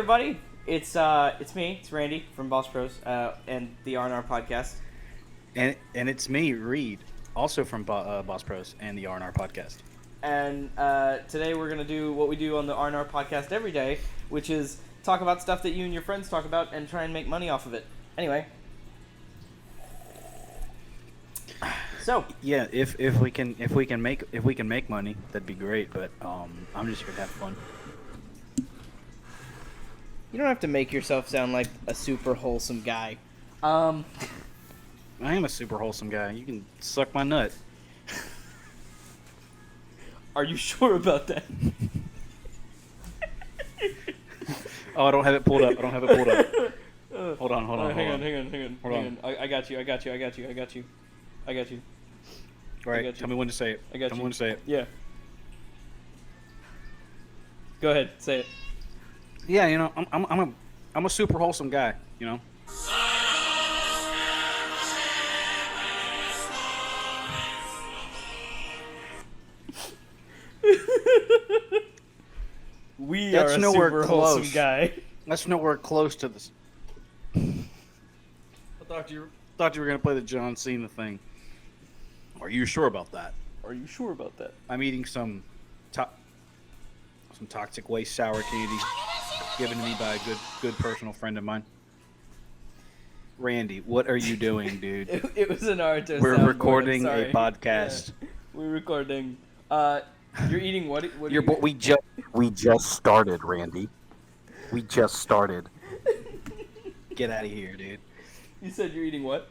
everybody. It's me. It's Randy from Boss Pros and the R&R Podcast. And it's me, Reed, also from Boss Pros and the R&R Podcast. And today we're gonna do what we do on the R&R Podcast every day, which is talk about stuff that you and your friends talk about and try and make money off of it. Anyway. So yeah, if we can make money, that'd be great. But I'm just here to have fun. You don't have to make yourself sound like a super wholesome guy. I am a super wholesome guy. You can suck my nut. Are you sure about that? Oh, I don't have it pulled up. Hold on. Hang on. I got you. All right, tell me when to say it. Tell me when to say it. Yeah. Go ahead, say it. Yeah, you know, I'm a super wholesome guy, you know. That's a super wholesome guy. That's nowhere close to this. I thought you were gonna play the John Cena thing. Are you sure about that? I'm eating some toxic waste sour candy given to me by a good personal friend of mine. Randy, what are you doing, dude? It was an Naruto. We're recording a podcast. Yeah, we're recording. You're eating what? We just started, Randy. We just started. Get out of here, dude. You said you're eating what?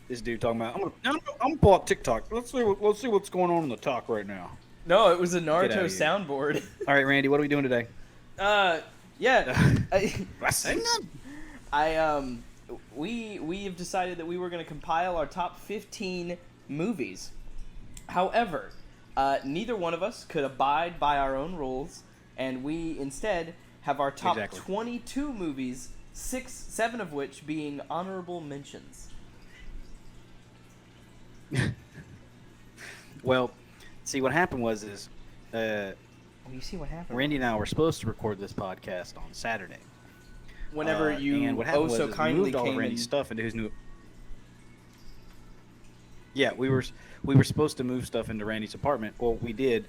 This dude talking about I'm gonna pull up TikTok. Let's see what's going on in the talk right now. No, it was a Naruto soundboard. All right, Randy, what are we doing today? Yeah. We have decided that we were going to compile our top 15 movies. However, neither one of us could abide by our own rules, and we instead have our top 22 movies, 7 of which being honorable mentions. Well, see what happened was you see what happened. Randy and I were supposed to record this podcast on Saturday. Whenever you and what happened was kindly we moved all of Randy's stuff into his new. Yeah, we were supposed to move stuff into Randy's apartment. Well, we did,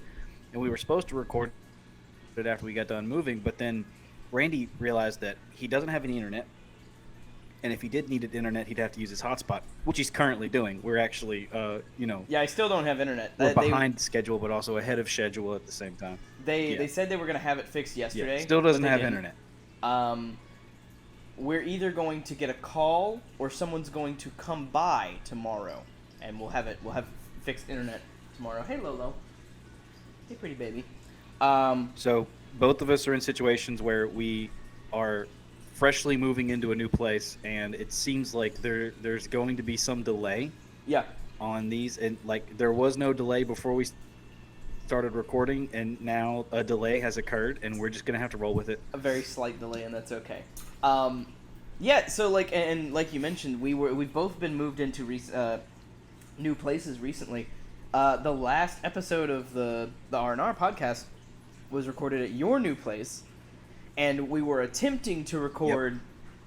and we were supposed to record it after we got done moving. But then Randy realized that he doesn't have any internet, and if he did need internet, he'd have to use his hotspot, which he's currently doing. We're actually, Yeah, I still don't have internet. We're behind schedule, but also ahead of schedule at the same time. They said they were going to have it fixed yesterday. Yeah, still doesn't have internet. We're either going to get a call or someone's going to come by tomorrow, and we'll have fixed internet tomorrow. Hey, Lolo. Hey, pretty baby. So both of us are in situations where we are freshly moving into a new place, and it seems like there's going to be some delay. Yeah. On these, and like there was no delay before we started recording, and now a delay has occurred, and we're just gonna have to roll with it. A very slight delay, and that's okay. Yeah. So like you mentioned, we've both been moved into new places recently. The last episode of the R&R podcast was recorded at your new place, and we were attempting to record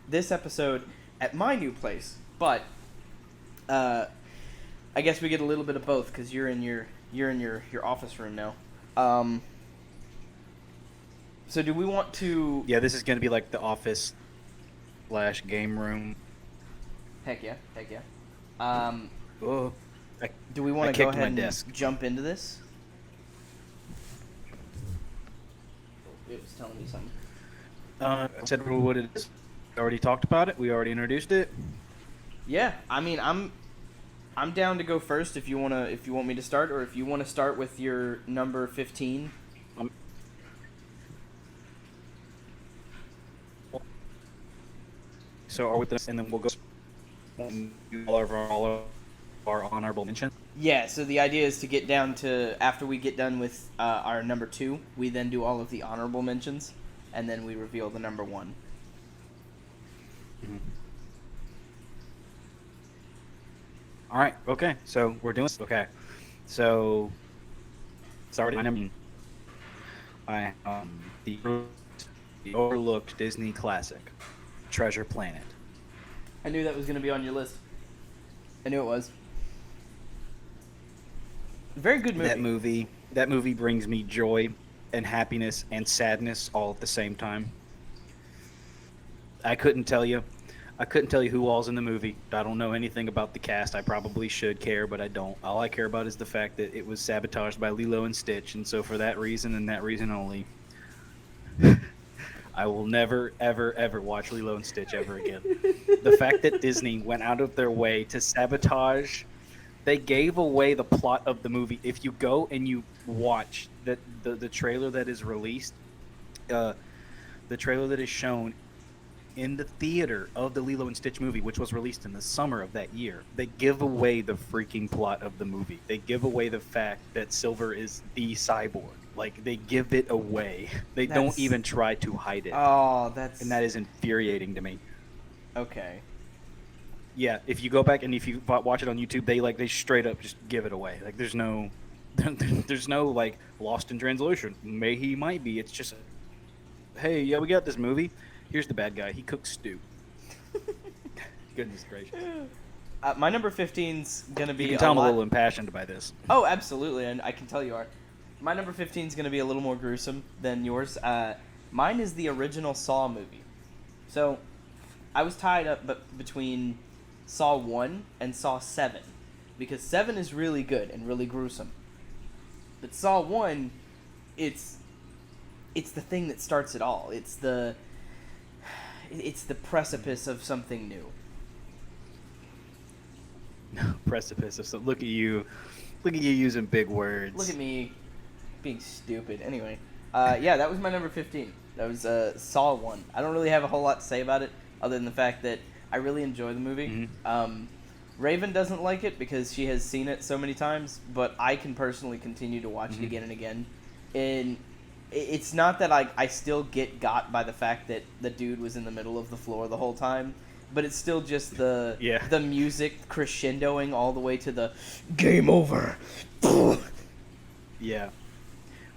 this episode at my new place, but I guess we get a little bit of both because you're in your office room now. So do we want to? Yeah, this is gonna be like the office / game room. Heck yeah. Oh, do we want to go ahead and jump into this? It was telling me something. I said what it is. We already talked about it. We already introduced it. Yeah, I mean, I'm down to go first if you want me to start, or if you want to start with your number 15. So are we this, and then we'll go all of our honorable mentions. Yeah. So the idea is to get down to after we get done with our number 2, we then do all of the honorable mentions, and then we reveal the number 1. Mm-hmm. All right. Okay. So we're doing. Okay. So sorry. I the overlooked Disney classic, Treasure Planet. I knew that was going to be on your list. I knew it was. Very good movie. That movie brings me joy and happiness and sadness all at the same time. I couldn't tell you who all's in the movie. I don't know anything about the cast. I probably should care, but I don't. All I care about is the fact that it was sabotaged by Lilo and Stitch, and so for that reason and that reason only, I will never, ever, ever watch Lilo and Stitch ever again. The fact that Disney went out of their way to sabotage, they gave away the plot of the movie. If you go and you watch the trailer that is released, the trailer that is shown in the theater of the Lilo and Stitch movie, which was released in the summer of that year, they give away the freaking plot of the movie. They give away the fact that Silver is the cyborg. Like, they give it away. They don't even try to hide it. Oh, and that is infuriating to me. Okay. Yeah, if you go back and if you watch it on YouTube, they straight up just give it away. Like, there's no like lost in translation. He might be. It's just, hey, yeah, we got this movie. Here's the bad guy. He cooks stew. Goodness gracious. My number 15's going to be You can tell I'm a little impassioned by this. Oh, absolutely, and I can tell you are. My number 15 is going to be a little more gruesome than yours. Mine is the original Saw movie. So, I was tied up between Saw 1 and Saw 7. Because 7 is really good and really gruesome. But Saw 1, it's the thing that starts it all. It's the precipice of something new. Precipice of something. Look at you using big words. Look at me being stupid. Anyway, yeah, that was my number 15. That was Saw 1. I don't really have a whole lot to say about it, other than the fact that I really enjoy the movie. Mm-hmm. Raven doesn't like it because she has seen it so many times, but I can personally continue to watch it again and again. And it's not that I still got by the fact that the dude was in the middle of the floor the whole time, but it's still just the music crescendoing all the way to the game over. Yeah.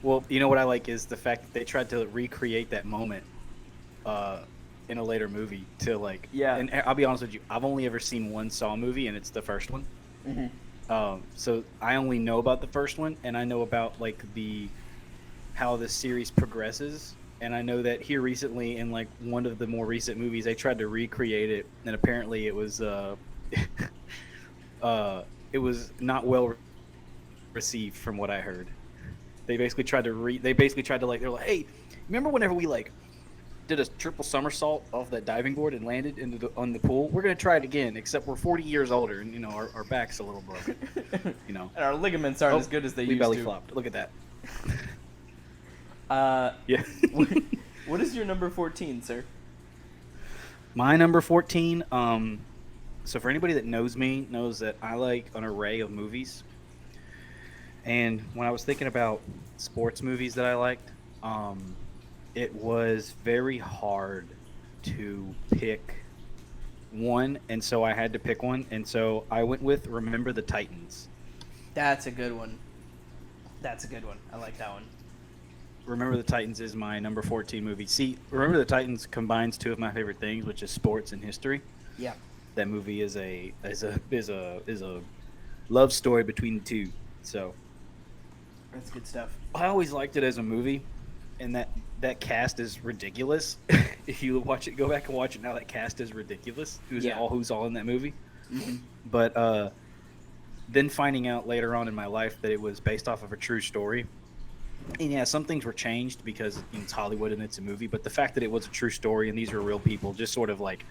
Well, you know what I like is the fact that they tried to recreate that moment in a later movie to like. Yeah. And I'll be honest with you, I've only ever seen one Saw movie, and it's the first one. Mm-hmm. So I only know about the first one, and I know about like how the series progresses. And I know that here recently, in like one of the more recent movies, they tried to recreate it, and apparently it was it was not well received from what I heard. They basically tried to like, they're like, hey, remember whenever we like did a triple somersault off that diving board and landed on the pool? We're gonna try it again, except we're 40 years older, and our back's a little broken. And our ligaments aren't as good as they used to. We belly flopped. Look at that. Yeah. What is your number 14, sir? My number 14. So for anybody that knows me, knows that I like an array of movies. And when I was thinking about sports movies that I liked, it was very hard to pick one, and so I had to pick one, and so I went with Remember the Titans. That's a good one. I like that one. Remember the Titans is my number 14 movie. See, Remember the Titans combines two of my favorite things, which is sports and history. Yeah. That movie is a love story between the two. So that's good stuff. I always liked it as a movie, and that cast is ridiculous. If you go back and watch it now, that cast is ridiculous. Who's all in that movie? Mm-hmm. But then finding out later on in my life that it was based off of a true story. And yeah, some things were changed because it's Hollywood and it's a movie, but the fact that it was a true story and these are real people just sort of like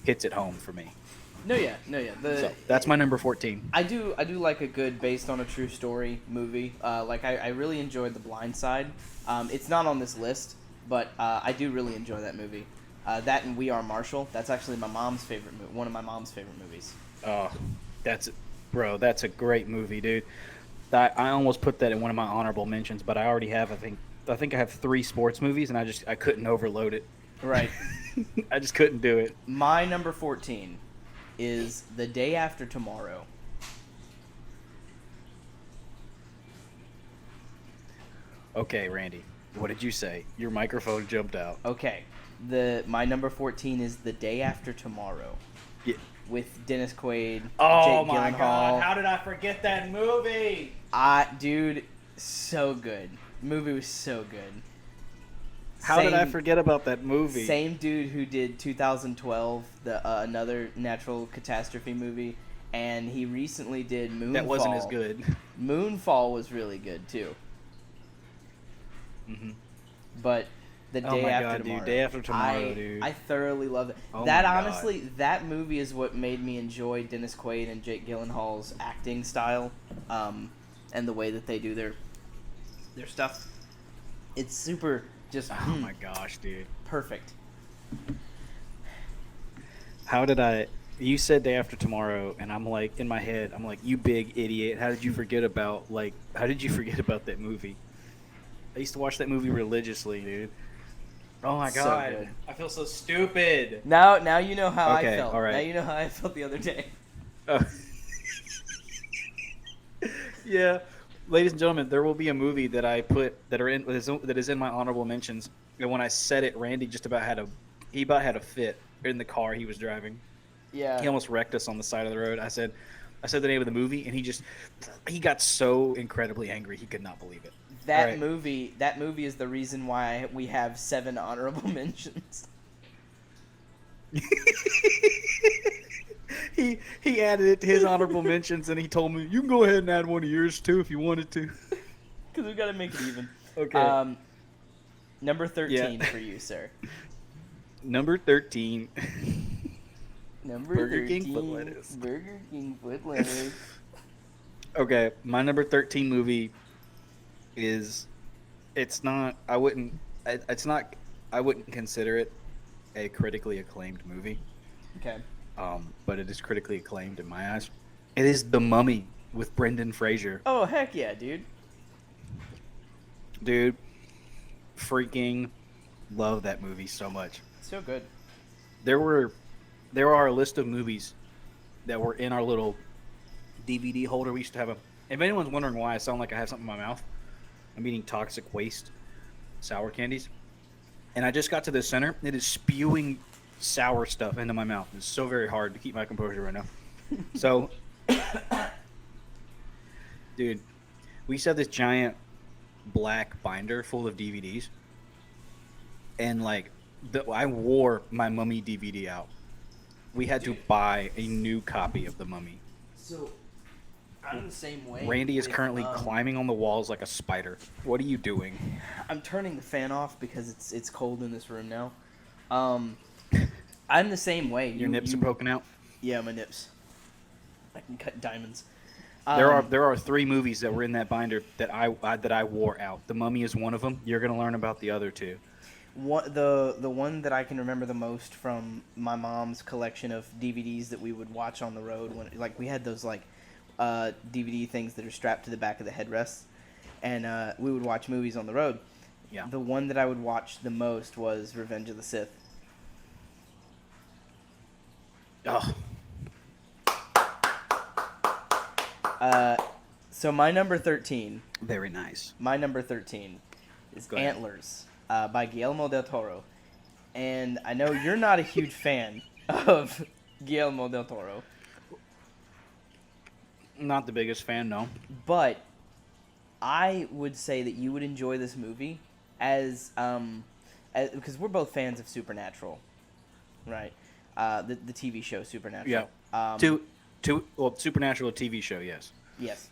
hits it home for me. No, yeah. So that's my number 14. I do like a good based on a true story movie. I really enjoyed The Blind Side. It's not on this list, but I do really enjoy that movie. That and We Are Marshall. That's actually one of my mom's favorite movies. Oh, that's a great movie, dude. I almost put that in one of my honorable mentions, but I already have. I think I have 3 sports movies, and I couldn't overload it. Right. I just couldn't do it. My number 14 is The Day After Tomorrow. Okay, Randy. What did you say? Your microphone jumped out. Okay. My number 14 is The Day After Tomorrow. Yeah. With Dennis Quaid, Oh Jake my Gyllenhaal. god! How did I forget that movie? Dude, so good. Movie was so good. How did I forget about that movie? Same dude who did 2012, another natural catastrophe movie, and he recently did Moonfall. That wasn't as good. Moonfall was really good too. Mm-hmm. But The Day After Tomorrow. Dude, Day After Tomorrow, dude. I thoroughly love it. Oh That my God. honestly, that movie is what made me enjoy Dennis Quaid and Jake Gyllenhaal's acting style, and the way that they do their stuff. It's super just. Oh my gosh, dude. Perfect. How did I? You said Day After Tomorrow, and I'm like, in my head, I'm like, you big idiot. How did you forget about that movie? I used to watch that movie religiously, dude. Oh my So god. good. I feel so stupid. Now you know how Okay, I felt. all right. Now you know how I felt the other day. Yeah. Ladies and gentlemen, there will be a movie that I put that is in my honorable mentions. And when I said it, Randy about had a fit in the car he was driving. Yeah. He almost wrecked us on the side of the road. I said the name of the movie, and he got so incredibly angry he could not believe it. That movie is the reason why we have 7 honorable mentions. He added it to his honorable mentions, and he told me, you can go ahead and add one of yours too if you wanted to. Because we got to make it even. Okay. Number 13 for you, sir. Number 13. Number Burger 13. King foot lettuce. Burger King foot lettuce. Okay, my number 13 movie is, I wouldn't consider it a critically acclaimed movie. Okay. But it is critically acclaimed in my eyes. It is The Mummy with Brendan Fraser. Oh, heck yeah, dude. Dude, freaking love that movie so much. So good. There are a list of movies that were in our little DVD holder. We used to have a. If anyone's wondering why I sound like I have something in my mouth, I'm eating toxic waste, sour candies, and I just got to the center. It is spewing sour stuff into my mouth. It's so very hard to keep my composure right now. So, dude, we used to have this giant black binder full of DVDs, and like I wore my Mummy DVD out. We had to buy a new copy of The Mummy. So, I'm the same way. Randy is with, currently climbing on the walls like a spider. What are you doing? I'm turning the fan off because it's cold in this room now. I'm the same way. Your nips are poking out? Yeah, my nips. I can cut diamonds. There are 3 movies that were in that binder that I wore out. The Mummy is one of them. You're going to learn about the other 2. The one that I can remember the most from my mom's collection of DVDs that we would watch on the road when we had those DVD things that are strapped to the back of the headrests, and we would watch movies on the road. Yeah. The one that I would watch the most was Revenge of the Sith. Oh. So my number 13. Very nice. My number 13 is Go ahead. Antlers by Guillermo del Toro. And I know you're not a huge fan of Guillermo del Toro. Not the biggest fan, no. But I would say that you would enjoy this movie as because we're both fans of Supernatural, right? The TV show Supernatural. Yeah. Supernatural TV show, yes. Yes.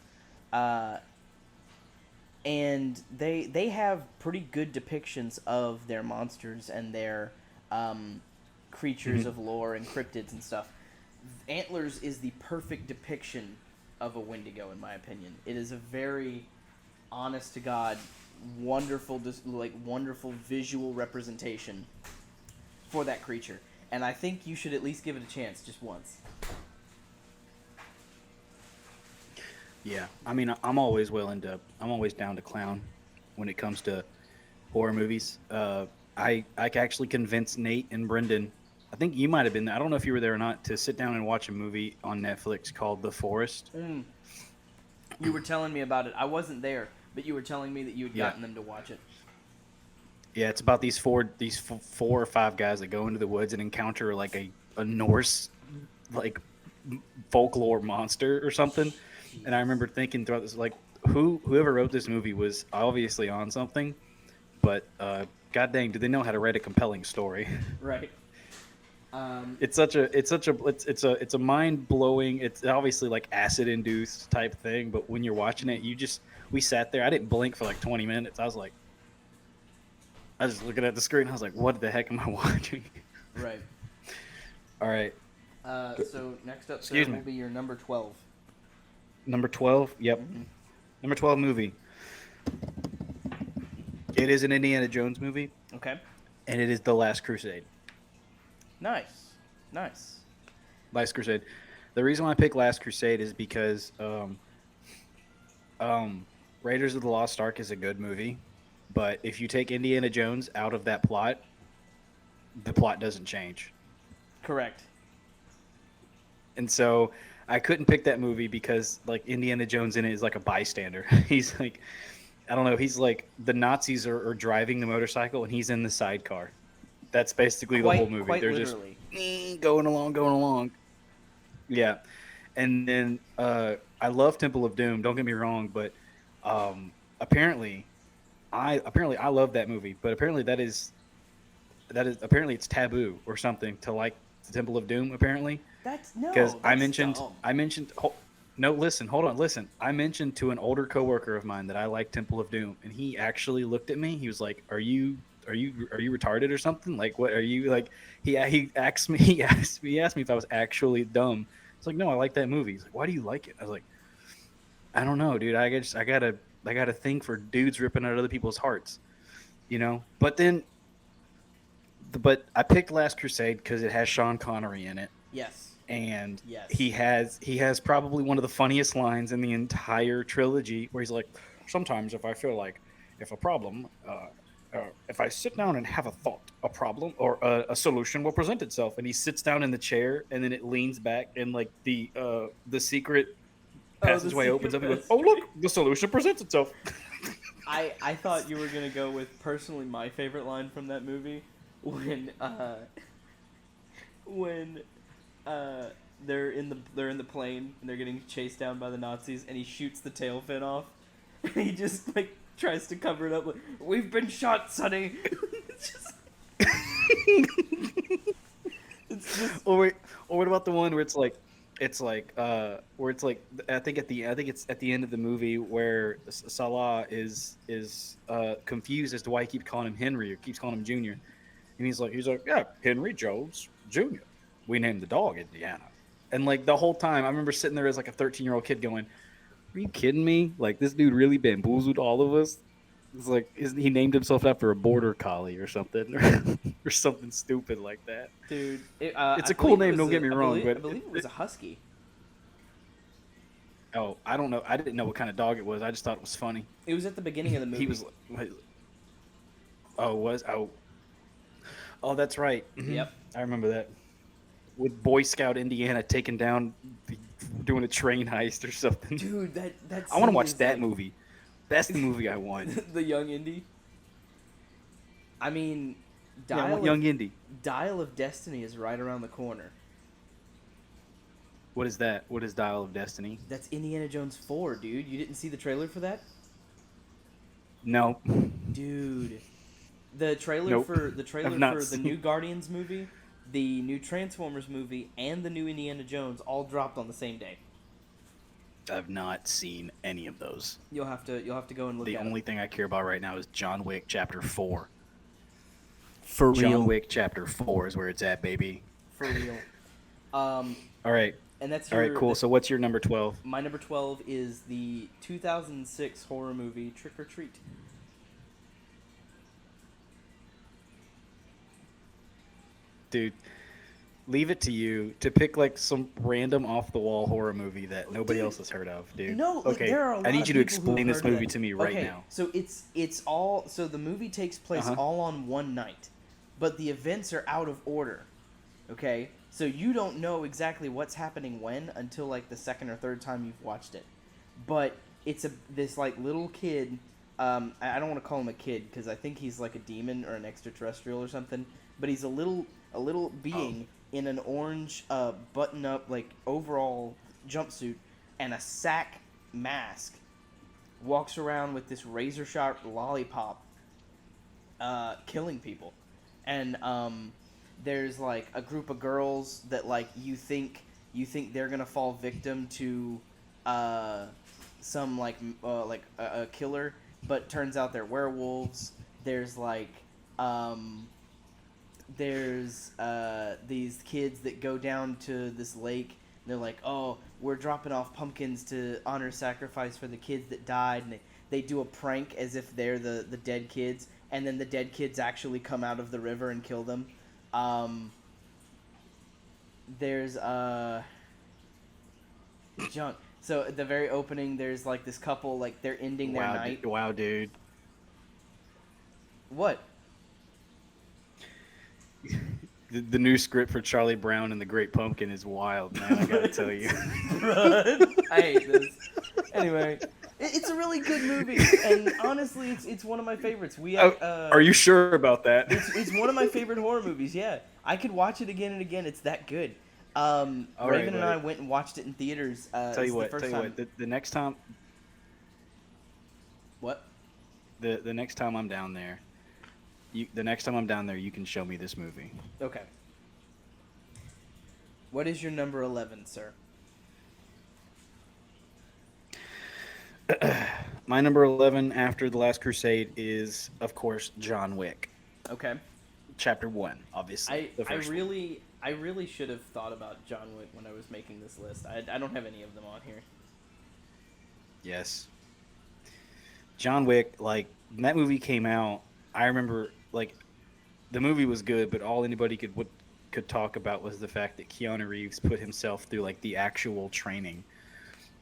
And they have pretty good depictions of their monsters and their creatures of lore and cryptids and stuff. Antlers is the perfect depiction of a Wendigo, in my opinion. It is a very honest to God, wonderful visual representation for that creature. And I think you should at least give it a chance just once. Yeah, I mean, I'm always down to clown when it comes to horror movies. I actually convinced Nate and Brendan, I think you might have been there, I don't know if you were there or not, to sit down and watch a movie on Netflix called The Forest. You were telling me about it. I wasn't there, but you were telling me that you had gotten them to watch it. Yeah, it's about four or five guys that go into the woods and encounter like a Norse like folklore monster or something. And I remember thinking throughout this, like, whoever wrote this movie was obviously on something, but god dang, do they know how to write a compelling story? Right. It's a mind blowing. It's obviously like acid induced type thing, but when you're watching it, we sat there. I didn't blink for like 20 minutes. I was just looking at the screen. I was like, what the heck am I watching? Right. All right. So next up, Excuse sir, me. will be your number 12. Number 12. Yep. Mm-hmm. Number 12 movie. It is an Indiana Jones movie, Okay. and it is The Last Crusade. Nice. Nice. Last Crusade. The reason why I picked Last Crusade is because Raiders of the Lost Ark is a good movie, but if you take Indiana Jones out of that plot, the plot doesn't change. Correct. And so I couldn't pick that movie because like Indiana Jones in it is like a bystander. He's like, I don't know. He's like the Nazis are driving the motorcycle and he's in the sidecar. That's basically the whole movie. Quite They're literally. just going along. Yeah. And then I love Temple of Doom. Don't get me wrong, but apparently I love that movie. But apparently that is apparently it's taboo or something to like the Temple of Doom. Apparently. Because I mentioned no, listen, hold on, listen. I mentioned to an older coworker of mine that I like Temple of Doom, and he actually looked at me. He was like, "Are you retarded or something? Like, what are you like?" He asked me if I was actually dumb. It's like, no, I like that movie. He's like, why do you like it? I was like, I don't know, dude. I got a thing for dudes ripping out other people's hearts, you know. But I picked Last Crusade because it has Sean Connery in it. Yes. And Yes. he has probably one of the funniest lines in the entire trilogy, where he's like, sometimes if I feel like if I sit down and have a thought, a problem or a solution will present itself, and he sits down in the chair, and then it leans back, and like the secret passageway opens up. He goes, "Oh look, the solution presents itself." I thought you were gonna go with personally my favorite line from that movie when they're in the plane and they're getting chased down by the Nazis, and he shoots the tail fin off, and he just like tries to cover it up like, "We've been shot, Sonny." It's just Or what about the one where it's like I think it's at the end of the movie where Salah is confused as to why he keeps calling him Henry or keeps calling him Junior, and he's like yeah, Henry Jones Junior. We named the dog Indiana. And like the whole time I remember sitting there as like a 13-year-old kid going, are you kidding me? Like this dude really bamboozled all of us. It's like he named himself after a border collie or something, or something stupid like that. dude. It's a cool name. Don't get me wrong, I but believe it was a husky. Oh, I don't know. I didn't know what kind of dog it was. I just thought it was funny. It was at the beginning of the movie. He was like, oh, that's right. Yep. I remember that. With Boy Scout Indiana taking down, doing a train heist or something. Dude, that I want to scene watch is that like- movie. That's the movie I want. The young Indy. I mean, Yeah, I want Young Indy. Dial of Destiny is right around the corner. What is that? What is Dial of Destiny? That's Indiana Jones 4, dude. You didn't see the trailer for that? No. Dude. The trailer Nope. for I've not the seen- new Guardians movie, the new Transformers movie, and the new Indiana Jones all dropped on the same day. I've not seen any of those. You'll have to go and look The at only thing I care about right now is John Wick Chapter 4. For John Wick Chapter 4 is where it's at, baby. For real. All right. And that's All right, cool. So what's your number 12? My number 12 is the 2006 horror movie Trick or Treat. Dude, leave it to you to pick like some random off the wall horror movie that nobody else has heard of, dude. No, okay. there are a lot I need of you to people who've explain this heard of movie it. to me right Okay, now. So it's all so the movie takes place Uh-huh. all on one night, but the events are out of order. Okay? So you don't know exactly what's happening when until like the second or third time you've watched it. But it's this like little kid I don't want to call him a kid because I think he's like a demon or an extraterrestrial or something. But he's a little being in an orange button up like overall jumpsuit and a sack mask. Walks around with this razor sharp lollipop, killing people, and there's like a group of girls that like you think they're gonna fall victim to some like a killer, but turns out they're werewolves. There's like these kids that go down to this lake. And they're like, oh, we're dropping off pumpkins to honor sacrifice for the kids that died, and they do a prank as if they're the dead kids, and then the dead kids actually come out of the river and kill them. There's junk. So at the very opening, there's like this couple, like they're ending their night. Wow, dude. What? The new script for Charlie Brown and the Great Pumpkin is wild, man. I gotta tell you. I hate this. Anyway, it's a really good movie, and honestly, it's one of my favorites. Are you sure about that? It's one of my favorite horror movies. Yeah, I could watch it again and again. It's that good. Raven and I went and watched it in theaters. Tell you what. The next time. What? The next time I'm down there. The next time I'm down there, you can show me this movie. Okay. What is your number 11, sir? My number 11 after The Last Crusade is, of course, John Wick. Okay. Chapter 1, obviously. I really should have thought about John Wick when I was making this list. I don't have any of them on here. Yes. John Wick, like, when that movie came out, I remember, like, the movie was good, but all anybody could talk about was the fact that Keanu Reeves put himself through, like, the actual training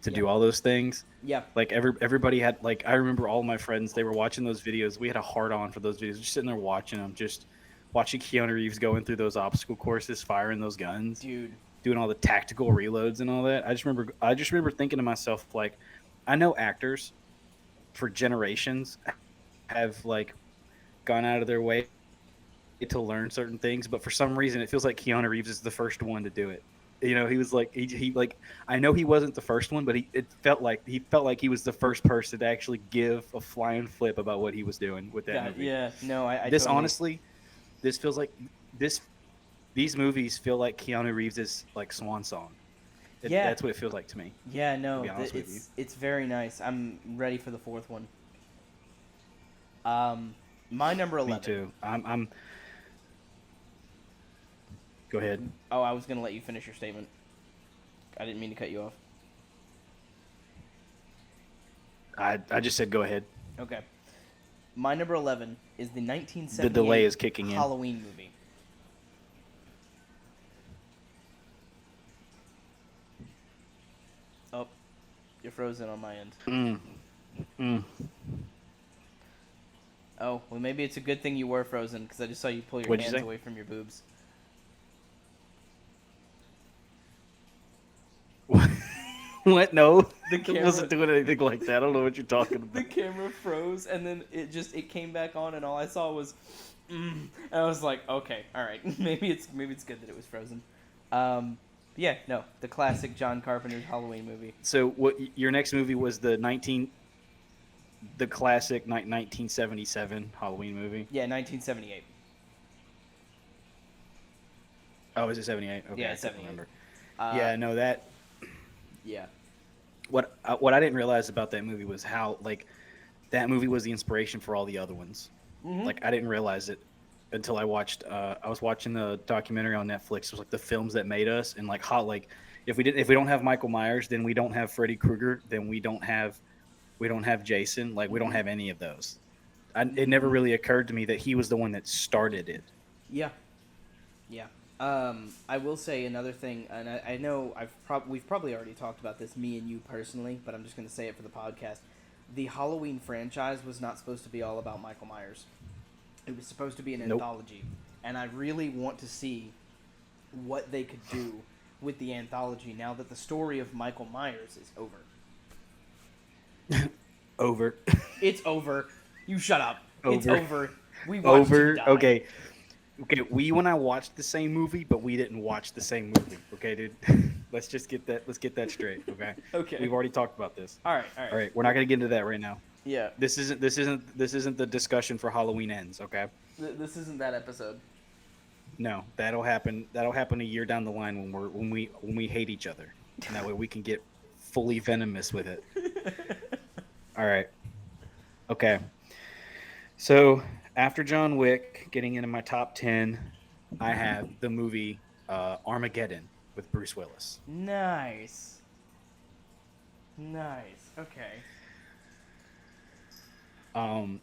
to do all those things. Yeah. Like, everybody had, like, I remember all my friends, they were watching those videos. We had a hard-on for those videos, just sitting there watching them, just watching Keanu Reeves going through those obstacle courses, firing those guns. Dude. Doing all the tactical reloads and all that. I just remember thinking to myself, like, I know actors for generations have, like, gone out of their way to learn certain things, but for some reason it feels like Keanu Reeves is the first one to do it. You know, he was like he like, I know he wasn't the first one, but it felt like he was the first person to actually give a flying flip about what he was doing with that movie. Yeah, no, I this totally... honestly, this feels like these movies feel like Keanu Reeves' like swan song. That's what it feels like to me. Yeah, no, it's it's very nice. I'm ready for the fourth one. My number 11. Me too. I'm. Go ahead. Oh, I was gonna let you finish your statement. I didn't mean to cut you off. I just said go ahead. Okay. My number 11 is the 1978 The delay is kicking in. Halloween movie. Oh, you're frozen on my end. Oh, well, maybe it's a good thing you were frozen, because I just saw you pull your hands away from your boobs. What? No, the camera wasn't doing anything like that. I don't know what you're talking about. The camera froze, and then it came back on, and all I saw was, and I was like, okay, all right, maybe it's good that it was frozen. Yeah, no, the classic John Carpenter's Halloween movie. So what? Your next movie was the classic 1977 Halloween movie. Yeah, 1978. Oh, is it 78? Okay, yeah, I 78. Remember. Yeah, no, that. Yeah. What I didn't realize about that movie was how, like, that movie was the inspiration for all the other ones. Mm-hmm. Like, I didn't realize it until I was watching the documentary on Netflix. It was like the films that made us, and like how, like, if we don't have Michael Myers, then we don't have Freddy Krueger, then we don't have Jason, like we don't have any of those. It never really occurred to me that he was the one that started it. Yeah. Yeah. I will say another thing, and I know we've probably already talked about this, me and you personally, but I'm just going to say it for the podcast. The Halloween franchise was not supposed to be all about Michael Myers. It was supposed to be an anthology, and I really want to see what they could do with the anthology now that the story of Michael Myers is over. Over. It's over. You shut up. It's Over. over. We watched him Over. die. Okay. We and I watched the same movie, but we didn't watch the same movie. Okay, dude. Let's get that straight. Okay. Okay. We've already talked about this. All right. All right. We're not gonna get into that right now. Yeah. This isn't the discussion for Halloween Ends. Okay. This isn't that episode. No, that'll happen. That'll happen a year down the line when we hate each other, and that way we can get fully venomous with it. All right. Okay. So after John Wick, getting into my top 10, I have the movie Armageddon with Bruce Willis. Nice. Okay. And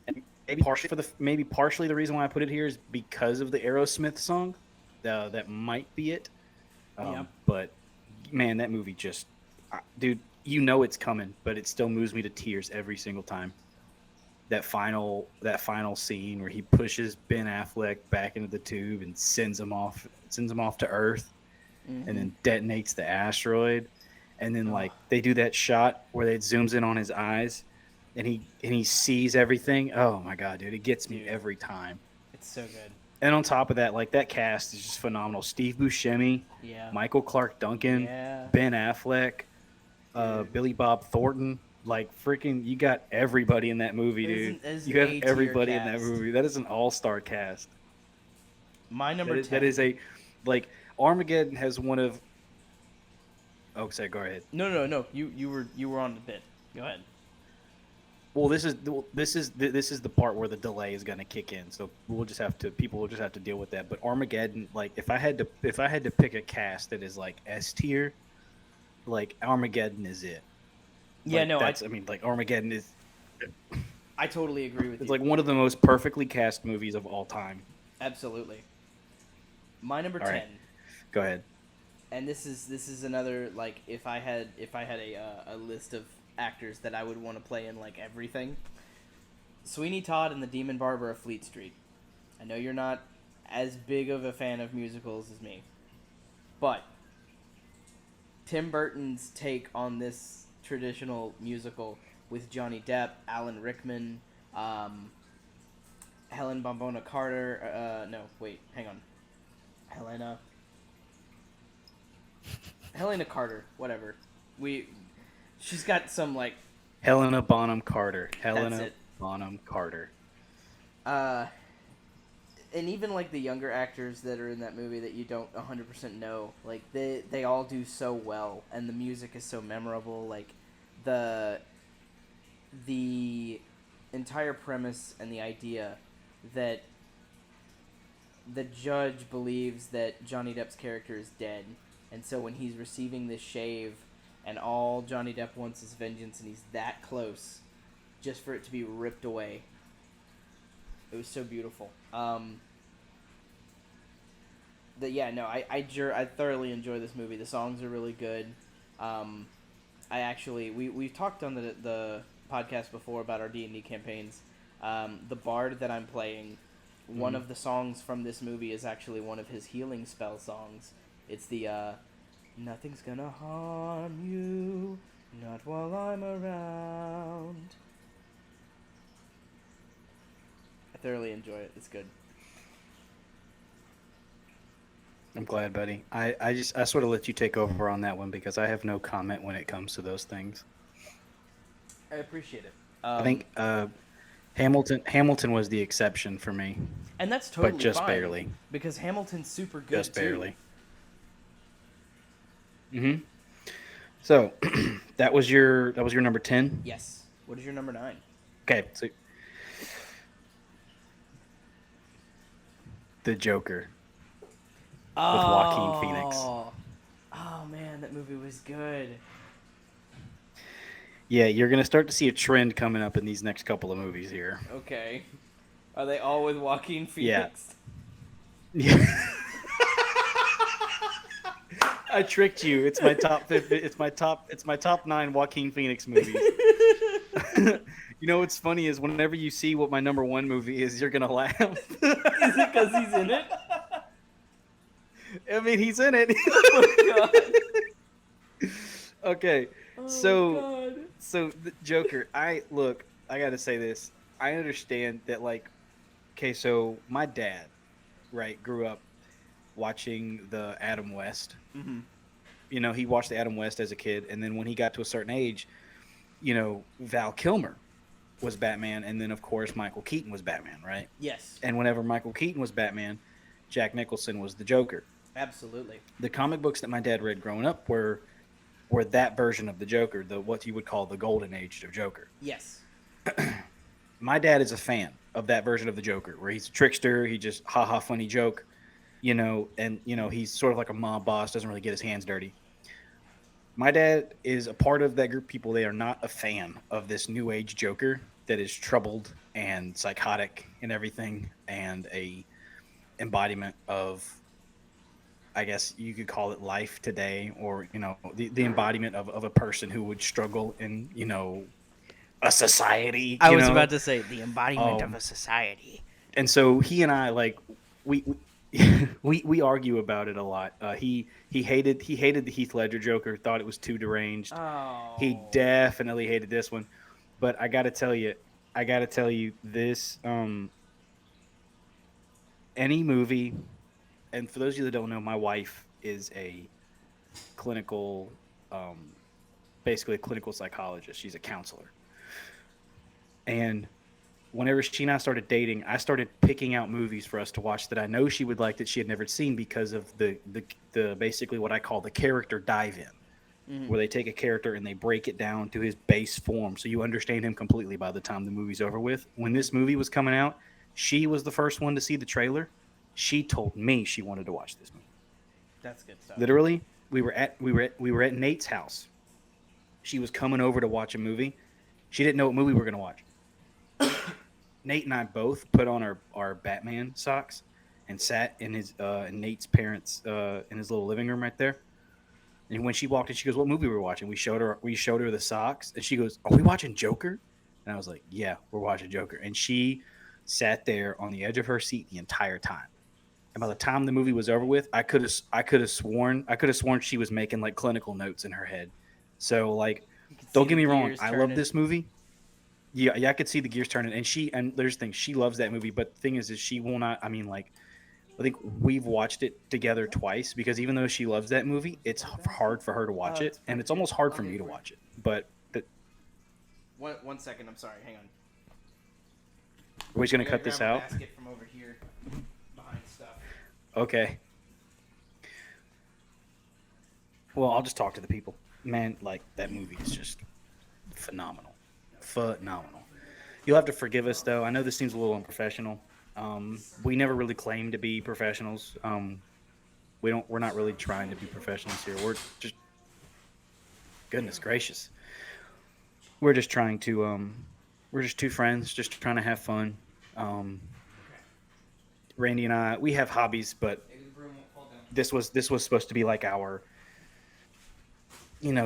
maybe partially the reason why I put it here is because of the Aerosmith song. That might be it. Yep. But man, that movie just, dude, you know it's coming, but it still moves me to tears every single time. That final scene where he pushes Ben Affleck back into the tube and sends him off to Earth, and then detonates the asteroid, and then like they do that shot where it zooms in on his eyes, and he sees everything. Oh my god, dude, it gets me every time. It's so good. And on top of that, like that cast is just phenomenal. Steve Buscemi, Michael Clark Duncan, Ben Affleck, Billy Bob Thornton. Like freaking, you got everybody in that movie, dude. You have everybody in that movie. That is an all-star cast. My number 10. That is like Armageddon has one of. Oh, say go ahead. No. You were on the bit. Go ahead. Well, this is the part where the delay is going to kick in. So people will just have to deal with that. But Armageddon, like if I had to pick a cast that is like S tier, like Armageddon is it. Yeah, like, like Armageddon is. I totally agree with you. It's like one of the most perfectly cast movies of all time. Absolutely. My number 10. Right. Go ahead. And this is another like if I had a list of actors that I would want to play in like everything. Sweeney Todd and the Demon Barber of Fleet Street. I know you're not as big of a fan of musicals as me, but Tim Burton's take on this traditional musical with Johnny Depp, Alan Rickman, Helen Bonham Carter. No, wait, hang on. Helena Carter, whatever. She's got some like Helena Bonham Carter. That's it. Bonham Carter. And even like the younger actors that are in that movie that you don't 100% know, like they all do so well, and the music is so memorable. Like the entire premise and the idea that the judge believes that Johnny Depp's character is dead, and so when he's receiving this shave, and all Johnny Depp wants is vengeance, and he's that close, just for it to be ripped away. It was so beautiful. I thoroughly enjoy this movie. The songs are really good. We've talked on the podcast before about our D&D campaigns. The bard that I'm playing, one of the songs from this movie is actually one of his healing spell songs. It's the nothing's gonna harm you, not while I'm around. I thoroughly enjoy it. It's good. I'm glad, buddy. I sort of let you take over on that one because I have no comment when it comes to those things. I appreciate it. I think Hamilton was the exception for me. And that's totally but just fine, barely. Because Hamilton's super good Just too. barely. Mm-hmm. So that was your number 10? Yes. What is your number 9? Okay, so The Joker. With Joaquin Phoenix. Oh man, that movie was good. Yeah, you're going to start to see a trend coming up in these next couple of movies here. Okay. Are they all with Joaquin Phoenix? Yeah. I tricked you. It's my top 50, it's my top 9 Joaquin Phoenix movies. You know what's funny is whenever you see what my number 1 movie is, you're going to laugh. Is it because he's in it? I mean, he's in it. Oh my god. Okay. So the Joker. I gotta say this. I understand that, like, okay, so my dad, right, grew up watching the Adam West. Mm-hmm. He watched the Adam West as a kid, and then when he got to a certain age, Val Kilmer was Batman, and then of course Michael Keaton was Batman, right? Yes. And whenever Michael Keaton was Batman, Jack Nicholson was the Joker. Absolutely. The comic books that my dad read growing up were that version of the Joker, the what you would call the golden age of Joker. Yes. My dad is a fan of that version of the Joker, where he's a trickster, he just funny joke, and he's sort of like a mob boss, doesn't really get his hands dirty. My dad is a part of that group of people. They are not a fan of this new age Joker that is troubled and psychotic and everything, and a embodiment of, I guess you could call it, life today, or the embodiment of a person who would struggle in a society. I was about to say the embodiment of a society. And so he and I, like, we we argue about it a lot. He hated the Heath Ledger Joker, thought it was too deranged. Oh. He definitely hated this one. But I gotta tell you this. Any movie, and for those of you that don't know, my wife is a clinical, basically a clinical psychologist. She's a counselor. And whenever she and I started dating, I started picking out movies for us to watch that I know she would like that she had never seen because of the basically what I call the character dive-in, where they take a character and they break it down to his base form so you understand him completely by the time the movie's over with. When this movie was coming out, she was the first one to see the trailer. She told me she wanted to watch this movie. That's good stuff. Literally, we were at Nate's house. She was coming over to watch a movie. She didn't know what movie we were going to watch. Nate and I both put on our Batman socks and sat in Nate's parents' in his little living room right there. And when she walked in, she goes, "What movie were we watching?" We showed her the socks, and she goes, "Are we watching Joker?" And I was like, "Yeah, we're watching Joker." And she sat there on the edge of her seat the entire time. And by the time the movie was over with, I could have sworn she was making like clinical notes in her head. So, like, don't get me wrong, I love this movie. Yeah, I could see the gears turning, and there's things, she loves that movie, but the thing is she will not. I mean, like, I think we've watched it together twice because even though she loves that movie, it's hard for her to watch it, and it's almost hard for me to watch it. But One second, I'm sorry. Hang on. we're just gonna cut this out. Basket from over here behind stuff. Okay. Well, I'll just talk to the people. Man, like, that movie is just phenomenal. Phenomenal. You'll have to forgive us, though. I know this seems a little unprofessional. We never really claim to be professionals. We're not really trying to be professionals here. We're just, goodness gracious. We're just trying to, we're just two friends, just trying to have fun. Randy and I, we have hobbies, but this was supposed to be like our,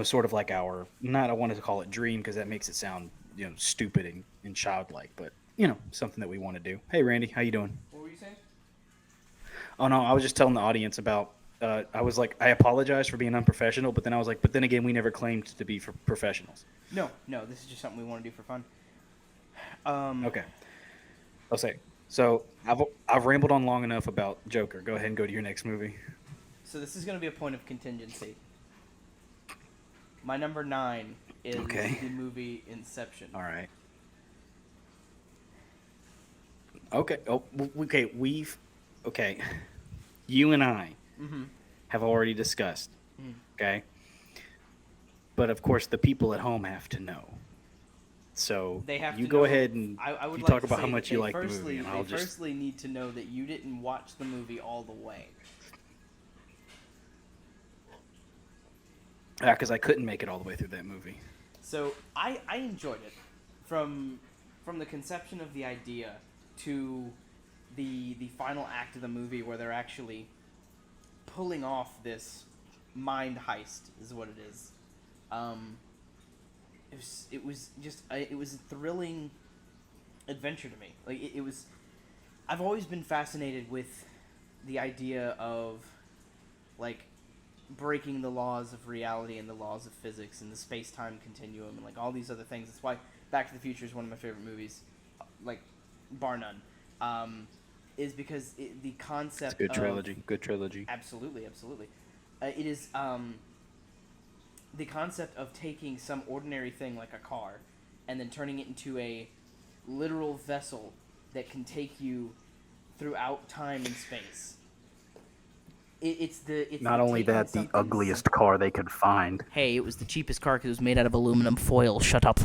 sort of like our, not, I wanted to call it dream because that makes it sound, stupid and childlike, but, something that we want to do. Hey, Randy, how you doing? What were you saying? Oh, no, I was just telling the audience about, I was like, I apologize for being unprofessional, but then I was like, but then again, we never claimed to be for professionals. No, this is just something we want to do for fun. Okay. I'll say. So I've rambled on long enough about Joker. Go ahead and go to your next movie. So this is going to be a point of contingency. My number 9 is the movie Inception. All right. Okay. Oh, okay. Okay. You and I have already discussed. Okay. But of course, the people at home have to know. So They have you to go know, ahead and I would you like talk to about say how much that you they like the movie, firstly- and I'll they just. firstly need to know that you didn't watch the movie all the way. Yeah, because I couldn't make it all the way through that movie. So I enjoyed it from the conception of the idea to the final act of the movie where they're actually pulling off this mind heist is what it is. It was a thrilling adventure to me. Like it was. I've always been fascinated with the idea of like breaking the laws of reality and the laws of physics and the space-time continuum and like all these other things. That's why Back to the Future is one of my favorite movies, like bar none. Is because the concept. It's a good of, trilogy. Good trilogy. Absolutely, absolutely. It is the concept of taking some ordinary thing like a car, and then turning it into a literal vessel that can take you throughout time and space. It's Not only taking that, the something ugliest car they could find. Hey, it was the cheapest car because it was made out of aluminum foil. Shut up.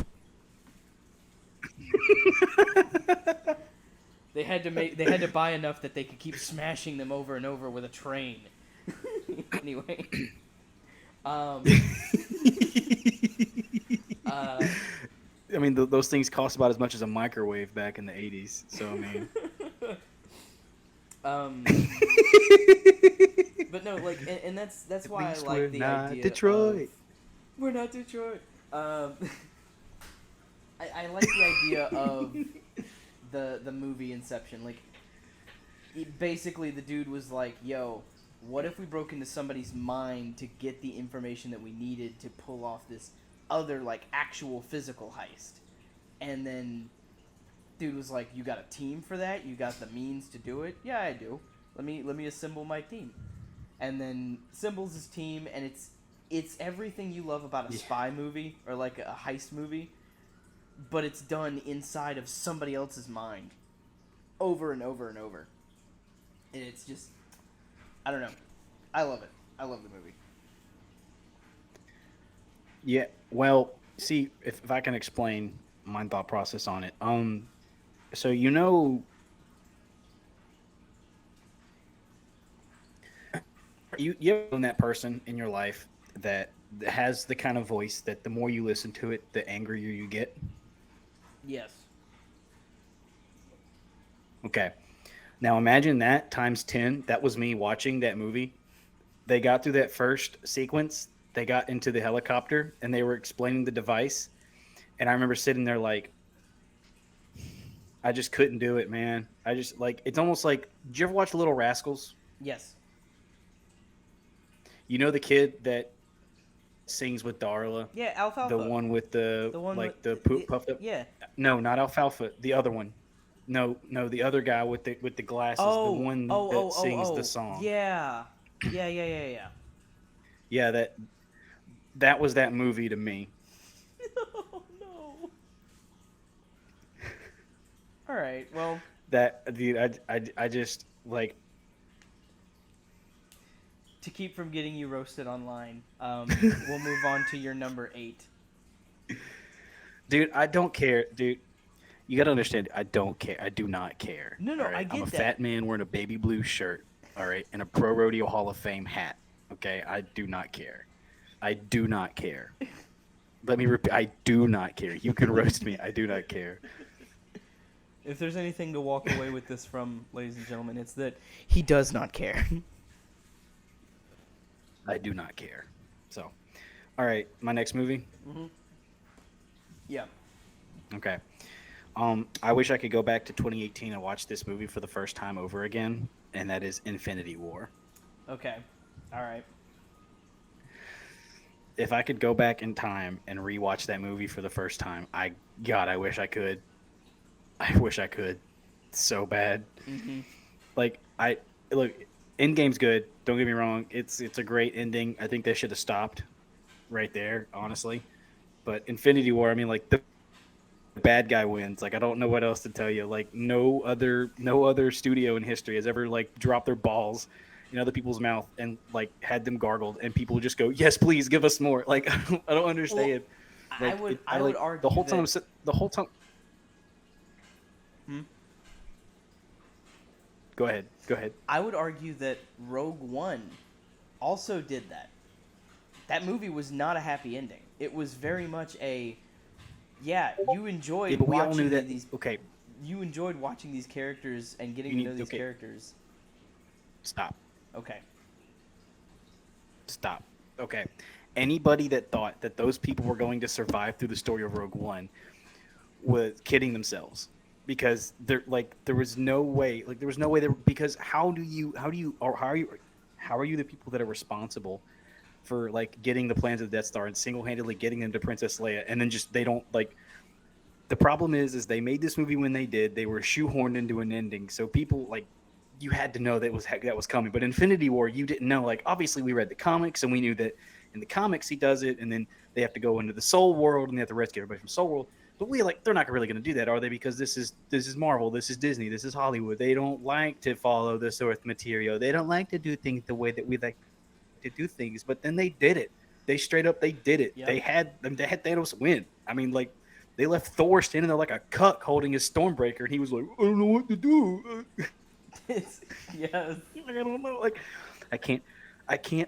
They had to buy enough that they could keep smashing them over and over with a train. Anyway. I mean, those things cost about as much as a microwave back in the 80s. So, I mean. But no, like, and that's why I least like we're the not idea Detroit. of... We're not Detroit. I like the idea of the movie Inception. Like, basically the dude was like, yo, what if we broke into somebody's mind to get the information that we needed to pull off this other, like, actual physical heist? And then dude was like, you got a team for that? You got the means to do it? Yeah, I do. Let me assemble my team. And then assembles his team, and it's everything you love about a spy movie or like a heist movie, but it's done inside of somebody else's mind over and over and over. And it's just, I don't know. I love it. I love the movie. Yeah, well, see, if I can explain my thought process on it. So you know, you have that person in your life that has the kind of voice that the more you listen to it, the angrier you get. Yes. Okay. Now imagine that times 10. That was me watching that movie. They got through that first sequence. They got into the helicopter and they were explaining the device. And I remember sitting there like, I just couldn't do it, man. I just like, it's almost like, did you ever watch Little Rascals? Yes. You know the kid that sings with Darla? Yeah, Alfalfa. The one with the one like with, the poop puffed up. Yeah. No, not Alfalfa. The other one. No, the other guy with the glasses. The one that sings the song. Yeah. Yeah. Yeah, that was that movie to me. Oh no. All right. Well. That dude, I just like. To keep from getting you roasted online, we'll move on to your number 8. Dude, I don't care, dude. You gotta understand, I don't care. I do not care. No, right? I get I'm a that. fat man wearing a baby blue shirt, all right, and a Pro Rodeo Hall of Fame hat. Okay, I do not care. I do not care. Let me repeat. I do not care. You can roast me. I do not care. If there's anything to walk away with this from, ladies and gentlemen, it's that he does not care. I do not care. So, all right, my next movie. Mm-hmm. Yeah. Okay. I wish I could go back to 2018 and watch this movie for the first time over again, and that is Infinity War. Okay. All right. If I could go back in time and rewatch that movie for the first time, I wish I could. I wish I could so bad. Mm-hmm. Like, look, Endgame's good. Don't get me wrong. It's a great ending. I think they should have stopped right there, honestly. But Infinity War, I mean, like, the bad guy wins. Like, I don't know what else to tell you. Like, no other studio in history has ever like dropped their balls in other people's mouth and like had them gargled, and people would just go, "Yes, please give us more." Like, I don't understand. Well, like, I would argue the whole time. that... The whole time. Go ahead. I would argue that Rogue One also did that. That movie was not a happy ending. It was very much a, you enjoyed but we watching all knew that. these. Okay. You enjoyed watching these characters and getting to know these characters. Stop. Okay. Stop. Okay. Anybody that thought that those people were going to survive through the story of Rogue One was kidding themselves. Because there was no way because how are you the people that are responsible for like getting the plans of the Death Star and single-handedly getting them to Princess Leia, and then just they don't like. The problem is they made this movie when they did. They were shoehorned into an ending, so people like you had to know that was coming. But Infinity War, you didn't know. Like obviously, we read the comics and we knew that in the comics he does it, and then they have to go into the Soul World and they have to rescue everybody from Soul World. But we like they're not really going to do that, are they? Because this is Marvel, this is Disney, this is Hollywood. They don't like to follow the source material. They don't like to do things the way that we like to do things. But then they did it. They straight up they did it. Yep. They had Thanos win. I mean, like they left Thor standing there like a cuck holding his Stormbreaker, and he was like, I don't know what to do. Yes. I don't know. Like I can't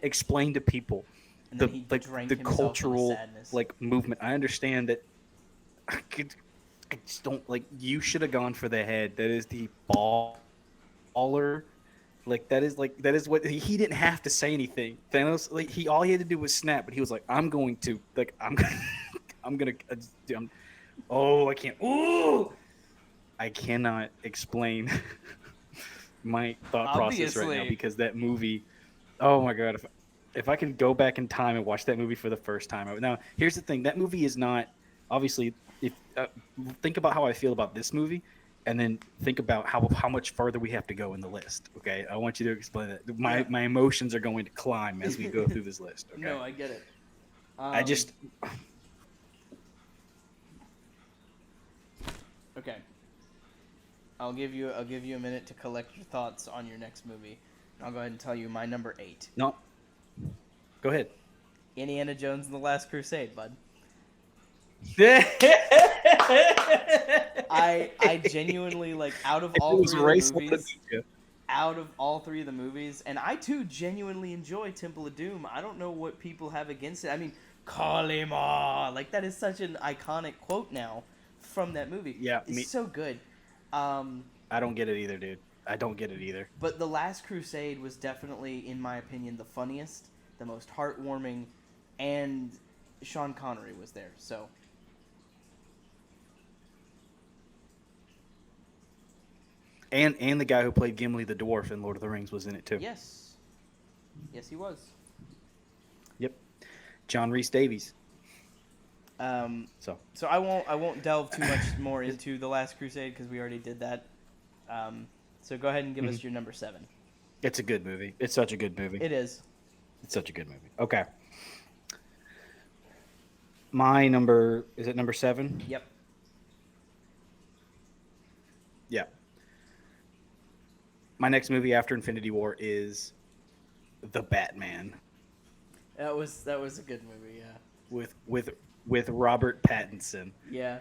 explain to people the cultural like movement. I understand that. I just don't like. You should have gone for the head. That is the baller. Like that is what he didn't have to say anything. Thanos, like all he had to do was snap, but he was like, I'm going to I can't. Oh, I cannot explain my thought process right now because that movie. Oh my god! If I can go back in time and watch that movie for the first time, now here's the thing: that movie is not obviously. If think about how I feel about this movie, and then think about how much further we have to go in the list. Okay, I want you to explain that. My emotions are going to climb as we go through this list. Okay? No, I get it. I just. Okay. I'll give you a minute to collect your thoughts on your next movie. I'll go ahead and tell you my number 8. No. Go ahead. Indiana Jones and the Last Crusade, bud. I genuinely like out of all 3 of the movies. Out of all 3 of the movies, and I too genuinely enjoy Temple of Doom. I don't know what people have against it. I mean, Kalima, like that is such an iconic quote now from that movie. Yeah, it's so good. I don't get it either, dude. I don't get it either. But The Last Crusade was definitely, in my opinion, the funniest, the most heartwarming, and Sean Connery was there. So. And the guy who played Gimli the dwarf in Lord of the Rings was in it too. Yes, he was. Yep, John Rhys Davies. So I won't delve too much more into The Last Crusade because we already did that. So go ahead and give us your number 7. It's a good movie. It's such a good movie. It is. It's such a good movie. Okay. My number is it number 7? Yep. Yeah. My next movie after Infinity War is The Batman. That was a good movie, yeah. With Robert Pattinson. Yeah.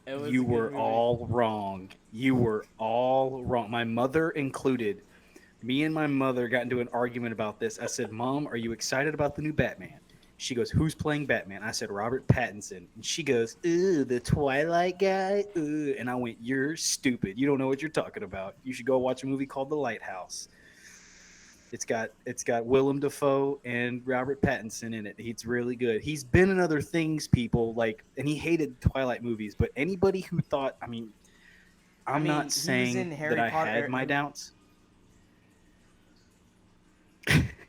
You were all wrong. You were all wrong. My mother included. Me and my mother got into an argument about this. I said, Mom, are you excited about the new Batman? She goes, who's playing Batman? I said, Robert Pattinson. And she goes, ooh, the Twilight guy? Ooh. And I went, you're stupid. You don't know what you're talking about. You should go watch a movie called The Lighthouse. It's got Willem Dafoe and Robert Pattinson in it. It's really good. He's been in other things, people, like, and he hated Twilight movies. But anybody who thought, I'm not saying that I had my doubts.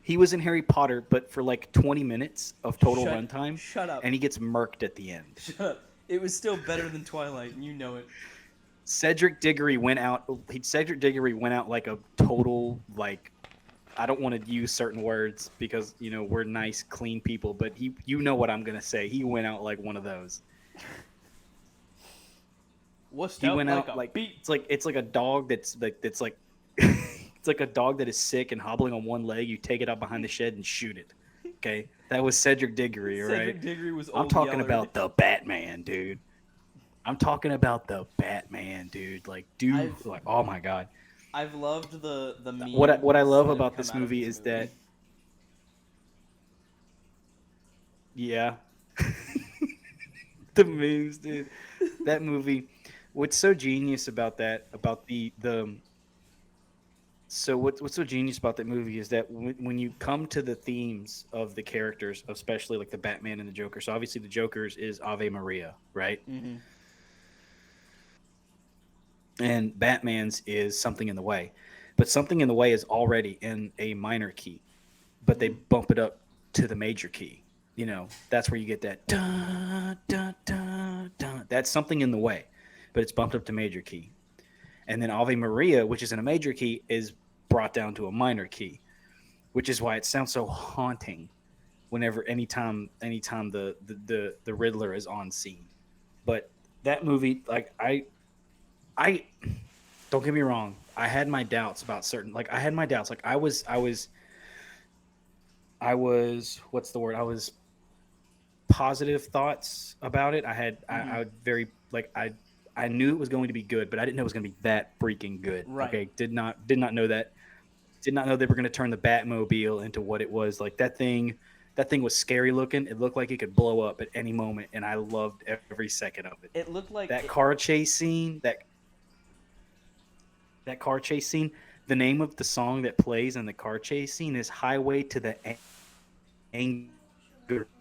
He was in Harry Potter, but for like 20 minutes of total runtime. Shut up. And he gets murked at the end. Shut up. It was still better than Twilight, and you know it. Cedric Diggory went out like a total, like, I don't want to use certain words because, we're nice, clean people, but you know what I'm going to say. He went out like one of those. He went out like it's like a dog that's like it's like a dog that is sick and hobbling on one leg. You take it out behind the shed and shoot it. Okay, that was Cedric Diggory, right? Cedric Diggory was. I'm talking about the Batman, dude. Like, dude, like, oh my god. I've loved the memes. What I love about this movie is that. Yeah. The memes, dude. That movie. What's so genius about that? So what's so genius about that movie is that when you come to the themes of the characters, especially like the Batman and the Joker. So obviously the Joker's is Ave Maria, right? Mm-hmm. And Batman's is Something in the Way. But Something in the Way is already in a minor key. but they bump it up to the major key. You know, that's where you get that dun, dun, dun, dun. That's something in the way, but it's bumped up to major key. And then Ave Maria, which is in a major key, is brought down to a minor key, which is why it sounds so haunting whenever anytime the Riddler is on scene. But that movie, like I don't get me wrong, I had my doubts about certain, like I had my doubts. Like I was what's the word? I was positive thoughts about it. I would very like I knew it was going to be good, but I didn't know it was going to be that freaking good. Right. Okay, did not know that. Did not know they were going to turn the Batmobile into what it was. Like that thing was scary looking. It looked like it could blow up at any moment, and I loved every second of it. It looked like That car chase scene, that car chase scene, the name of the song that plays in the car chase scene is Highway to the Anger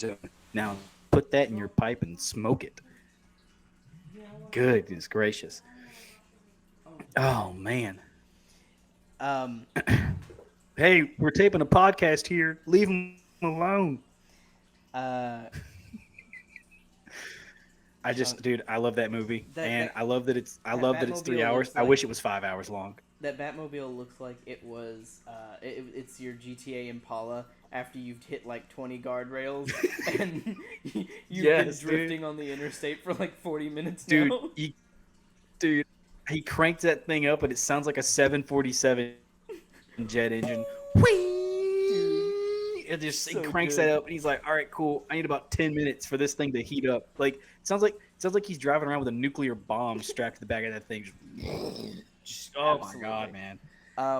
Zone. Now, put that in your pipe and smoke it. Goodness gracious. Oh, man. Hey, we're taping a podcast here. Leave them alone. I love that movie, I love that it's 3 hours. I wish it was 5 hours long. That Batmobile looks like it was. It's your GTA Impala after you've hit like 20 guardrails and you've been drifting on the interstate for like 40 minutes now. He cranks that thing up and it sounds like a 747 jet engine. Whee! He cranks that up and he's like, "All right, cool. I need about 10 minutes for this thing to heat up." Like it sounds like he's driving around with a nuclear bomb strapped to the back of that thing. Oh my god, man!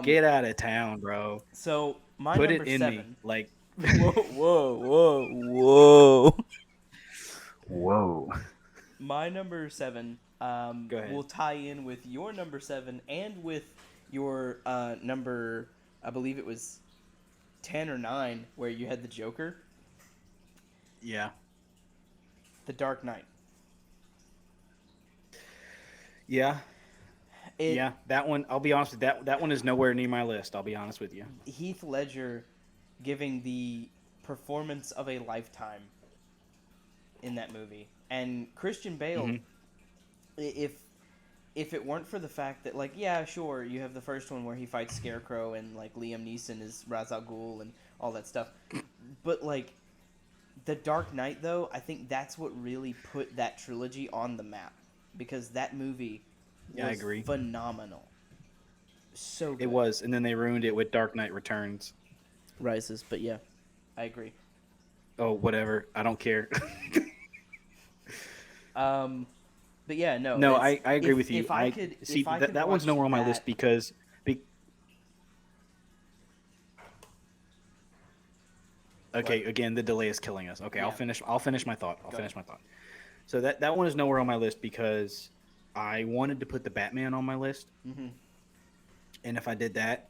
Get out of town, bro. So my put number it in 7. me, like Whoa. My number 7 Go ahead. will tie in with your number 7 and with your number, I believe it was 10 or 9, where you had the Joker. Yeah. The Dark Knight. Yeah. That one, I'll be honest with you, that one is nowhere near my list, I'll be honest with you. Heath Ledger giving the performance of a lifetime in that movie. And Christian Bale, if it weren't for the fact that, like, yeah, sure, you have the first one where he fights Scarecrow and, like, Liam Neeson is Ra's al Ghul and all that stuff. But, like, The Dark Knight, though, I think that's what really put that trilogy on the map. Because that movie was I agree. Phenomenal. So good. It was, and then they ruined it with Dark Knight Returns. Rises, but yeah, I agree. Oh, whatever. I don't care. But yeah, no. No, I agree with you. If I could, see if I that could one's watch nowhere on my that- list because. Okay, again, the delay is killing us. Okay, Yeah. I'll finish my thought. So that one is nowhere on my list because I wanted to put the Batman on my list, and if I did that,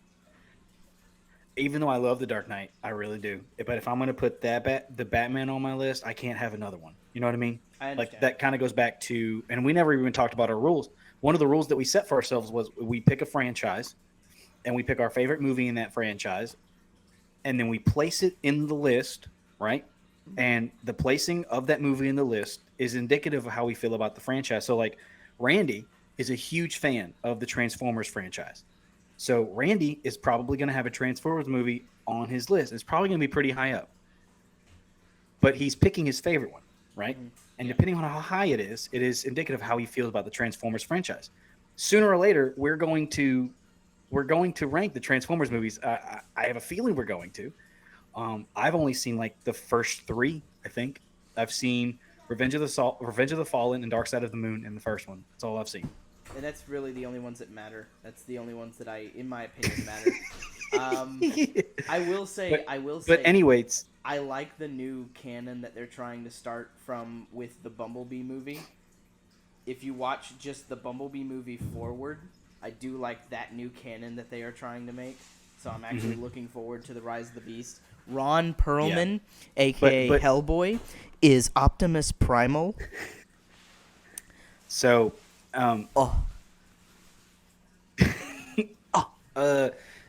even though I love the Dark Knight, I really do. But if I'm going to put the Batman on my list, I can't have another one. You know what I mean? I understand. Like that kind of goes back to, and we never even talked about our rules. One of the rules that we set for ourselves was we pick a franchise, and we pick our favorite movie in that franchise, and then we place it in the list, right? And the placing of that movie in the list is indicative of how we feel about the franchise. So, like, Randy is a huge fan of the Transformers franchise. So Randy is probably going to have a Transformers movie on his list. It's probably going to be pretty high up. But he's picking his favorite one, right? And depending on how high it is indicative of how he feels about the Transformers franchise. Sooner or later, we're going to rank the Transformers movies. I have a feeling we're going to. I've only seen like the first 3, I think. I've seen Revenge of the Fallen, and Dark Side of the Moon in the first one. That's all I've seen. And that's really the only ones that matter. That's the only ones that in my opinion, matter. I will say. But anyways, I like the new canon that they're trying to start from with the Bumblebee movie. If you watch just the Bumblebee movie forward, I do like that new canon that they are trying to make. So I'm actually looking forward to the Rise of the Beast. Ron Perlman, aka But Hellboy, is Optimus Primal. So,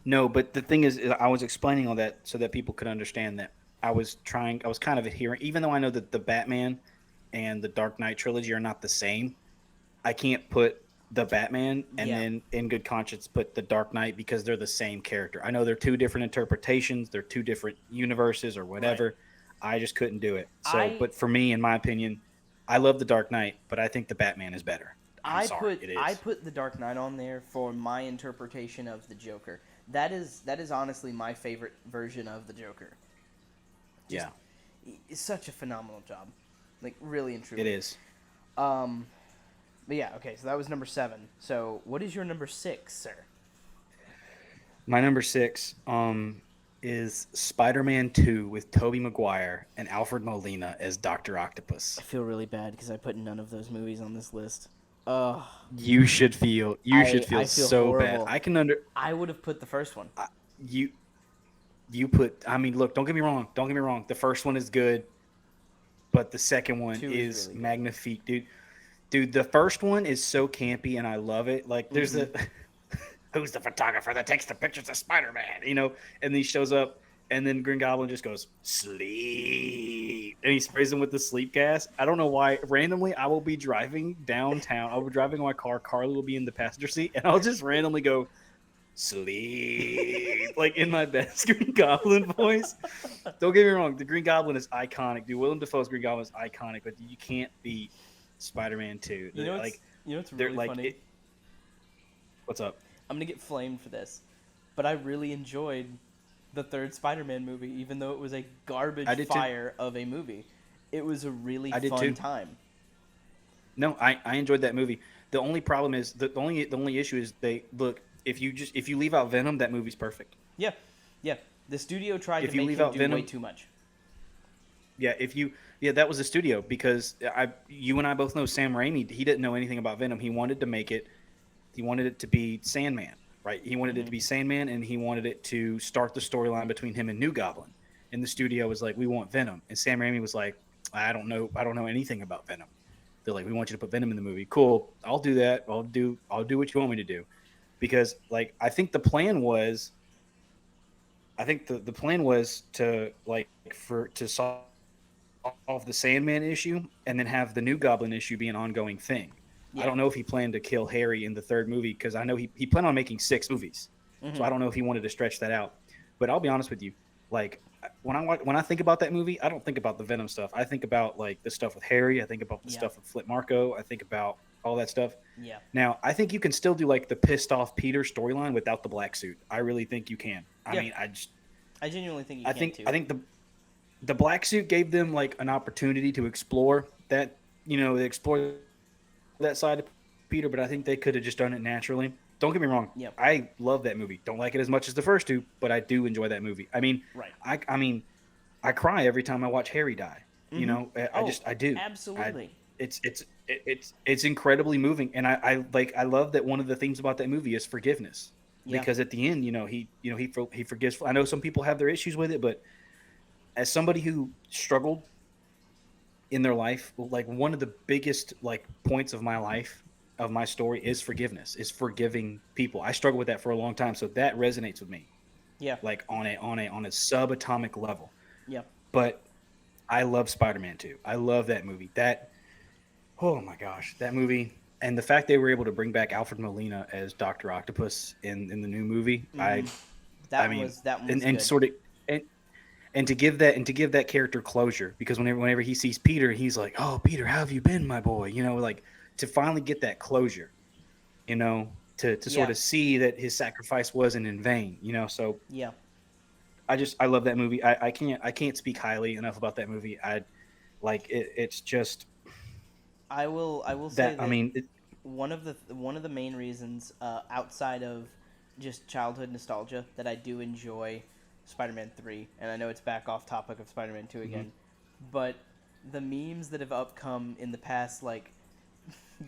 No, but the thing is, I was explaining all that so that people could understand that I was kind of adhering, even though I know that the Batman and the Dark Knight trilogy are not the same. I can't put the Batman and Yeah. then in good conscience put the Dark Knight because they're the same character. I know they're two different interpretations, they're two different universes or Right. whatever. I just couldn't do it. So, I but for me, in my opinion, I love the Dark Knight, but I think the Batman is better. I'm sorry, it I is. put the Dark Knight on there for my interpretation of the Joker. That is honestly my favorite version of the Joker. Just Yeah, it's such a phenomenal job, like really and truly. it is. Um, but yeah, okay. So that was number 7. So what is your number 6, sir? My number 6 is Spider-Man 2 with Tobey Maguire and Alfred Molina as Dr. Octopus. I feel really bad because I put none of those movies on this list. Ugh. You should feel I feel so horrible. bad. I can under I would have put the first one. you you put I mean, look, don't get me wrong. Don't get me wrong. The first one is good, but the second one 2 is really good. magnifique, dude. Dude, the first one is so campy and I love it. Like there's the who's the photographer that takes the pictures of Spider-Man, and he shows up and then Green Goblin just goes, sleep. And he sprays him with the sleep gas. I don't know why. Randomly, I will be driving downtown. I'll be driving in my car. Carly will be in the passenger seat. And I'll just randomly go, sleep. Like in my best Green Goblin voice. Don't get me wrong. The Green Goblin is iconic. Dude, Willem Dafoe's Green Goblin is iconic. But you can't beat Spider-Man 2. You know what's, Like, you know what's they're really like, funny? what's up? I'm gonna get flamed for this, but I really enjoyed the third Spider-Man movie, even though it was a garbage I did too. fire of a movie. It was a really I did fun too. time. No, I enjoyed that movie. The only problem is the only issue is they look if you leave out Venom, that movie's perfect. Yeah, yeah. The studio tried If to you make leave him out do Venom- way too much. Yeah, that was the studio because you and I both know Sam Raimi. He didn't know anything about Venom. He wanted to make it. He wanted it to be Sandman, right? He wanted it to be Sandman, and he wanted it to start the storyline between him and New Goblin. And the studio was like, "We want Venom," and Sam Raimi was like, I don't know anything about Venom." They're like, "We want you to put Venom in the movie." Cool, I'll do that. I'll do what you want me to do, because like I think the plan was to solve the Sandman issue and then have the New Goblin issue be an ongoing thing. Yeah. I don't know if he planned to kill Harry in the third movie because I know he planned on making 6 movies, so I don't know if he wanted to stretch that out. But I'll be honest with you, like when I think about that movie, I don't think about the Venom stuff. I think about like the stuff with Harry. I think about the stuff with Flip Marko. I think about all that stuff. Yeah. Now I think you can still do like the pissed off Peter storyline without the black suit. I really think you can. I mean, I genuinely think you I can think too. I think the black suit gave them like an opportunity to explore that, they explore that side of Peter, but I think they could have just done it naturally. Don't get me wrong. Yep. I love that movie. Don't like it as much as the first two, but I do enjoy that movie. I mean, Right. I cry every time I watch Harry die. I do. Absolutely. It's incredibly moving, and I love that one of the themes about that movie is forgiveness. Yeah. Because at the end, he forgives. I know some people have their issues with it, but as somebody who struggled in their life, like one of the biggest like points of my life, of my story, is forgiveness, is forgiving people. I struggled with that for a long time, so that resonates with me. Yeah. Like on a subatomic level. Yeah. But I love Spider-Man 2. I love that movie. Oh my gosh, that movie. And the fact they were able to bring back Alfred Molina as Dr. Octopus in the new movie, That one was and good. sort of and to give that character closure, because whenever he sees Peter, he's like, "Oh, Peter, how have you been, my boy?" Like to finally get that closure, to sort of see that his sacrifice wasn't in vain, So Yeah. I love that movie. I can't speak highly enough about that movie. It's just I will say that. that I mean, one of the main reasons outside of just childhood nostalgia that I do enjoy Spider-Man 3, and I know it's back off topic of Spider-Man 2 again, but the memes that have upcome in the past like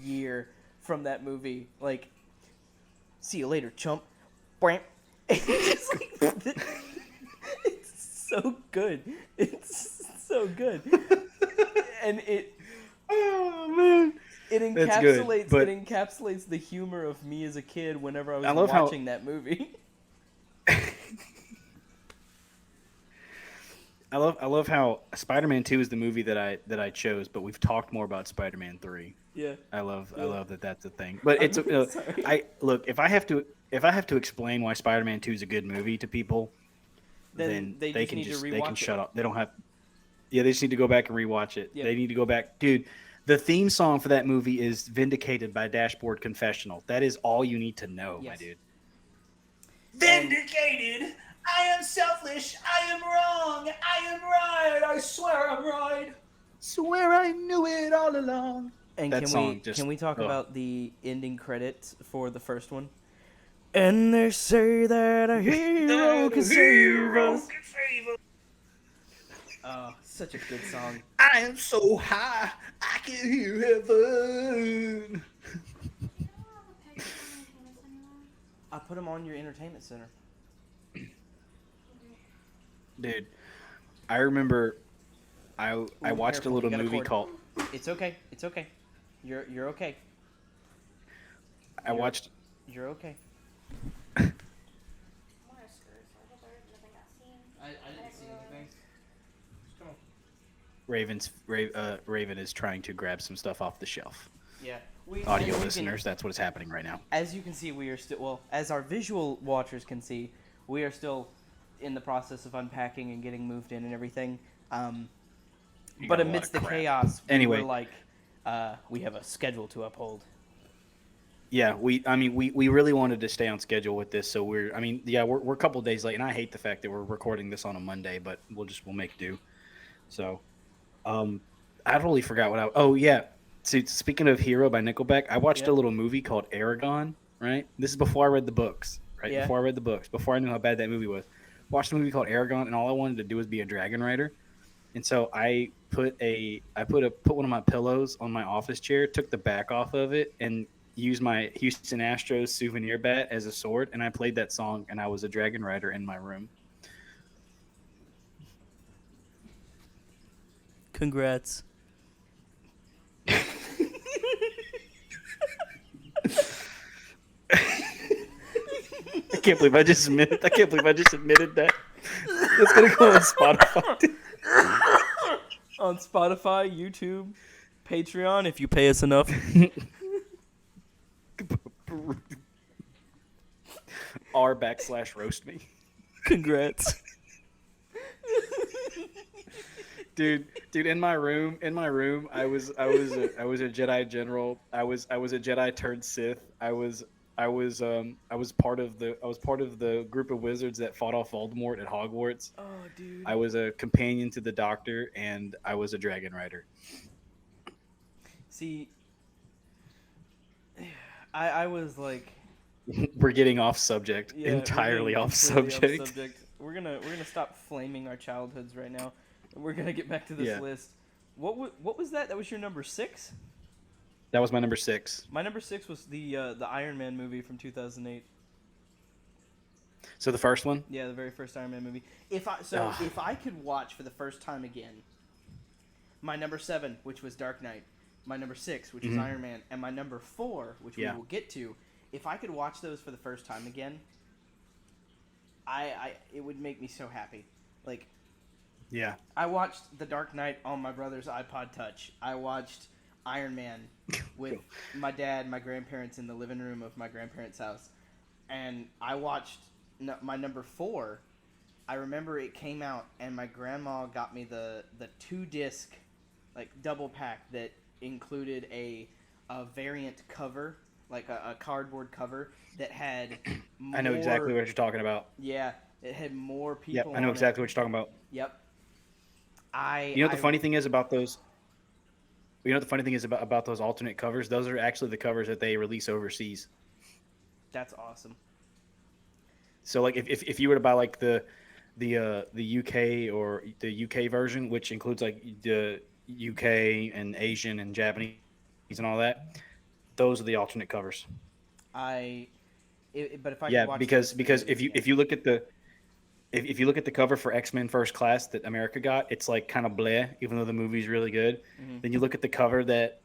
year from that movie, like "see you later, chump," it's like, it's so good. It's so good, and oh man. it That's good, encapsulates but- it encapsulates the humor of me as a kid whenever I was I love how- watching that movie. I love how Spider-Man 2 is the movie that I chose, but we've talked more about Spider-Man 3. Yeah. I Yeah. love that that's a thing. But I'm it's really sorry. I look, if I have to explain why Spider-Man 2 is a good movie to people, Then then they just need to they can rewatch it. shut up. They don't have Yeah, they just need to go back and rewatch it. Yep. They need to go back. Dude, the theme song for that movie is Vindicated by Dashboard Confessional. That is all you need to know, my Yes. dude. And- Vindicated! I am selfish. I am wrong. I am right. I swear I'm right. Swear I knew it all along. And That song just- can we talk ugh. about the ending credits for the first one? And they say that a hero can save us. Oh, such a good song. I am so high, I can hear heaven. I put them on your entertainment center. Dude, I remember I watched careful, a little you got a movie cord. called It's okay. It's okay. You're okay. I watched You're okay. I didn't see anything. Come on. Raven is trying to grab some stuff off the shelf. Yeah. Audio listeners, that's what is happening right now. As you can see, we are still, well, as our visual watchers can see, we are still in the process of unpacking and getting moved in and everything. You But got a lot amidst of the crap. chaos, Anyway. we were like, we have a schedule to uphold. Yeah, we really wanted to stay on schedule with this, so we're a couple days late, and I hate the fact that we're recording this on a Monday, but we'll make do. So, I totally forgot what oh yeah. So speaking of Hero by Nickelback, I watched Yeah. a little movie called Aragon, right? This is before I read the books, right? Yeah. Before I read the books, before I knew how bad that movie was. Watched a movie called Aragon, and all I wanted to do was be a dragon rider. And so I put one of my pillows on my office chair, took the back off of it, and used my Houston Astros souvenir bat as a sword, and I played that song, and I was a dragon rider in my room. Congrats. I can't believe I just admitted that. That's gonna go on Spotify. On Spotify, YouTube, Patreon, if you pay us enough. r/roast me. Congrats. Dude, in my room, I was a Jedi general. I was a Jedi turned Sith. I was part of the group of wizards that fought off Voldemort at Hogwarts. Oh, dude. I was a companion to the Doctor, and I was a dragon rider. See, I was like, We're getting off subject. yeah, we're Entirely getting off completely subject. off subject. We're gonna stop flaming our childhoods right now, and we're gonna get back to this Yeah. list. What was that? That was your number 6? That was my number 6. My number 6 was the Iron Man movie from 2008. So the first one? Yeah, the very first Iron Man movie. If I could watch for the first time again, my number 7, which was Dark Knight, my number 6, which was Iron Man, and my number 4, which we will get to, if I could watch those for the first time again, it would make me so happy. Like, Yeah. I watched The Dark Knight on my brother's iPod Touch. I watched Iron Man with my dad, my grandparents in the living room of my grandparents' house, and I watched my number 4. I remember it came out, and my grandma got me the 2-disc, like, double pack that included a variant cover, like a cardboard cover that had more, I know exactly what you're talking about. Yeah, it had more people. Yep, I know on exactly it. what you're talking about. Yep. You know what the funny thing is about those? You know what the funny thing is about those alternate covers? Those are actually the covers that they release overseas. That's awesome. So like if you were to buy like the UK or the UK version, which includes like the UK and Asian and Japanese and all that, those are the alternate covers. But if I Yeah, could watch because those if you look at the if you look at the cover for X-Men First Class that America got, it's like kind of bleh, even though the movie's really good. Mm-hmm. Then you look at the cover that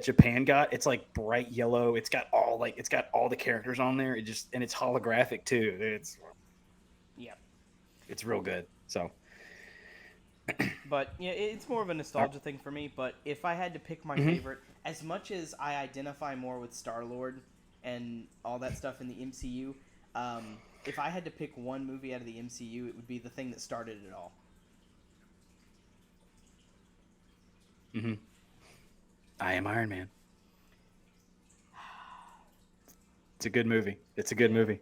Japan got, it's like bright yellow. It's got all the characters on there. And it's holographic too. It's real good. So But yeah, it's more of a nostalgia thing for me. But if I had to pick my favorite, as much as I identify more with Star-Lord and all that stuff in the MCU, if I had to pick one movie out of the MCU, it would be the thing that started it all. Mm-hmm. I Am Iron Man. It's a good movie. It's a good movie.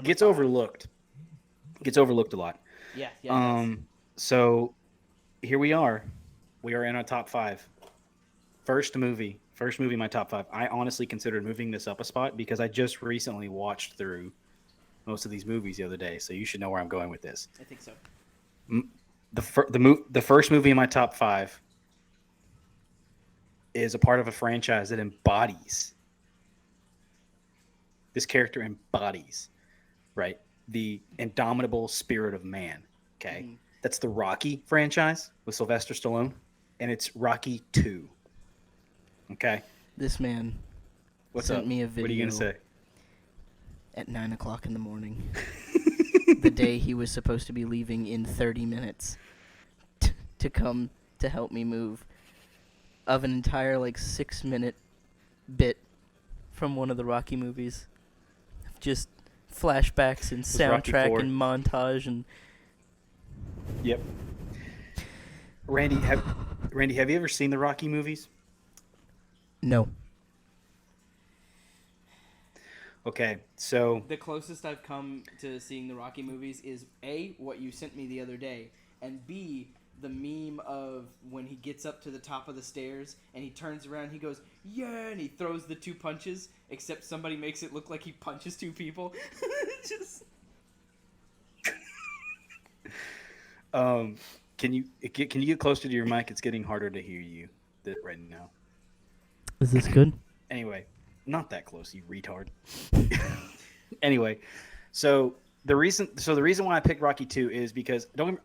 Gets 5. overlooked. Gets overlooked a lot. Yeah, yeah. So here we are. We are in our top 5. First movie in my top 5. I honestly considered moving this up a spot because I just recently watched through most of these movies the other day. So you should know where I'm going with this. I think so. The first movie in my top 5 is a part of a franchise that embodies. This character embodies, right, the indomitable spirit of man. Okay, That's the Rocky franchise with Sylvester Stallone, and it's Rocky 2. Okay, this man sent me a video. What are you gonna say? At 9 o'clock in the morning, the day he was supposed to be leaving in 30 minutes to come to help me move, of an entire 6-minute bit from one of the Rocky movies. Just flashbacks and soundtrack and montage and. Yep. Randy, have you ever seen the Rocky movies? No. Okay, so the closest I've come to seeing the Rocky movies is A, what you sent me the other day, and B, the meme of when he gets up to the top of the stairs and he turns around, he goes, yeah, and he throws the 2 punches, except somebody makes it look like he punches 2 people. Just... Can you get closer to your mic? It's getting harder to hear you right now. Is this good? Anyway, not that close, you retard. Anyway, so the reason why I picked Rocky 2 is because I'm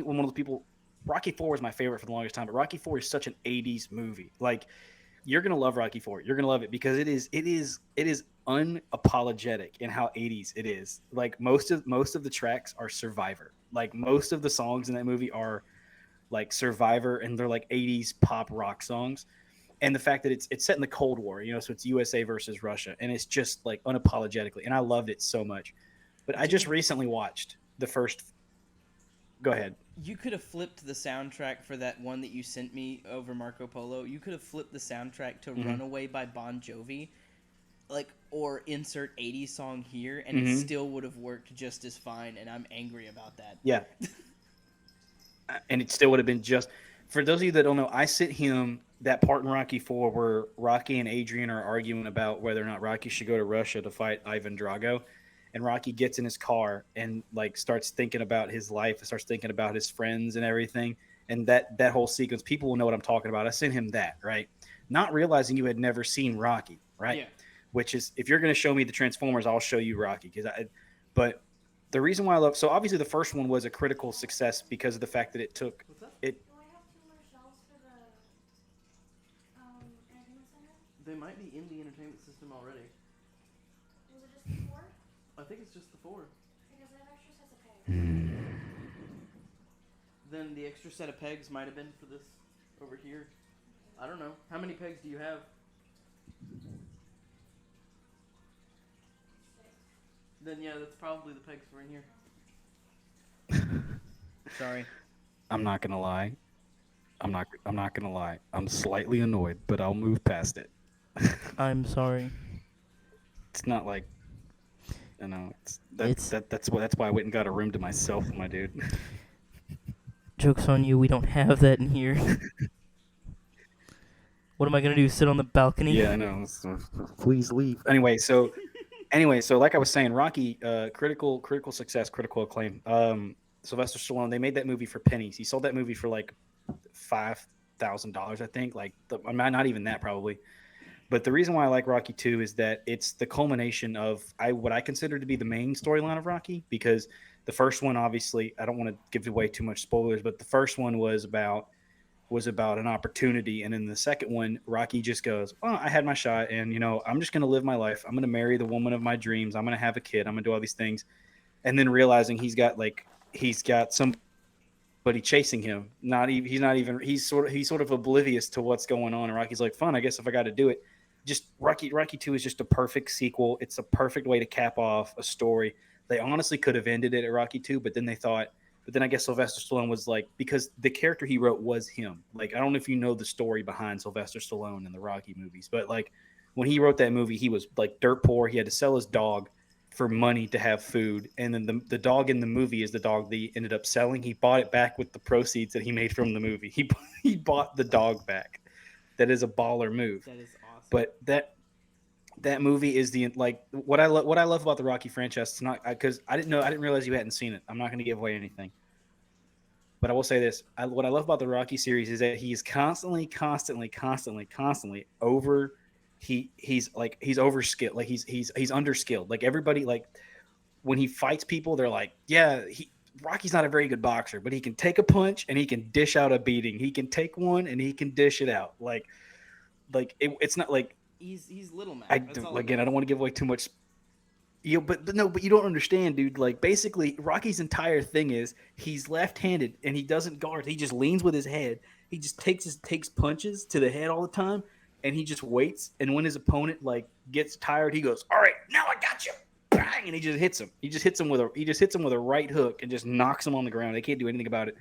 one of those people. Rocky 4 was my favorite for the longest time, but Rocky 4 is such an 80s movie. You're gonna love Rocky 4. You're gonna love it because it is unapologetic in how 80s it is. Most of the tracks are Survivor. Most of the songs in that movie are Survivor, and they're 80s pop rock songs. And the fact that it's set in the Cold War, so it's USA versus Russia, and it's just unapologetically, and I loved it so much. But I just recently watched the first. Go ahead. You could have flipped the soundtrack for that one that you sent me over Marco Polo. You could have flipped the soundtrack to Runaway by Bon Jovi, or insert 80s song here, and it still would have worked just as fine, and I'm angry about that. Yeah. And it still would have been just... For those of you that don't know, I sent him that part in Rocky 4 where Rocky and Adrian are arguing about whether or not Rocky should go to Russia to fight Ivan Drago. And Rocky gets in his car and starts thinking about his life, starts thinking about his friends and everything. And that whole sequence, people will know what I'm talking about. I sent him that, right? Not realizing you had never seen Rocky, right? Yeah. Which is, if you're going to show me the Transformers, I'll show you Rocky. But the reason why I love, so obviously the first one was a critical success because of the fact that it took it. They might be in the entertainment system already. Was it just the 4? I think it's just the 4. Because they have extra sets of pegs. Then the extra set of pegs might have been for this over here. I don't know. How many pegs do you have? 6. Then yeah, that's probably the pegs for in here. Sorry. I'm not gonna lie. I'm not gonna lie. I'm slightly annoyed, but I'll move past it. I'm sorry. It's not like, that's why I went and got a room to myself, my dude. Joke's on you, we don't have that in here. What am I gonna do? Sit on the balcony? Yeah, I know. So, please leave. Anyway, so like I was saying, Rocky, critical success, critical acclaim. Sylvester Stallone, they made that movie for pennies. He sold that movie for $5,000, I think. Not even that probably. But the reason why I like Rocky 2 is that it's the culmination of what I consider to be the main storyline of Rocky, because the first one, obviously, I don't want to give away too much spoilers, but the first one was about an opportunity. And in the second one, Rocky just goes, well, I had my shot, and, I'm just going to live my life. I'm going to marry the woman of my dreams. I'm going to have a kid. I'm going to do all these things. And then realizing he's got somebody but he's chasing him. He's sort of oblivious to what's going on. And Rocky's like, fun, I guess if I got to do it. Just Rocky 2 is just a perfect sequel. It's a perfect way to cap off a story. They honestly could have ended it at Rocky 2, but then I guess Sylvester Stallone was like, because the character he wrote was him. Like, I don't know if you know the story behind Sylvester Stallone in the Rocky movies, but like when he wrote that movie, he was like dirt poor. He had to sell his dog for money to have food. And then the dog in the movie is the dog that he ended up selling. He bought it back with the proceeds that he made from the movie. He bought the dog back. That is a baller move. That is awesome. But that movie is what I love about the Rocky franchise. It's not because I didn't realize you hadn't seen it. I'm not going to give away anything. But I will say this: what I love about the Rocky series is that he's constantly over. He's overskilled. Like he's underskilled. Like everybody, like when he fights people, they're like, yeah, Rocky's not a very good boxer, but he can take a punch and he can dish out a beating. He can take one and he can dish it out. It's not like he's Little Mac. I don't want to give away too much. But you don't understand, dude. Like basically, Rocky's entire thing is he's left-handed and he doesn't guard. He just leans with his head. He just takes punches to the head all the time, and he just waits. And when his opponent like gets tired, he goes, "All right, now I got you," bang, and he just hits him. He just hits him with a right hook and just knocks him on the ground. They can't do anything about it.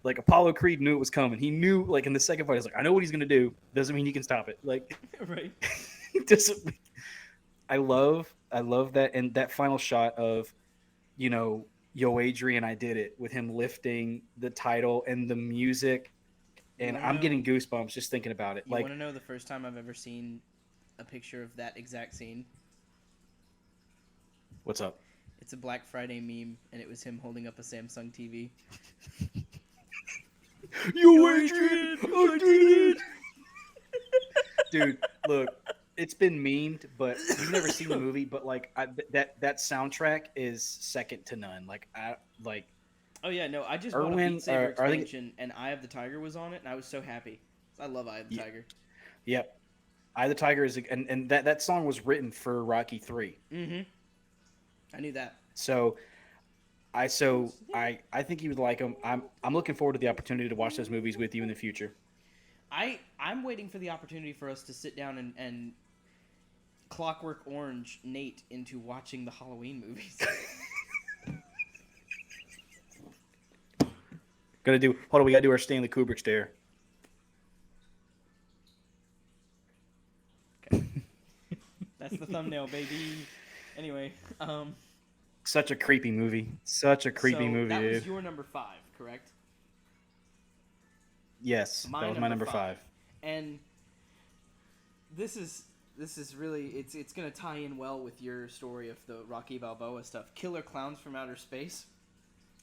Like Apollo Creed knew it was coming. He knew, like in the second fight, he's like, "I know what he's gonna do. Doesn't mean you can stop it." Like, right? It doesn't. I love that, and that final shot of, Yo Adrian, I did it, with him lifting the title and the music, and I'm getting goosebumps just thinking about it. You want to know the first time I've ever seen a picture of that exact scene? What's up? It's a Black Friday meme, and it was him holding up a Samsung TV. Yo Adrian, I did it! Dude, look. It's been memed, but you've never seen the movie. But like that soundtrack is second to none. Oh yeah, no, I just bought a Beat Saber expansion, and Eye of the Tiger was on it, and I was so happy. I love Eye of the Tiger. Yep, Eye of the Tiger is, and that song was written for Rocky 3. Mm-hmm. I knew that. So I think you would like them. I'm looking forward to the opportunity to watch those movies with you in the future. I'm waiting for the opportunity for us to sit down and Clockwork Orange Nate into watching the Halloween movies. We gotta do our Stanley Kubrick stare. Okay. That's the thumbnail, baby. Anyway, such a creepy movie. Such a creepy movie, that dude. was your number 5, correct? Yes, that was my number 5. And this is really it's gonna tie in well with your story of the Rocky Balboa stuff. Killer Clowns from Outer Space.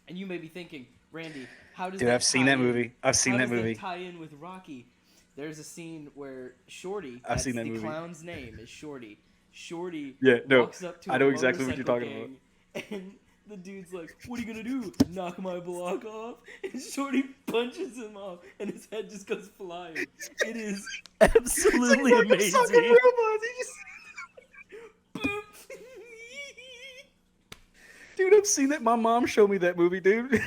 And you may be thinking, Randy, how does I've seen that movie. I've seen that movie. Tie in with Rocky? There's a scene where Shorty, I've seen that movie. The clown's name is Shorty. Shorty walks up to I know exactly what you're talking gang, about. And the dude's like, "What are you gonna do? Knock my block off?" And Shorty punches him off, and his head just goes flying. It is absolutely amazing. Dude, I've seen that. My mom showed me that movie, dude.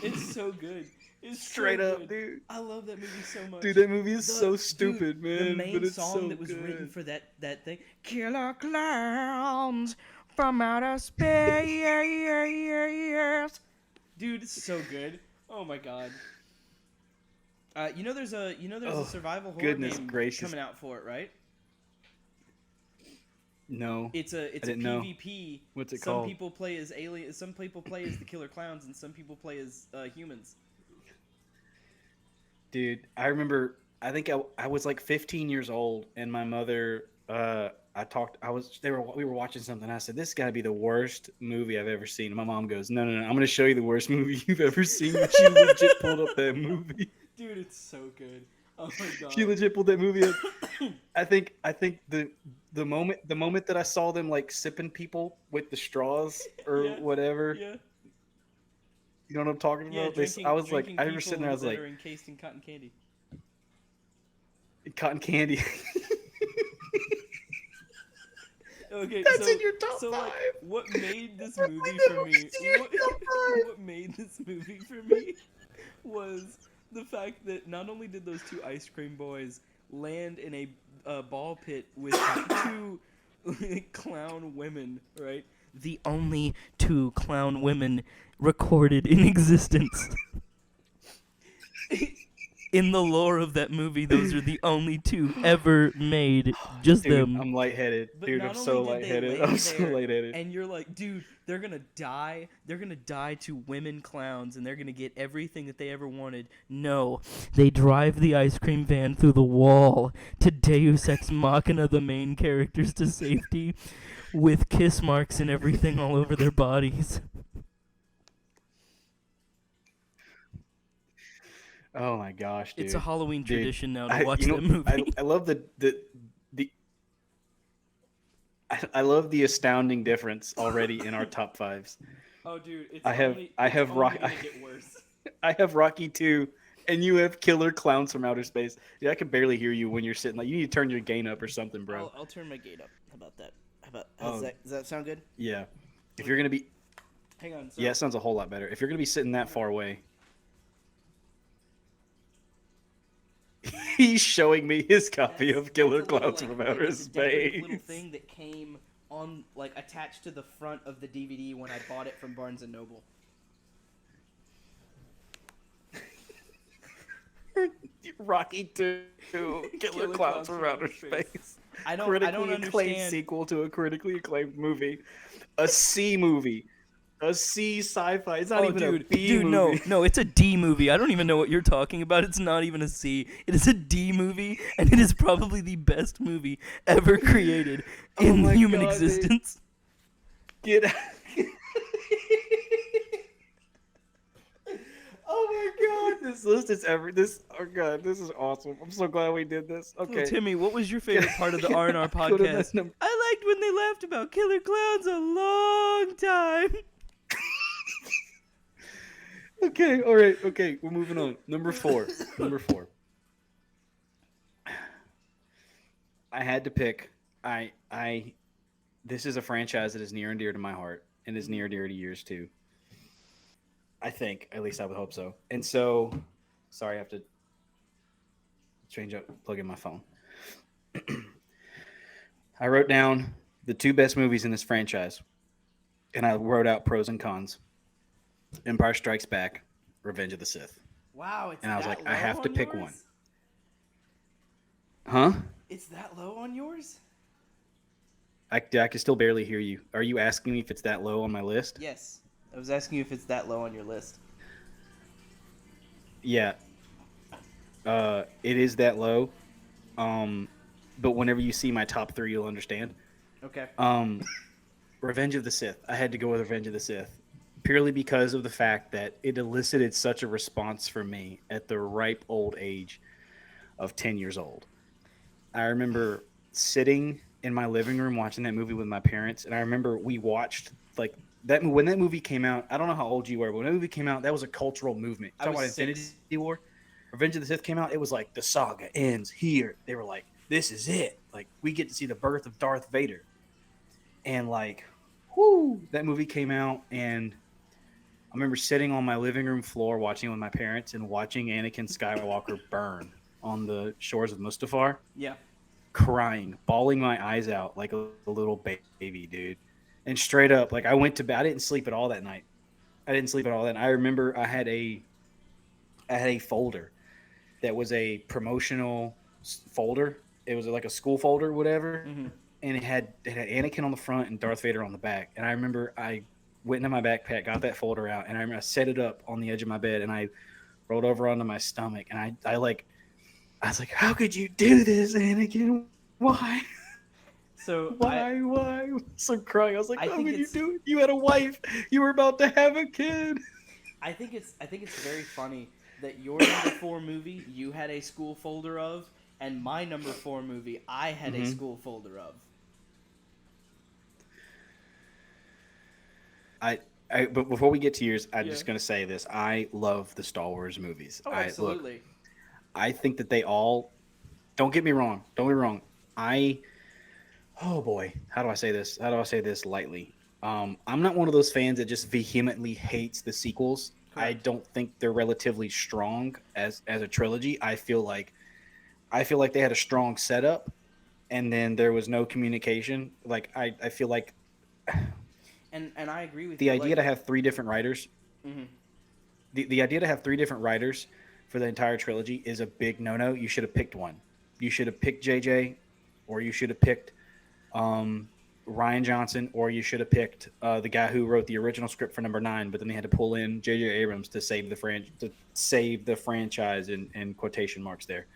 It's so good. It's straight so up, good. dude. I love that movie so much. Dude, that movie is so stupid, man. The main but it's song so that was good. written for that thing, "Killer Clowns from Outer Space." Dude, it's so good. Oh my god. There's a survival horror game coming out for it, right? No. It's a PvP. What's it some called? People play as aliens, some people play as the Killer Clowns, and some people play as humans. Dude, I remember. I think I was like 15 years old, and my mother. We were watching something. I said, "This has got to be the worst movie I've ever seen." And my mom goes, "No, I'm going to show you the worst movie you've ever seen." She legit pulled up that movie. Dude, it's so good. Oh my god. She legit pulled that movie up. I think the moment that I saw them like sipping people with the straws or whatever. Yeah. You know what I'm talking about? I remember sitting there. I was like, encased in cotton candy. Cotton candy. Okay, That's in your top 5. Like, what made this movie for me? What made this movie for me was the fact that not only did those two ice cream boys land in a ball pit with two clown women, right? The only two clown women recorded in existence. In the lore of that movie, those are the only two ever made. Just Dude, them. I'm lightheaded. But Dude, not I'm so only did they lightheaded. lay I'm so there, lightheaded. and you're like, dude, they're gonna die. They're gonna die to women clowns, and they're gonna get everything that they ever wanted. No, they drive the ice cream van through the wall to Deus Ex Machina the main characters to safety, with kiss marks and everything all over their bodies. Oh my gosh, dude. It's a Halloween Dude, tradition now to watch you know, that movie. I love the I love the astounding difference already in our top fives. Oh, dude, it's I have I have Rocky 2 and you have Killer Clowns from Outer Space. Dude, I can barely hear you when you're sitting. Like, you need to turn your gain up or something, bro. I'll turn my gate up. How about that? Oh. Does that sound good? Yeah. If you're gonna be, Hang on. So, yeah, it sounds a whole lot better. If you're gonna be sitting that far away. He's showing me his copy of Killer that's a little, Clowns like, from Outer it's a decorative Space. little thing that came on, like, attached to the front of the DVD when I bought it from Barnes and Noble. Rocky 2, Killer Clowns from Outer Space. I don't Critically acclaimed understand. sequel to a critically acclaimed movie. A C movie. A C sci-fi. It's not even a B movie. No, it's a D movie. I don't even know what you're talking about. It's not even a C. It is a D movie, and it is probably the best movie ever created in my human God, dude. existence. Get out. Oh my God! This list is oh God, this is awesome. I'm so glad we did this. Well, Okay. Timmy, what was your favorite part of the R&R Go to that podcast? number- I liked when they laughed about Killer Clowns a long time. Okay, all right, okay, we're moving on. Number 4. I had to pick. This is a franchise that is near and dear to my heart, and is near and dear to yours too. I think, at least I would hope so. And so, sorry, I have to plug in my phone. I wrote down the 2 best movies in this franchise, and I wrote out pros and cons. Empire Strikes Back, Revenge of the Sith. Wow, it's And I was that like, I low have to on pick yours? one. Huh? It's that low on yours? I can still barely hear you. Are you asking me if it's that low on my list? Yes. I was asking you if it's that low on your list. Yeah. It is that low. But whenever you see my top 3, you'll understand. Okay. Revenge of the Sith. I had to go with Revenge of the Sith. Purely because of the fact that it elicited such a response from me at the ripe old age of 10 years old. I remember sitting in my living room watching that movie with my parents, and I remember we watched, like, that when that movie came out. I don't know how old you were, but when that movie came out, that was a cultural movement. I Talking was about Infinity War, Revenge of the Sith came out. It was like the saga ends here. They were like, this is it. Like, we get to see the birth of Darth Vader, and like, whoo, that movie came out, and I remember sitting on my living room floor watching it with my parents and watching Anakin Skywalker burn on the shores of Mustafar. Yeah. Crying, bawling my eyes out like a little baby, dude. And straight up, like, I went to bed. I didn't sleep at all that night. I remember I had a folder that was a promotional folder. It was like a school folder or whatever. Mm-hmm. And it had Anakin on the front and Darth Vader on the back. And I remember I went into my backpack, got that folder out, and I remember I set it up on the edge of my bed, and I rolled over onto my stomach, and I was like, how could you do this, Anakin? Why? So Why? So crying. I was like, I how think could you it's- do it? You had a wife. You were about to have a kid. I think it's very funny that your number 4 movie you had a school folder of, and my number 4 movie I had a school folder of. But before we get to yours, I'm Yeah. just gonna say this: I love the Star Wars movies. Oh, Look, absolutely. I think that they all. Don't get me wrong. Oh boy, how do I say this? How do I say this lightly? I'm not one of those fans that just vehemently hates the sequels. I don't think they're relatively strong as a trilogy. I feel like they had a strong setup, and then there was no communication. Like I feel like And I agree with the you. idea to have three different writers, Mhm. the idea to have three different writers for the entire trilogy is a big no-no. You should have picked one. You should have picked JJ, or you should have picked Ryan Johnson, or you should have picked the guy who wrote the original script for number 9, but then they had to pull in J.J. Abrams to save the franchise in quotation marks there.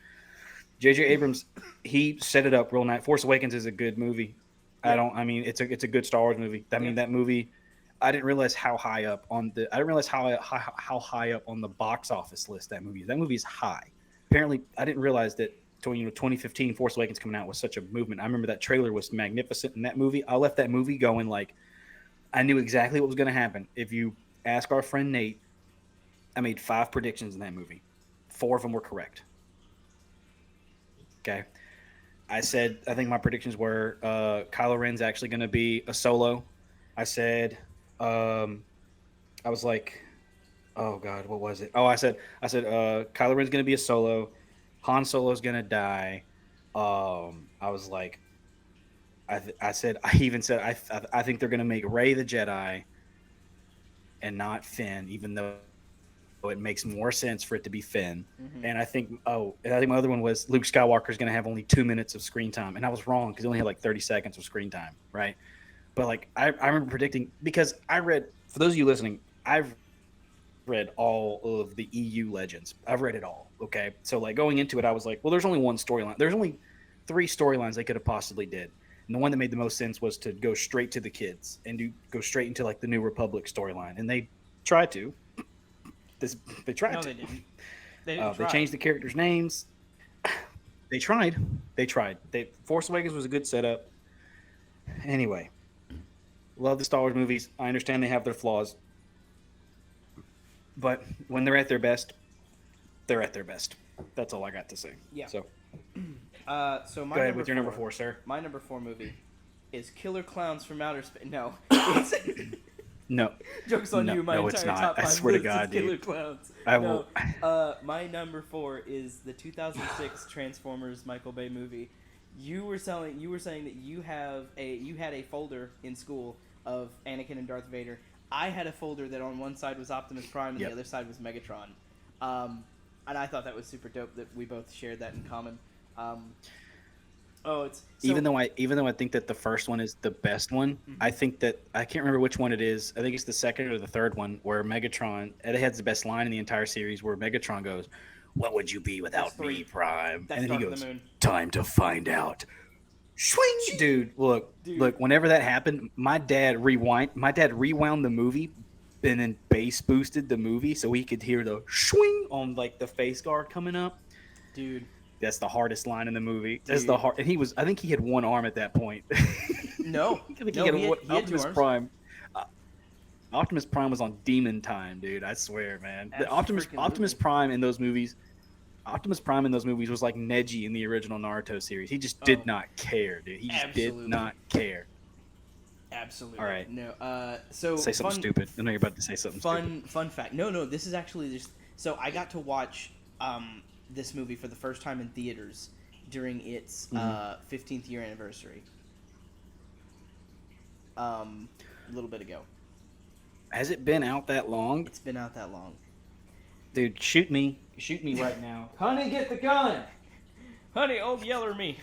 J.J. Abrams, he set it up real nice. Force Awakens is a good movie. Yeah. It's a good Star Wars movie. I mean, that movie, I didn't realize how high up on the box office list that movie is. That movie is high. Apparently, I didn't realize that 2015 Force Awakens coming out was such a movement. I remember that trailer was magnificent in that movie. I left that movie going like I knew exactly what was going to happen. If you ask our friend Nate, I made 5 predictions in that movie. 4 of them were correct. Okay. I think my predictions were Kylo Ren's actually going to be a solo. I said, I was like, oh God, what was it? Oh, I said Kylo Ren's going to be a solo. Han Solo's going to die. I was like, I think they're going to make Rey the Jedi and not Finn, even though it makes more sense for it to be Finn. Mm-hmm. And I think my other one was Luke Skywalker's going to have only 2 minutes of screen time. And I was wrong because he only had like 30 seconds of screen time, right? But like I remember predicting, because for those of you listening, I've read all of the EU Legends. I've read it all, okay? So like going into it, I was like, well, there's only one storyline. There's only 3 storylines they could have possibly did. And the one that made the most sense was to go straight to the kids and go straight into like the New Republic storyline. And they tried to. They tried No, to. they didn't. They didn't They try. changed the characters' names. They tried. Force Awakens was a good setup. Anyway, love the Star Wars movies. I understand they have their flaws, but when they're at their best, they're at their best. That's all I got to say. Yeah. So So my go ahead number with your number 4, 4, sir. My number 4 movie is Killer Clowns from Outer Space. No. It's No. Joke's on you. My it's entire not. top 5 I swear to list God, is Killer dude. Clowns. I will. My number 4 is the 2006 Transformers Michael Bay movie. You were saying that you had a folder in school of Anakin and Darth Vader. I had a folder that on one side was Optimus Prime and Yep. the other side was Megatron. And I thought that was super dope that we both shared that in common. Even though I think that the first one is the best one, Mm-hmm. I think that I can't remember which one it is. I think it's the second or the third one where Megatron. It has the best line in the entire series where Megatron goes, "What would you be without me, Prime?" That's And then he Dark of goes, the Moon. "Time to find out." Swing, dude. Look. Whenever that happened, my dad rewound the movie, and then bass boosted the movie so he could hear the swing on like the face guard coming up. Dude. That's the hardest line in the movie. That's the hard. And I think he had one arm at that point. No. I think No, he had he had Optimus 2 arms. Prime. Optimus Prime was on demon time, dude. I swear, man. The Optimus Absolutely. Prime in those movies. Optimus Prime in those movies was like Neji in the original Naruto series. He just did not care, dude. He just did Absolutely. not care. Absolutely. All right. No. So Say something stupid. I know you're about to say something stupid. Fun fact. No. This is actually just. So I got to watch this movie for the first time in theaters during its 15th year anniversary. A little bit ago. Has it been out that long? It's been out that long. Dude, shoot me. Shoot me right now. Honey, get the gun! Honey, oh, yeller me.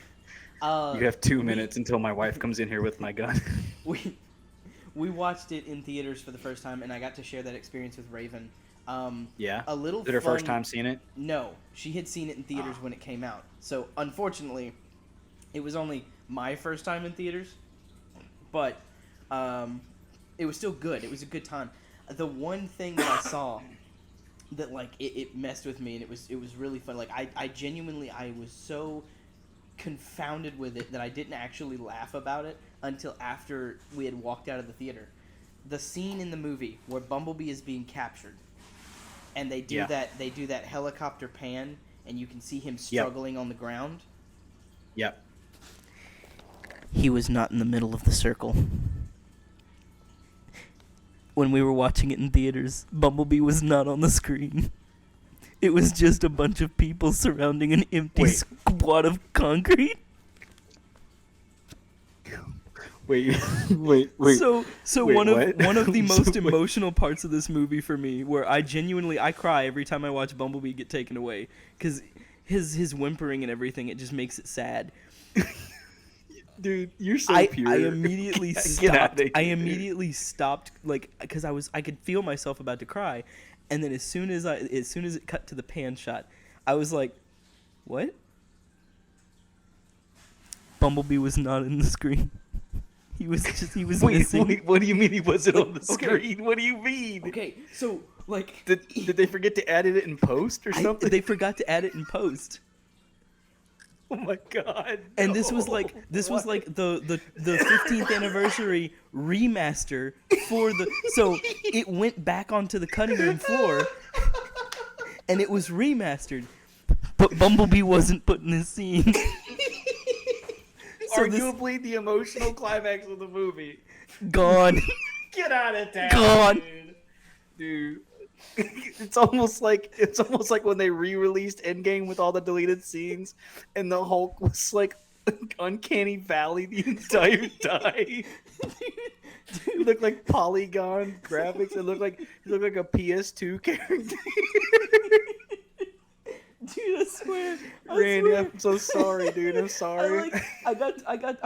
You have 2 minutes until my wife comes in here with my gun. We watched it in theaters for the first time, and I got to share that experience with Raven. Yeah? A little. Is it her first fun- time seeing it? No, she had seen it in theaters when it came out. So unfortunately, it was only my first time in theaters, but it was still good. It was a good time. The one thing that I saw that like it messed with me, and it was really fun. Like I genuinely was so confounded with it that I didn't actually laugh about it until after we had walked out of the theater. The scene in the movie where Bumblebee is being captured, and they do that helicopter pan, and you can see him struggling on the ground. Yep. He was not in the middle of the circle. when we were watching it in theaters, Bumblebee was not on the screen. It was just a bunch of people surrounding an empty Wait. squat of concrete. Wait. So Wait, one of what? one of the most Wait. emotional parts of this movie for me, where I genuinely cry every time I watch Bumblebee get taken away, because his whimpering and everything, it just makes it sad. Dude, you're so I pure. immediately Get stopped. outta I here. immediately stopped, like, because I could feel myself about to cry, and then as soon as it cut to the pan shot, I was like, "What?" Bumblebee was not in the screen. He was missing. Wait, what do you mean he wasn't on the Okay. screen? What do you mean? Okay, so like, Did they forget to add it in post or something? they forgot to add it in post. Oh my god! And this was no. like the What? 15th anniversary remaster for the, so it went back onto the cutting room floor and it was remastered, but Bumblebee wasn't put in this scene. So this Arguably the emotional climax of the movie. gone. Get out of town, Gone. dude. It's almost like when they re-released Endgame with all the deleted scenes, and the Hulk was like uncanny valley the entire time. It looked like polygon graphics. It looked like a PS2 character. Dude, I swear. Randy, swear. I'm so sorry, dude. I'm sorry. I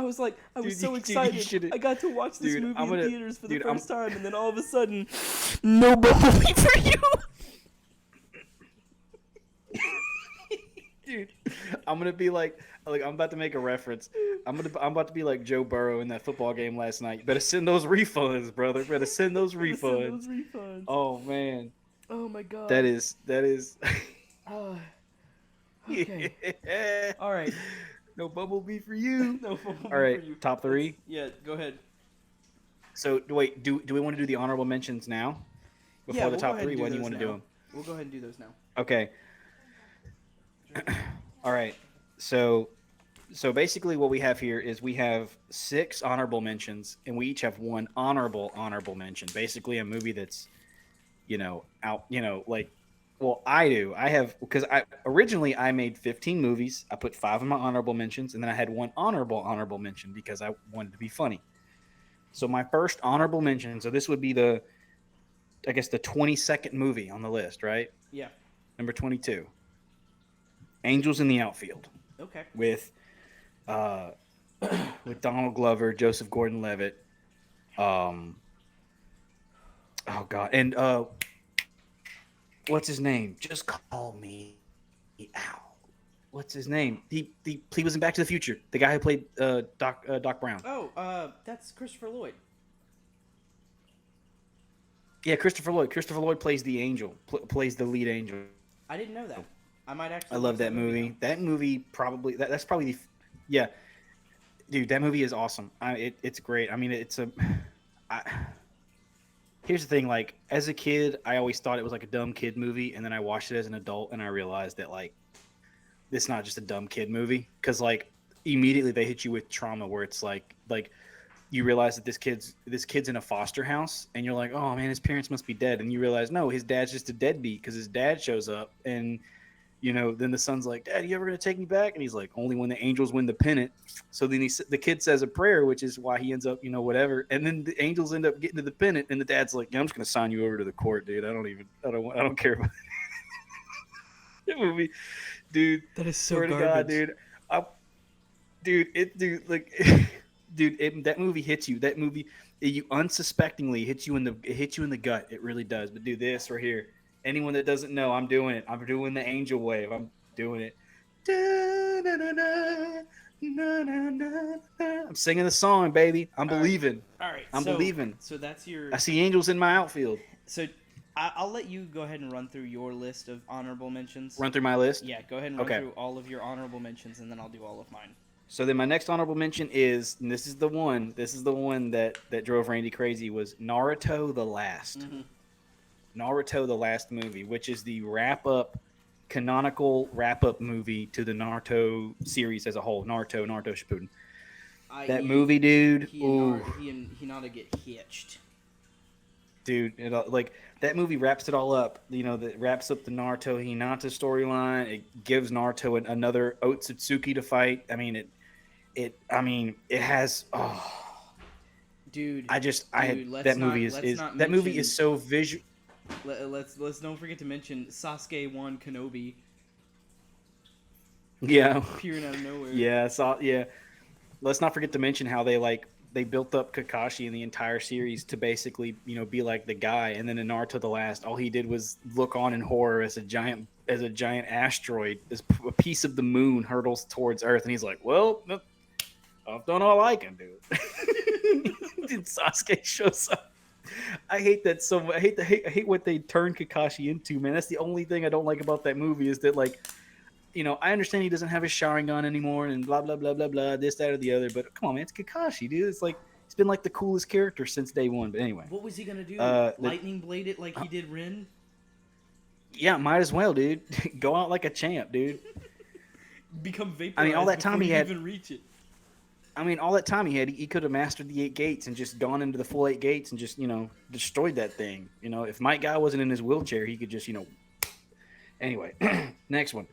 was Dude, so you excited. should've- I got to watch this Dude, movie I'm in gonna- theaters for the dude, first time, and then all of a sudden, no Bumblebee for you. Dude, I'm gonna be like I'm about to make a reference. I'm about to be like Joe Burrow in that football game last night. You better send those refunds, brother. Better send those Send refunds. those refunds. Oh man, Oh my god. that is. Oh, okay. Yeah. All right. No Bumblebee for you. No Bumblebee All right, for you. top three. Yeah, go ahead. So wait, do we want to do the honorable mentions now? Before Yeah, the we'll top go ahead three, and do when do you those want to do now. them? We'll go ahead and do those now. Okay. All right. So basically what we have here is we have 6 honorable mentions, and we each have one honorable mention. Basically a movie that's, I do. I have, because originally I made 15 movies. I put 5 in my honorable mentions, and then I had one honorable mention because I wanted to be funny. So my first honorable mention, so this would be the 22nd movie on the list, right? Yeah. Number 22. Angels in the Outfield Okay. with Donald Glover, Joseph Gordon-Levitt, oh god, and what's his name? Just call me Al. What's his name? He was in Back to the Future. The guy who played Doc Brown. Oh, that's Christopher Lloyd. Yeah, Christopher Lloyd. Christopher Lloyd plays the angel. Plays the lead angel. I didn't know that. I might actually. I love watch that movie. now. That movie probably that's probably the, yeah, dude. That movie is awesome. It's great. I mean, here's the thing. Like as a kid, I always thought it was like a dumb kid movie, and then I watched it as an adult, and I realized that like it's not just a dumb kid movie, because like immediately they hit you with trauma where it's like you realize that this kid's in a foster house, and you're like, oh man, his parents must be dead, and you realize no, his dad's just a deadbeat because his dad shows up, and then the son's like, Dad, you ever gonna take me back? And he's like, only when the Angels win the pennant. So then the kid says a prayer, which is why he ends up, whatever. And then the Angels end up getting to the pennant, and the dad's like, yeah, I'm just gonna sign you over to the court, dude. I don't care about that movie, dude. That is so Swear garbage. to God, dude. That movie hits you. That movie, you unsuspectingly hits you in the gut. It really does. But do this right here. Anyone that doesn't know, I'm doing it. I'm doing the angel wave. I'm doing it. I'm singing the song, baby. I'm believing. All right. I'm believing. So that's your. I see angels in my outfield. So I'll let you go ahead and run through your list of honorable mentions. Run through my list. Yeah, go ahead and run Okay. through all of your honorable mentions, and then I'll do all of mine. So then my next honorable mention is, and this is the one that drove Randy crazy, was Naruto the Last. Mm-hmm. Naruto the Last movie, which is the canonical wrap-up movie to the Naruto series as a whole. Naruto Shippuden. That movie, dude. He Ooh. and Hinata get hitched. dude. Like that movie wraps it all up. That wraps up the Naruto Hinata storyline. It gives Naruto another Otsutsuki to fight. I mean, it has. Oh, Dude, that movie is so visual. Let's don't forget to mention Sasuke 1 Kenobi Yeah, appearing out of nowhere. yeah. Let's not forget to mention how they built up Kakashi in the entire series to basically be like the guy, and then in Naruto the Last, all he did was look on in horror as a giant asteroid, as a piece of the moon hurtles towards Earth, and he's like, "Well, I've done all I can do." Then Sasuke shows up. I hate that so much. I hate what they turned Kakashi into, man. That's the only thing I don't like about that movie is that I understand he doesn't have his Sharingan anymore and blah blah blah blah blah, this, that, or the other, but come on, man, it's Kakashi, dude. It's like he's been like the coolest character since day one. But anyway. What was he gonna do? Lightning blade it like he did Rin? Yeah, might as well, dude. Go out like a champ, dude. Become vaporized. I mean, all that time he had even reach it. I mean, all that time he had, he could have mastered the 8 gates and just gone into the full 8 gates and just, destroyed that thing. If Mike Guy wasn't in his wheelchair, he could just, Anyway, next one.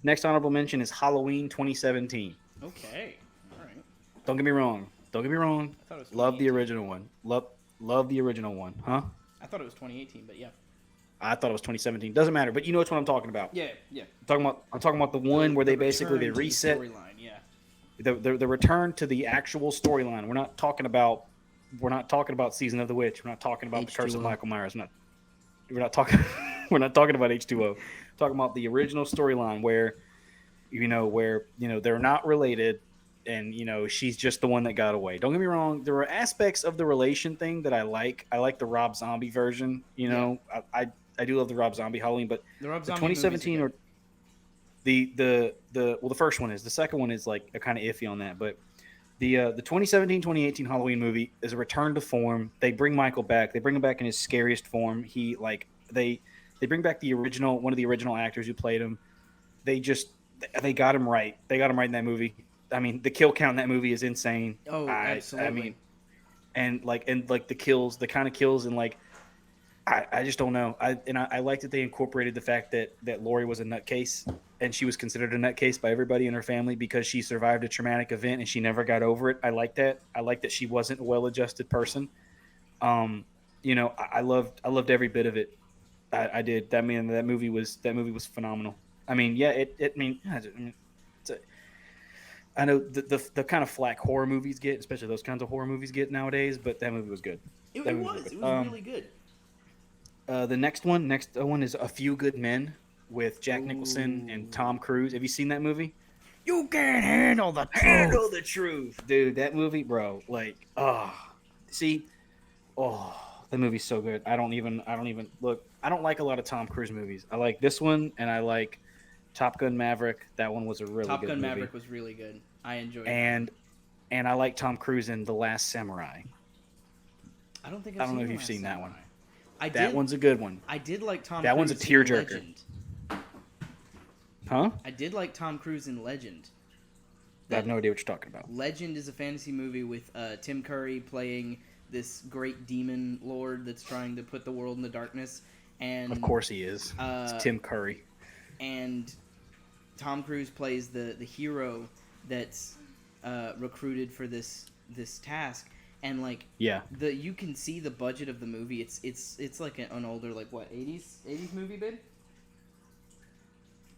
Next honorable mention is Halloween 2017. Okay. All right. Don't get me wrong. I thought it was Love the 2018. original one. Love the original one. Huh? I thought it was 2018, but yeah. I thought it was 2017. Doesn't matter, but you know which one I'm talking about. Yeah. I'm talking about the one where they return to the reset storyline. Yeah. the return to the actual storyline. We're not talking about Season of the Witch. We're not talking about the Curse of Michael Myers. We're not talking about H2O. We're talking about the original storyline where they're not related, and she's just the one that got away. Don't get me wrong, there were aspects of the relation thing that I like. I like the Rob Zombie version. I do love the Rob Zombie Halloween, but The Rob the Zombie 2017 or the first one is. The second one is like a kind of iffy on that, but the 2017-2018 Halloween movie is a return to form. They bring Michael back. They bring him back in his scariest form. They bring back one of the original actors who played him. They got him right. They got him right in that movie. I mean, the kill count in that movie is insane. Oh, absolutely. I mean, and the kills, the kind of kills, and I just don't know. I like that they incorporated the fact that Lori was a nutcase, and she was considered a nutcase by everybody in her family because she survived a traumatic event and she never got over it. I like that. I like that she wasn't a well-adjusted person. I loved every bit of it. I did. That movie was phenomenal. I mean, yeah, I know the kind of flack horror movies get, especially those kinds of horror movies get nowadays, but that movie was good. It was really good. The next one is A Few Good Men with Jack Nicholson and Tom Cruise. Have you seen that movie? You can't handle the truth, dude. That movie, bro. That movie's so good. I don't even look. I don't like a lot of Tom Cruise movies. I like this one, and I like Top Gun Maverick. That one was a really good movie. Top Gun Maverick was really good. I enjoyed it. And I like Tom Cruise in The Last Samurai. I don't know if you've seen that one. That one's a good one. I did like Tom. That Cruise one's a tearjerker. Legend. Huh? I did like Tom Cruise in Legend. I have no idea what you're talking about. Legend is a fantasy movie with Tim Curry playing this great demon lord that's trying to put the world in the darkness. And of course he is. It's Tim Curry. And Tom Cruise plays the hero that's recruited for this task. And you can see the budget of the movie. It's like an older 80s movie, babe.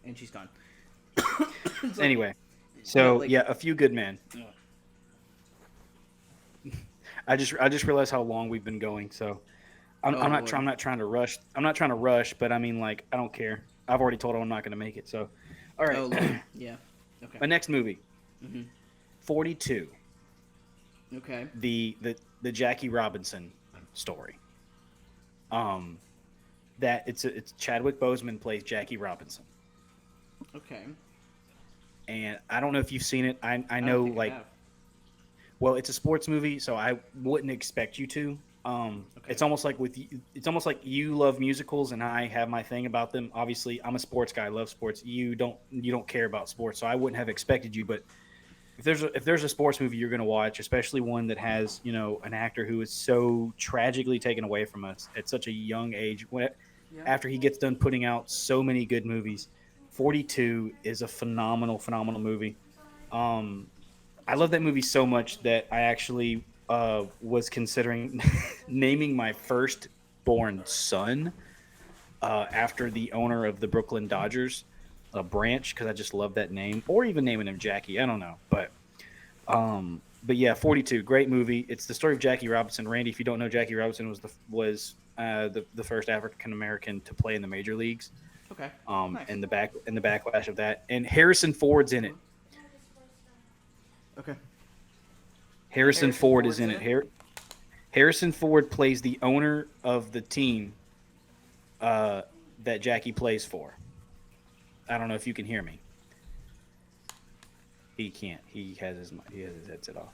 And she's gone. Anyway, so A Few Good Men. I just realized how long we've been going. So I'm not trying to rush. I'm not trying to rush, but I mean, I don't care. I've already told him I'm not going to make it. So, all right. Oh, Lord. Yeah. Okay. My next movie. Mm-hmm. 42. Okay. The Jackie Robinson story. That it's Chadwick Boseman plays Jackie Robinson. Okay. And I don't know if you've seen it. I I know don't think I have. well, it's a sports movie, so I wouldn't expect you to. Okay. It's almost like you love musicals and I have my thing about them. Obviously, I'm a sports guy. I love sports. You don't care about sports, so I wouldn't have expected you. But if there's a sports movie you're going to watch, especially one that has an actor who is so tragically taken away from us at such a young age, after he gets done putting out so many good movies, 42 is a phenomenal movie. I love that movie so much that I actually was considering naming my firstborn son after the owner of the Brooklyn Dodgers, Branch, because I just love that name, or even naming him Jackie. I don't know, but yeah, 42, great movie. It's the story of Jackie Robinson. Randy, if you don't know, Jackie Robinson was the first African American to play in the major leagues. Okay. Nice. And the backlash of that, and Harrison Ford's in it. Okay. Harrison Ford is Ford's in it. Harrison Ford plays the owner of the team that Jackie plays for. I don't know if you can hear me. He can't. He has his headset off.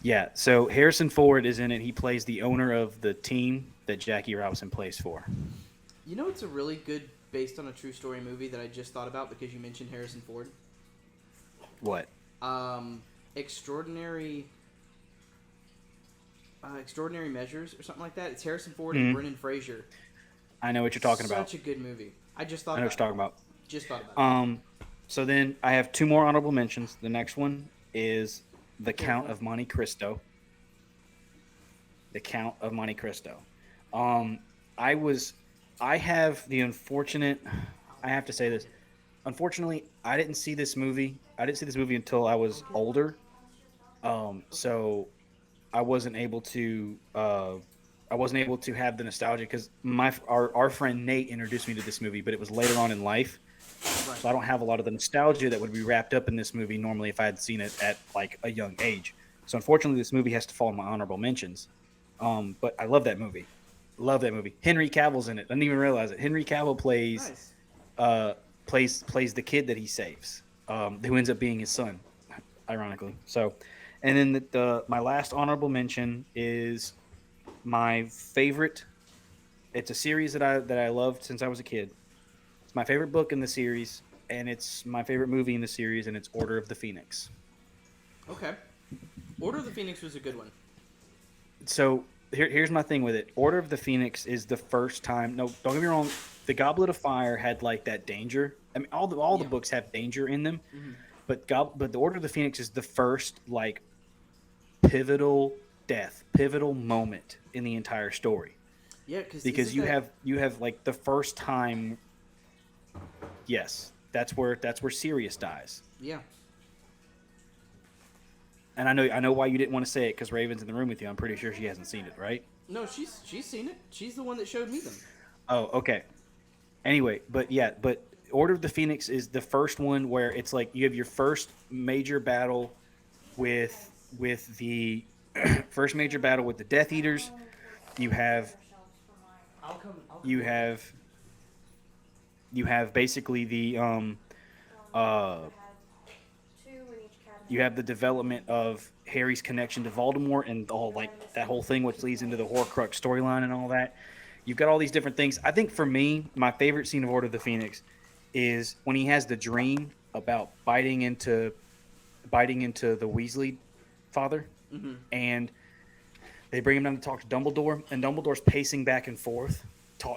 Yeah, so Harrison Ford is in it. He plays the owner of the team that Jackie Robinson plays for. You know, it's a really good based on a true story movie that I just thought about because you mentioned Harrison Ford. What? Extraordinary Measures or something like that. It's Harrison Ford and Brendan Fraser. I know what you're talking about. Such a good movie. I just thought. I know what you're talking about. Just thought about it. So then I have two more honorable mentions. The next one is The Count of Monte Cristo. The Count of Monte Cristo. I have the unfortunate. I have to say this. Unfortunately, I didn't see this movie. Until I was older. So I wasn't able to. I wasn't able to have the nostalgia because our friend Nate introduced me to this movie, but it was later on in life, so I don't have a lot of the nostalgia that would be wrapped up in this movie normally if I had seen it at like a young age. So unfortunately, this movie has to fall in my honorable mentions. But I love that movie. Henry Cavill's in it. I didn't even realize it. Henry Cavill plays the kid that he saves, who ends up being his son, ironically. So, and then my last honorable mention is my favorite. It's a series that I loved since I was a kid. It's my favorite book in the series, and it's my favorite movie in the series, and it's Order of the Phoenix. Okay. Order of the Phoenix was a good one. So here's my thing with it. Order of the Phoenix is the first time. No, don't get me wrong. The Goblet of Fire had like that danger. I mean, all the books have danger in them, but the Order of the Phoenix is the first like pivotal moment in the entire story. Yeah, because you have like the first time. Yes, that's where Sirius dies. Yeah. And I know why you didn't want to say it because Raven's in the room with you. I'm pretty sure she hasn't seen it, right? No, she's seen it. She's the one that showed me them. Oh, okay. Anyway, but Order of the Phoenix is the first one where it's like you have your first major battle with the first major battle with the Death Eaters. You have basically the you have the development of Harry's connection to Voldemort and all like that whole thing, which leads into the Horcrux storyline and all that. You've got all these different things. I think for me, my favorite scene of Order of the Phoenix is when he has the dream about biting into the Weasley father, and they bring him down to talk to Dumbledore, and Dumbledore's pacing back and forth,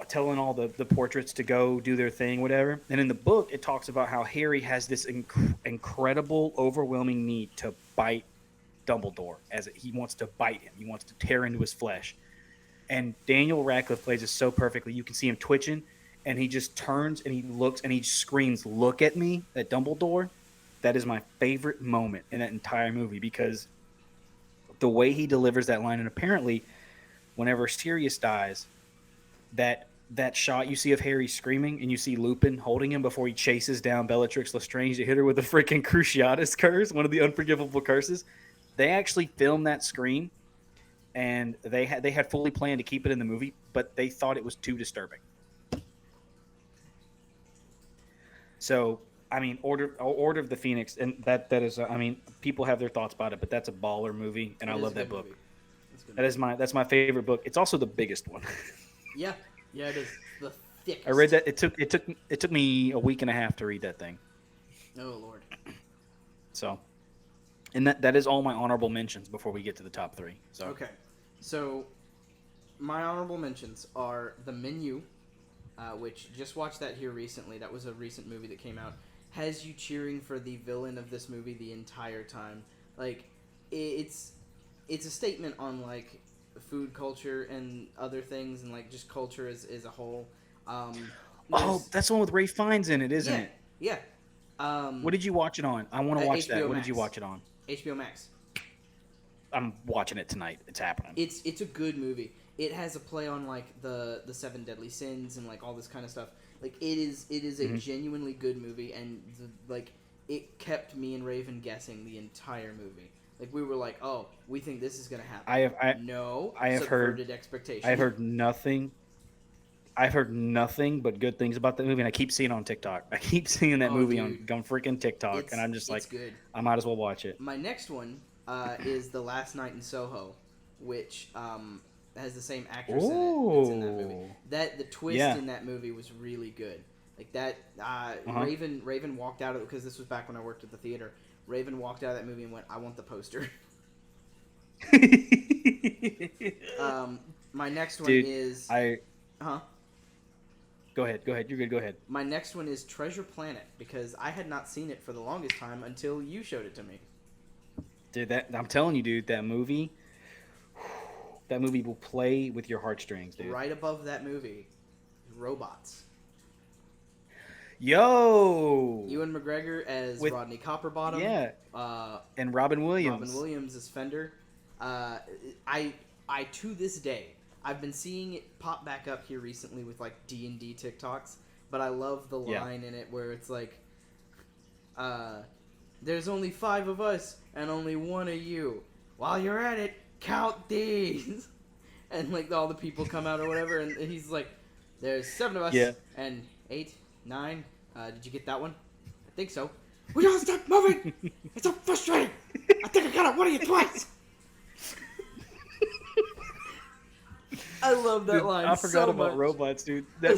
telling all the portraits to go do their thing, whatever. And in the book, it talks about how Harry has this incredible, overwhelming need to bite Dumbledore, as he wants to bite him. He wants to tear into his flesh. And Daniel Radcliffe plays it so perfectly. You can see him twitching, and he just turns and he looks and he screams, "Look at me," at Dumbledore. That is my favorite moment in that entire movie because the way he delivers that line, and apparently whenever Sirius dies, that shot you see of Harry screaming and you see Lupin holding him before he chases down Bellatrix Lestrange to hit her with a freaking Cruciatus curse, one of the unforgivable curses. They actually filmed that screen, and they had fully planned to keep it in the movie, but they thought it was too disturbing. So, I mean, Order of the Phoenix, and that is, I mean, people have their thoughts about it, but that's a baller movie, and I love that book. That's my favorite book. It's also the biggest one. Yeah, it is the thickest. I read that. It took me a week and a half to read that thing. Oh Lord. So, and that is all my honorable mentions before we get to the top 3. So Okay, so my honorable mentions are The Menu, which just watched that here recently. That was a recent movie that came out. Has you cheering for the villain of this movie the entire time. Like, it's a statement on like food culture and other things, and like just culture as a whole. oh, there's- that's the one with Ray Fiennes in it, isn't yeah, it? yeah. What did you watch it on? I want to watch that. HBO What did you Max. watch it on? HBO Max. I'm watching it tonight. It's happening. It's a good movie. It has a play on like the 7 deadly sins and like all this kind of stuff. Like it is a genuinely good movie, and like it kept me and Raven guessing the entire movie. Like we were like, oh, we think this is gonna happen. I have subverted expectations. I've heard nothing. I've heard nothing but good things about that movie, and I keep seeing it on TikTok. I keep seeing that movie on freaking TikTok, and I'm just like, good. I might as well watch it. My next one is The Last Night in Soho, which has the same actress in it that's in that movie. The twist in that movie was really good. Like that, Raven walked out of it because this was back when I worked at the theater. Raven walked out of that movie and went, "I want the poster." My next one is Go ahead. You're good. Go ahead. My next one is Treasure Planet because I had not seen it for the longest time until you showed it to me. Dude, I'm telling you, dude, that movie will play with your heartstrings, dude. Right above that movie, Robots. Yo! Ewan McGregor as Rodney Copperbottom. Yeah. And Robin Williams. Robin Williams as Fender. I to this day, I've been seeing it pop back up here recently with like D&D TikToks, but I love the line in it where it's like, there's only 5 of us and only 1 of you. While you're at it, count these. And like all the people come out or whatever, and he's like, there's 7 of us and 8, 9. Did you get that one? I think so. We don't stop moving. It's so frustrating. I think I got one of you twice. I love that line. I forgot so about much. Robots, dude. That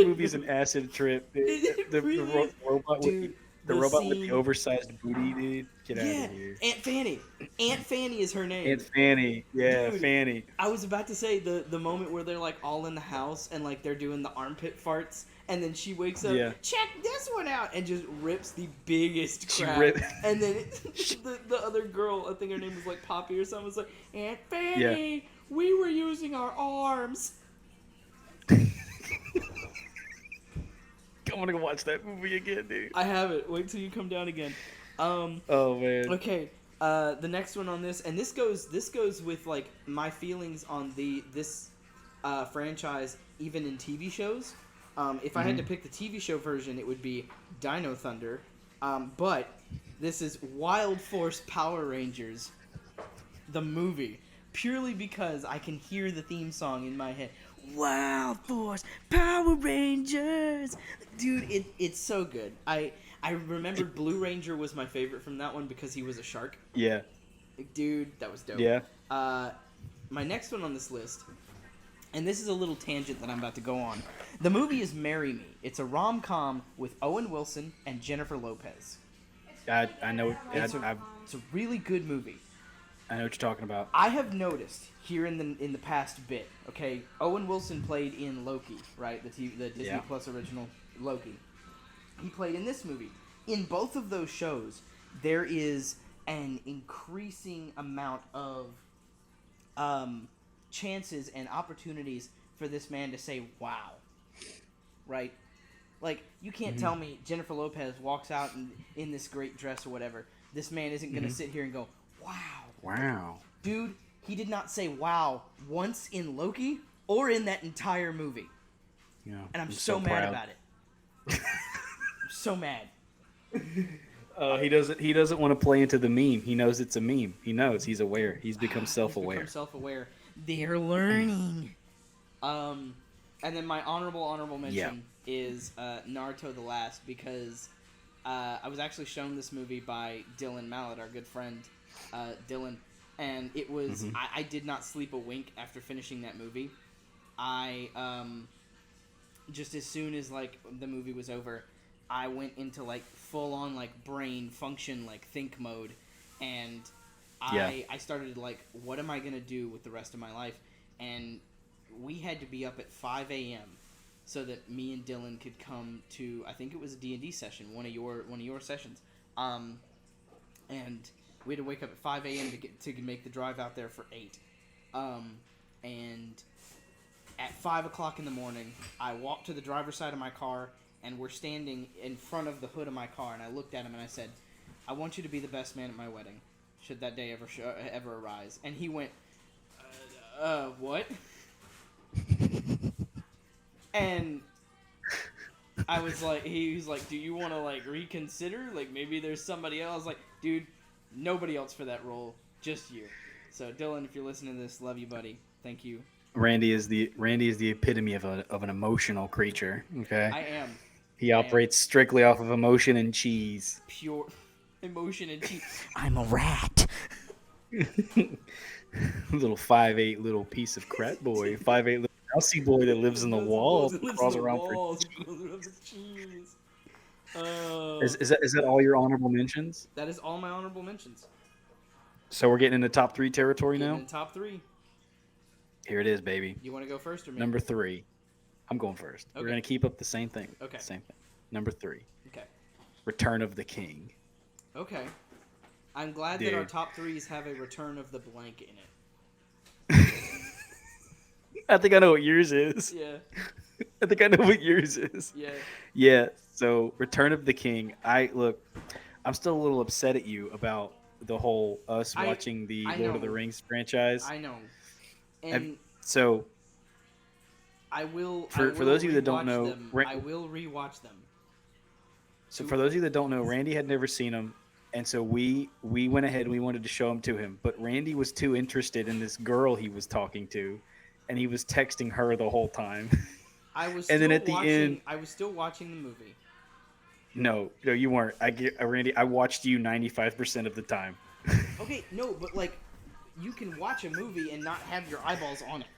movie is an acid trip. Dude. The robot with the oversized booty, dude. Get out of here. Aunt Fanny. Aunt Fanny is her name. Aunt Fanny. Yeah, dude, Fanny. I was about to say the moment where they're like all in the house and like they're doing the armpit farts, and then she wakes up, check this one out, and just rips the biggest crap. And then the other girl, I think her name was like Poppy or something, was like, Aunt Fanny, we were using our arms. I want to watch that movie again, dude. I have it. Wait till you come down again. Oh man. Okay. The next one on this, and this goes with like my feelings on this franchise, even in TV shows. If I had to pick the TV show version, it would be Dino Thunder. But this is Wild Force Power Rangers, the movie, purely because I can hear the theme song in my head. Wild Force Power Rangers, dude, it's so good. I remembered Blue Ranger was my favorite from that one because he was a shark. Yeah. Dude, that was dope. Yeah. My next one on this list, and this is a little tangent that I'm about to go on. The movie is Marry Me. It's a rom-com with Owen Wilson and Jennifer Lopez. I know. It's a really good movie. I know what you're talking about. I have noticed here in the past bit. Okay, Owen Wilson played in Loki, right? The Disney Plus original Loki. He played in this movie. In both of those shows, there is an increasing amount of chances and opportunities for this man to say "wow," right? Like you can't tell me Jennifer Lopez walks out in this great dress or whatever. This man isn't going to sit here and go, "Wow." Wow. Dude, he did not say wow once in Loki or in that entire movie. Yeah. And I'm so mad about it. I'm so mad. He doesn't want to play into the meme. He knows it's a meme. He knows. He's aware. He's become self-aware. They're learning. And then my honorable mention is Naruto the Last, because I was actually shown this movie by Dylan Mallet, our good friend Dylan, and it was I did not sleep a wink after finishing that movie. I just as soon as like the movie was over, I went into like full on like brain function like think mode, and I started like, what am I gonna do with the rest of my life? And we had to be up at 5 a.m. so that me and Dylan could come to, I think it was a D&D session, one of your sessions, and we had to wake up at 5 a.m. to make the drive out there for 8, and at 5 o'clock in the morning, I walked to the driver's side of my car, and we're standing in front of the hood of my car, and I looked at him and I said, I want you to be the best man at my wedding, should that day ever arise. And he went, what? And I was like, he was like, do you want to like reconsider? Like maybe there's somebody else. Like, dude, nobody else for that role, just you. So Dylan, if you're listening to this, love you, buddy. Thank you. Randy is the epitome of an emotional creature. Okay, I am. He operates strictly off of emotion and cheese. Pure emotion and cheese. I'm a rat. Little 5'8" little piece of crap boy, 5'8" little mousy boy that lives in the walls, crawls around for cheese. Is that all your honorable mentions? That is all my honorable mentions. So we're getting into top 3 territory Getting now. in top 3. Here it is, baby. You want to go first or me? Number 3. I'm going first. Okay. We're gonna keep up the same thing. Okay. Same thing. Number 3. Okay. Return of the King. Okay. I'm glad Dude. that our top 3s have a return of the blank in it. I think I know what yours is. Yeah. I think I know what yours is. Yeah. Yeah. So Return of the King. I'm still a little upset at you about the whole watching the I Lord of know. the Rings franchise. I know. And So I will. For those of you that don't rewatch know, them. I will rewatch them. So for those of you that don't know, Randy had never seen them, and so we went ahead and we wanted to show them to him. But Randy was too interested in this girl he was talking to, and he was texting her the whole time. I was. And then still at the watching, end- I was still watching the movie. No, you weren't. Randy, I watched you 95% of the time. Okay, no, but like, you can watch a movie and not have your eyeballs on it.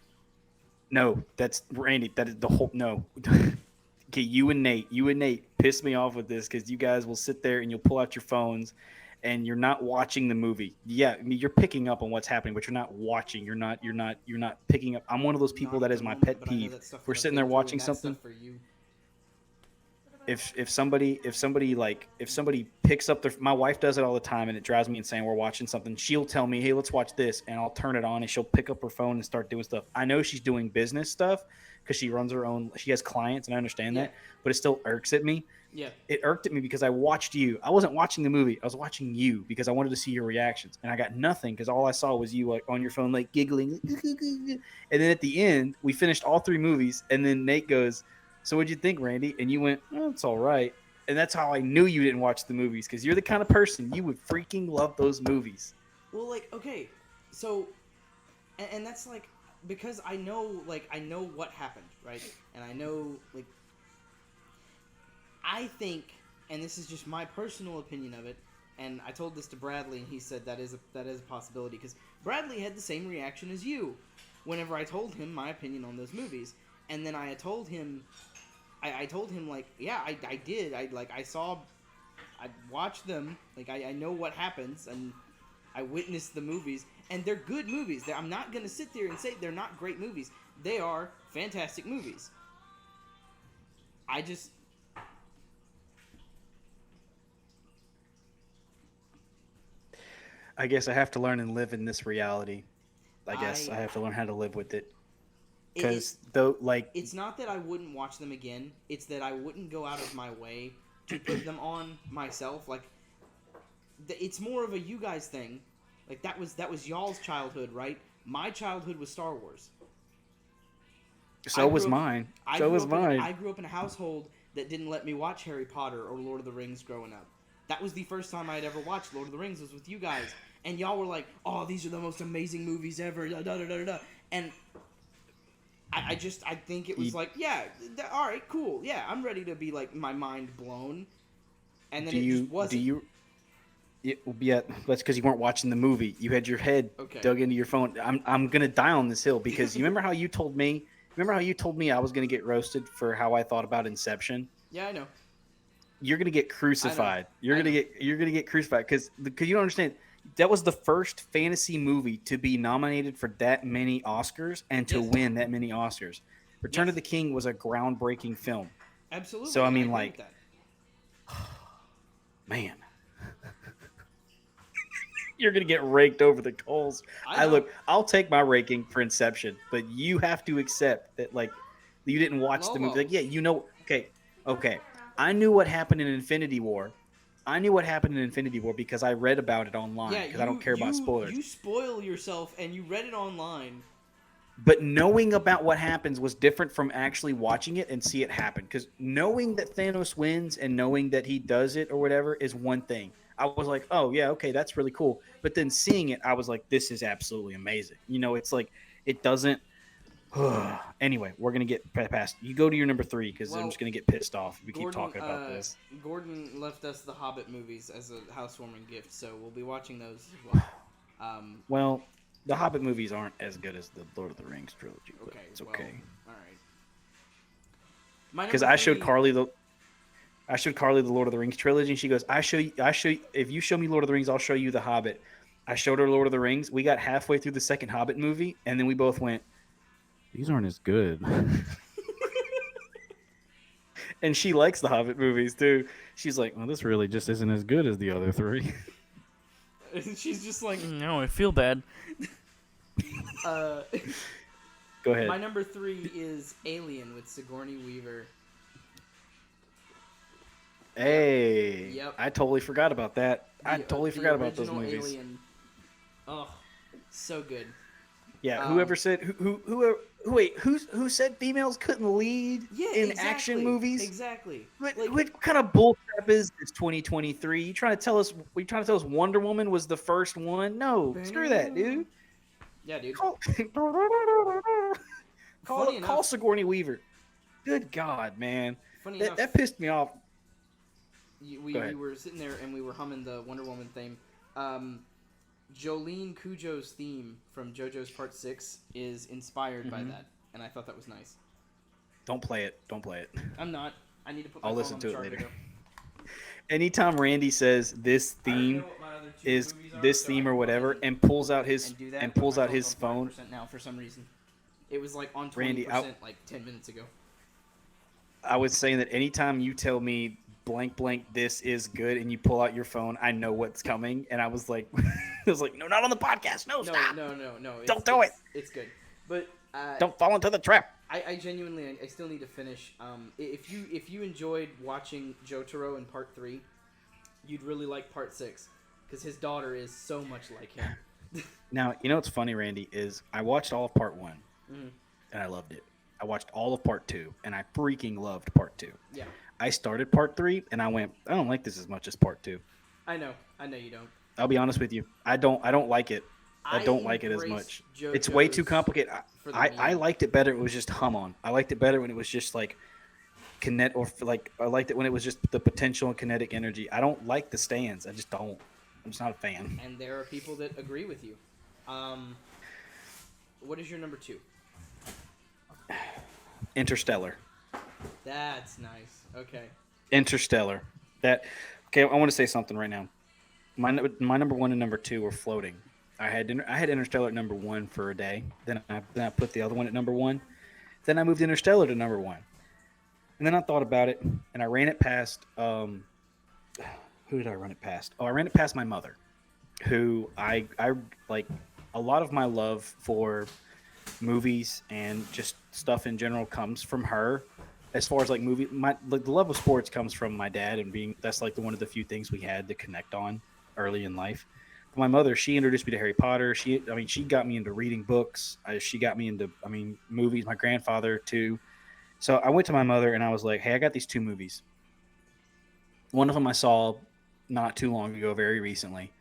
No, that's Randy. That is the whole no. Okay, you and Nate piss me off with this because you guys will sit there and you'll pull out your phones, and you're not watching the movie. Yeah, I mean, you're picking up on what's happening, but you're not watching. You're not picking up. I'm one of those people Not that at is the my moment, pet but I know peeve. that stuff We're that I've sitting been there through, watching and that's something. stuff for you. If somebody picks up my wife does it all the time, and it drives me insane. We're watching something, she'll tell me, hey, let's watch this, and I'll turn it on, and she'll pick up her phone and start doing stuff. I know she's doing business stuff because she runs her own, she has clients, and I understand that, but it still irks at me. Yeah. It irked at me because I watched you. I wasn't watching the movie. I was watching you because I wanted to see your reactions, and I got nothing because all I saw was you like on your phone like giggling. And then at the end, we finished all 3 movies, and then Nate goes, so what'd you think, Randy? And you went, oh, it's all right. And that's how I knew you didn't watch the movies, because you're the kind of person, you would freaking love those movies. Well, like, okay, so, and that's like, because I know what happened, right? And I know, like, I think, and this is just my personal opinion of it, and I told this to Bradley, and he said that is a possibility, because Bradley had the same reaction as you whenever I told him my opinion on those movies. And then I told him, like, yeah, I did. I watched them. Like, I know what happens, and I witnessed the movies, and they're good movies. I'm not going to sit there and say they're not great movies. They are fantastic movies. I guess I have to learn and live in this reality. I guess I have to learn how to live with it. Because it's not that I wouldn't watch them again. It's that I wouldn't go out of my way to put them on myself. Like, it's more of a you guys thing. Like, that was y'all's childhood, right? My childhood was Star Wars. So was mine. I grew up in a household that didn't let me watch Harry Potter or Lord of the Rings growing up. That was the first time I'd ever watched Lord of the Rings was with you guys. And y'all were like, oh, these are the most amazing movies ever. Da, da, da, da, da. And I think it was like, yeah, all right, cool. Yeah, I'm ready to be, like, my mind blown. And then just wasn't. Yeah, that's because you weren't watching the movie. You had your head dug into your phone. I'm gonna die on this hill because you remember how you told me I was gonna get roasted for how I thought about Inception? Yeah, I know. you're gonna get crucified. You're I gonna know. get crucified because you don't understand. That was the first fantasy movie to be nominated for that many Oscars and to Yes. win that many Oscars. Return Yes. of the King was a groundbreaking film. So Absolutely. I and mean, agree like, with that. man, you're gonna get raked over the coals. I know. I'll take my raking for Inception, but you have to accept that, like, you didn't watch the movie. Lolo. Like, yeah, okay. I knew what happened in Infinity War. I knew what happened in Infinity War because I read about it online Yeah, because I don't care about spoilers. You spoil yourself, and you read it online. But knowing about what happens was different from actually watching it and see it happen. Because knowing that Thanos wins and knowing that he does it or whatever is one thing. I was like, oh, yeah, okay, that's really cool. But then seeing it, I was like, this is absolutely amazing. You know, it's like, it doesn't. Anyway, we're going to get past. You go to your number 3 because I'm just going to get pissed off if we keep talking about this. Gordon left us the Hobbit movies as a housewarming gift, so we'll be watching those as well. Well, the Hobbit movies aren't as good as the Lord of the Rings trilogy, but Okay, it's well, okay. all right. Because I showed Carly the Lord of the Rings trilogy, and she goes, I show you. If you show me Lord of the Rings, I'll show you the Hobbit. I showed her Lord of the Rings. We got halfway through the second Hobbit movie, and then we both went, these aren't as good. And she likes the Hobbit movies too. She's like, well, this really just isn't as good as the other 3. And she's just like, No, I feel bad. uh, Go ahead. my number 3 is Alien with Sigourney Weaver. Hey, Yep. I totally forgot about that. I totally The forgot about those original movies. Alien. Oh, so good. Yeah, Um, whoever said who said females couldn't lead Yeah, in exactly, action movies? Exactly. What kind of bullcrap is this 2023? You trying to tell us Wonder Woman was the first one? No, screw that, dude. Yeah, dude. Call Funny enough- call Sigourney Weaver. Good God, man. Funny enough, That pissed me off. we Go ahead. were sitting there and we were humming the Wonder Woman theme. Jolene Cujo's theme from JoJo's Part 6 is inspired by that, and I thought that was nice. Don't play it. Don't play it. I'm not. I need to put my I'll phone listen on to the it charger, later. though. Anytime Randy says this I already theme know what my other two is movies are, this so I theme can or go whatever ahead and pulls out his and do that, and but pulls my out his phone's phone. on 5% now for some reason. It was like on 20% Randy, like 10 minutes ago. I was saying that anytime you tell me blank blank this is good and you pull out your phone, I know what's coming. And I was like no, not on the podcast. No, No, stop. no. Don't do it. It's good. But Don't fall into the trap. I genuinely, I still need to finish. If you enjoyed watching Jotaro in Part 3, you'd really like Part 6, because his daughter is so much like him. Now, you know what's funny, Randy, is I watched all of Part 1 Mhm. and I loved it. I watched all of Part 2 and I freaking loved Part 2. Yeah, I started Part 3 and I went, I don't like this as much as Part 2. I know you don't. I'll be honest with you. I don't like it. I don't like it as embrace much. It's way too JoJo's complicated. for the I meme. liked it better. It was just hum on. I liked it better when it was just like kinet or like I liked it when it was just the potential and kinetic energy. I don't like the stands. I just don't. I'm just not a fan. And there are people that agree with you. What is your number 2? Interstellar. That's nice. Okay. Interstellar. Okay. I want to say something right now. My number 1 and number 2 were floating. I had Interstellar at number 1 for a day. Then I put the other one at number 1. Then I moved Interstellar to number 1. And then I thought about it, and I ran it past. Who did I run it past? Oh, I ran it past my mother, who I like. A lot of my love for movies and just stuff in general comes from her. As far as like the love of sports comes from my dad, and that's like one of the few things we had to connect on early in life. But my mother, she introduced me to Harry Potter. She got me into reading books. She got me into movies. My grandfather too. So I went to my mother and I was like, hey, I got these 2 movies. One of them I saw not too long ago, very recently,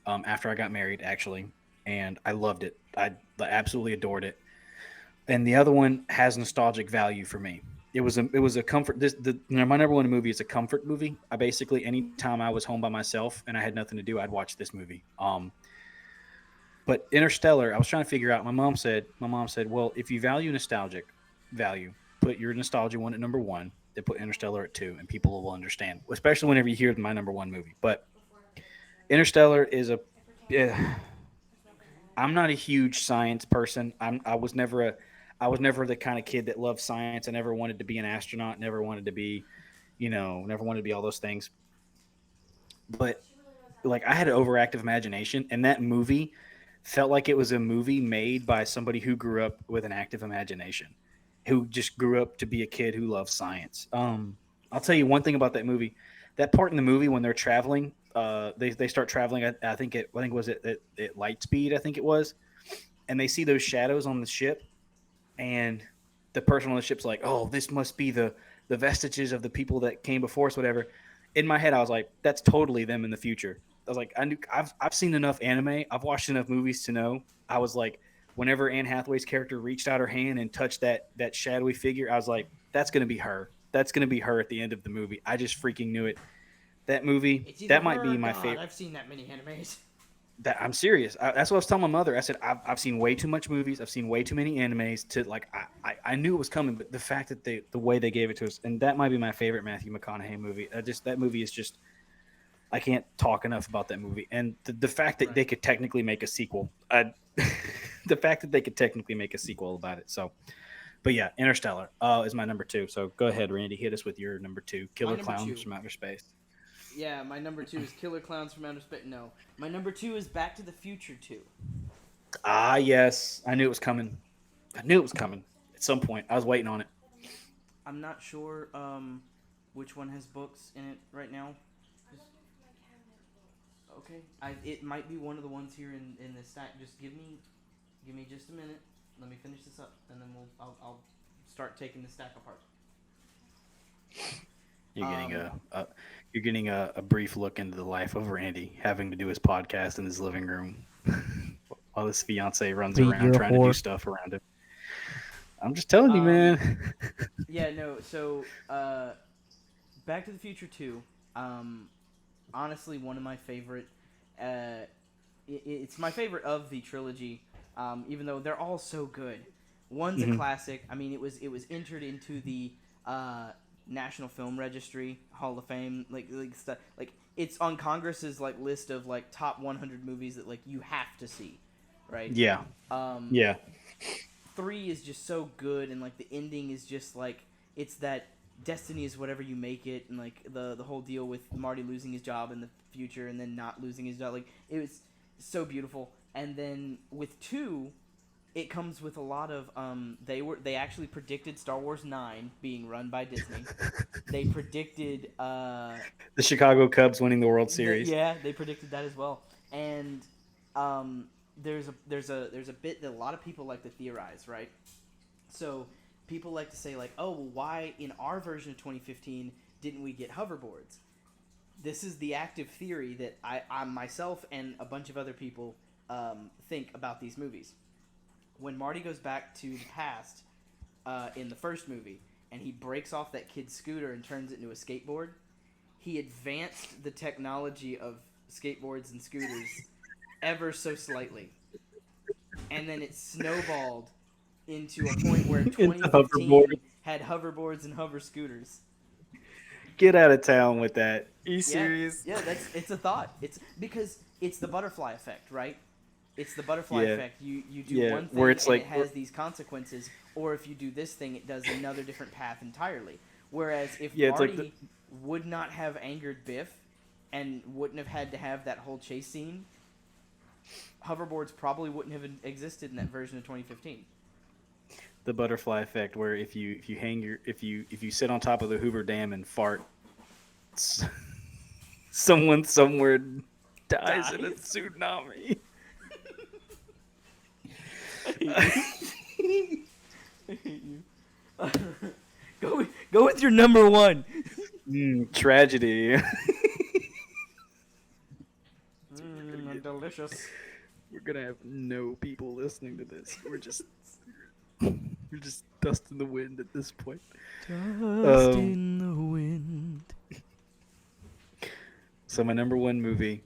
after I got married, actually, and I loved it. I absolutely adored it. And the other one has nostalgic value for me. It was a comfort. My number 1 movie is a comfort movie. I basically, anytime I was home by myself and I had nothing to do, I'd watch this movie. But Interstellar, I was trying to figure out. My mom said, well, if you value nostalgic value, put your nostalgia one at number 1, to put Interstellar at 2, and people will understand, especially whenever you hear my number one movie. But Interstellar is a. Yeah, I'm not a huge science person. I was never the kind of kid that loved science. I never wanted to be an astronaut. Never wanted to be, never wanted to be all those things. But like I had an overactive imagination, and that movie felt like it was a movie made by somebody who grew up with an active imagination, who just grew up to be a kid who loves science. I'll tell you one thing about that movie. That part in the movie when they're traveling, they start traveling. I think it was at light speed. I think it was, and they see those shadows on the ship, and the person on the ship's like, "Oh, this must be the vestiges of the people that came before us, whatever." In my head, I was like, "That's totally them in the future." I was like, I've seen enough anime, I've watched enough movies to know. I was like, whenever Anne Hathaway's character reached out her hand and touched that shadowy figure, I was like, "That's gonna be her. That's gonna be her at the end of the movie." I just freaking knew it. That movie, It's either that might her be or my God. favorite. I've seen that many animes. That I'm serious. That's what I was telling my mother. I said I've seen way too much movies. I've seen way too many animes to like. I knew it was coming, but the fact that the way they gave it to us, and that might be my favorite Matthew McConaughey movie. That movie is just. I can't talk enough about that movie, and the fact that they could technically make a sequel. The fact that they could technically make a sequel about it. So, but yeah, Interstellar is my number 2. So go ahead, Randy, hit us with your number 2. Killer number Clowns 2. from Outer Space. Yeah, my number 2 is Killer Clowns from Outer Space. No, my number 2 is Back to the Future 2. Ah, yes, I knew it was coming. I knew it was coming at some point. I was waiting on it. I'm not sure which one has books in it right now. Okay, it might be one of the ones here in this stack. Just give me just a minute. Let me finish this up, and then I'll start taking the stack apart. You're getting a brief look into the life of Randy, having to do his podcast in his living room while his fiance runs Pete, around you're a trying to do whore. stuff around him. I'm just telling you, man. Yeah, no. So, Back to the Future 2. Honestly, one of my favorite. It's my favorite of the trilogy. Even though they're all so good. One's a classic. I mean, it was entered into the National Film Registry Hall of Fame, like stuff. Like it's on Congress's like list of like top 100 movies that like you have to see, right? Yeah. Yeah. 3 is just so good, and like the ending is just like it's that destiny is whatever you make it, and like the whole deal with Marty losing his job in the future and then not losing his job, like it was so beautiful. And then with 2, it comes with a lot of they actually predicted Star Wars 9 being run by Disney. They predicted The Chicago Cubs winning the World Series. they predicted that as well. And there's a bit that a lot of people like to theorize, right? So people like to say like, oh, well, why in our version of 2015 didn't we get hoverboards? This is the active theory that I myself and a bunch of other people think about these movies. When Marty goes back to the past in the first movie, and he breaks off that kid's scooter and turns it into a skateboard, he advanced the technology of skateboards and scooters ever so slightly. And then it snowballed into a point where 2015 had hoverboards and hover scooters. Get out of town with that. Are you serious? Yeah, it's a thought. It's because it's the butterfly effect, right? It's the butterfly effect. You do one thing where it's and like, it has these consequences, or if you do this thing, it does another different path entirely. Whereas if Marty would not have angered Biff and wouldn't have had to have that whole chase scene, hoverboards probably wouldn't have existed in that version of 2015. The butterfly effect, where if you sit on top of the Hoover Dam and fart, someone somewhere dies in a tsunami. Go with your number 1. Tragedy. Delicious. We're gonna have no people listening to this. We're just dust in the wind at this point. Dust in the wind. So my number 1 movie,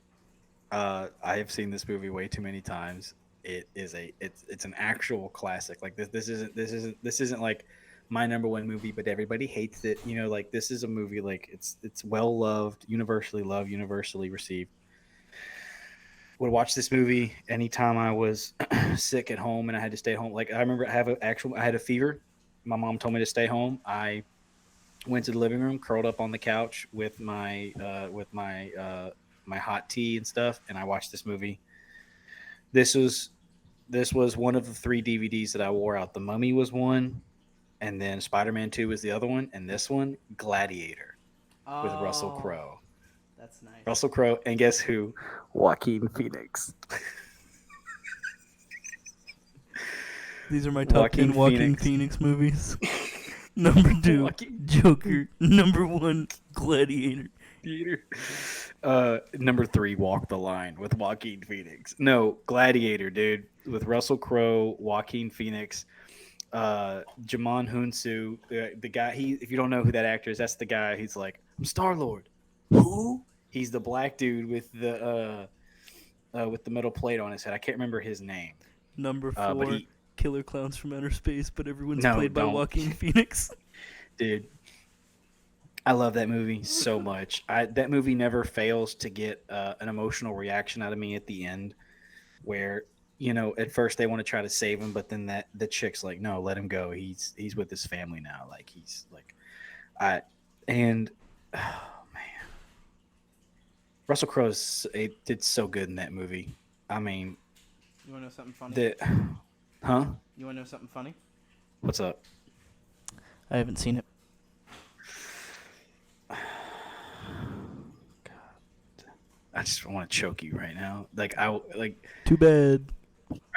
I have seen this movie way too many times. It's an actual classic. Like this isn't like my number one movie, but everybody hates it. Like this is a movie like it's well loved, universally received. Would watch this movie anytime I was sick at home and I had to stay home. Like I remember I had a fever. My mom told me to stay home. I went to the living room, curled up on the couch with my hot tea and stuff, and I watched this movie. This was one of the 3 DVDs that I wore out. The Mummy was one, and then Spider-Man 2 was the other one, and this one, Gladiator, with Russell Crowe. That's nice. Russell Crowe, and guess who? Joaquin Phoenix. These are my top Joaquin 10 Joaquin Phoenix movies. Number 2, Joker. Number 1, Gladiator. Number 3, Walk the Line with Joaquin Phoenix. No, Gladiator, dude, with Russell Crowe, Joaquin Phoenix, Jamon Hunsu, the guy. If you don't know who that actor is, that's the guy. He's like, I'm Star-Lord. Who? He's the black dude with the metal plate on his head. I can't remember his name. Number 4, Killer Clowns from Outer Space, but everyone's No, played by don't. Joaquin Phoenix. Dude, I love that movie so much. That movie never fails to get an emotional reaction out of me at the end, where at first they want to try to save him, but then the chick's like, no, let him go. He's with his family now. Like he's like, oh man, Russell Crowe did so good in that movie. I mean, You want to know something funny? Huh? You want to know something funny? What's up? I haven't seen it. I just want to choke you right now. Too bad.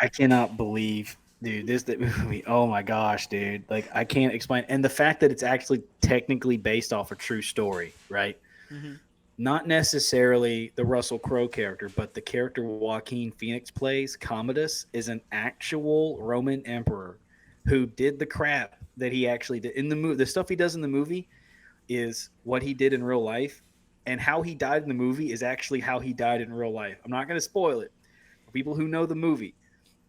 I cannot believe, dude, that movie. Oh my gosh, dude. Like I can't explain. And the fact that it's actually technically based off a true story, right? Mm-hmm. Not necessarily the Russell Crowe character, but the character Joaquin Phoenix plays, Commodus, is an actual Roman emperor who did the crap that he actually did in the movie. The stuff he does in the movie is what he did in real life, and how he died in the movie is actually how he died in real life. I'm not going to spoil it. For people who know the movie,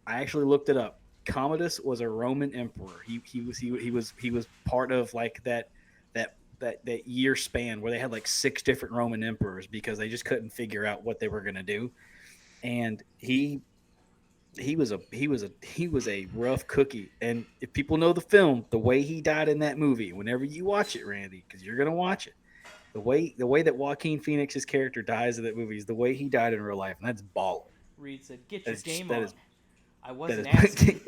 I actually looked it up. Commodus was a Roman emperor. He was part of like that year span where they had like 6 different Roman emperors because they just couldn't figure out what they were going to do. And he was a rough cookie. And if people know the film, the way he died in that movie, whenever you watch it, Randy, because you're going to watch it, the way that Joaquin Phoenix's character dies in that movie is the way he died in real life, and that's baller. Reed said, "Get your That is- game that on." is- I wasn't that is- asking.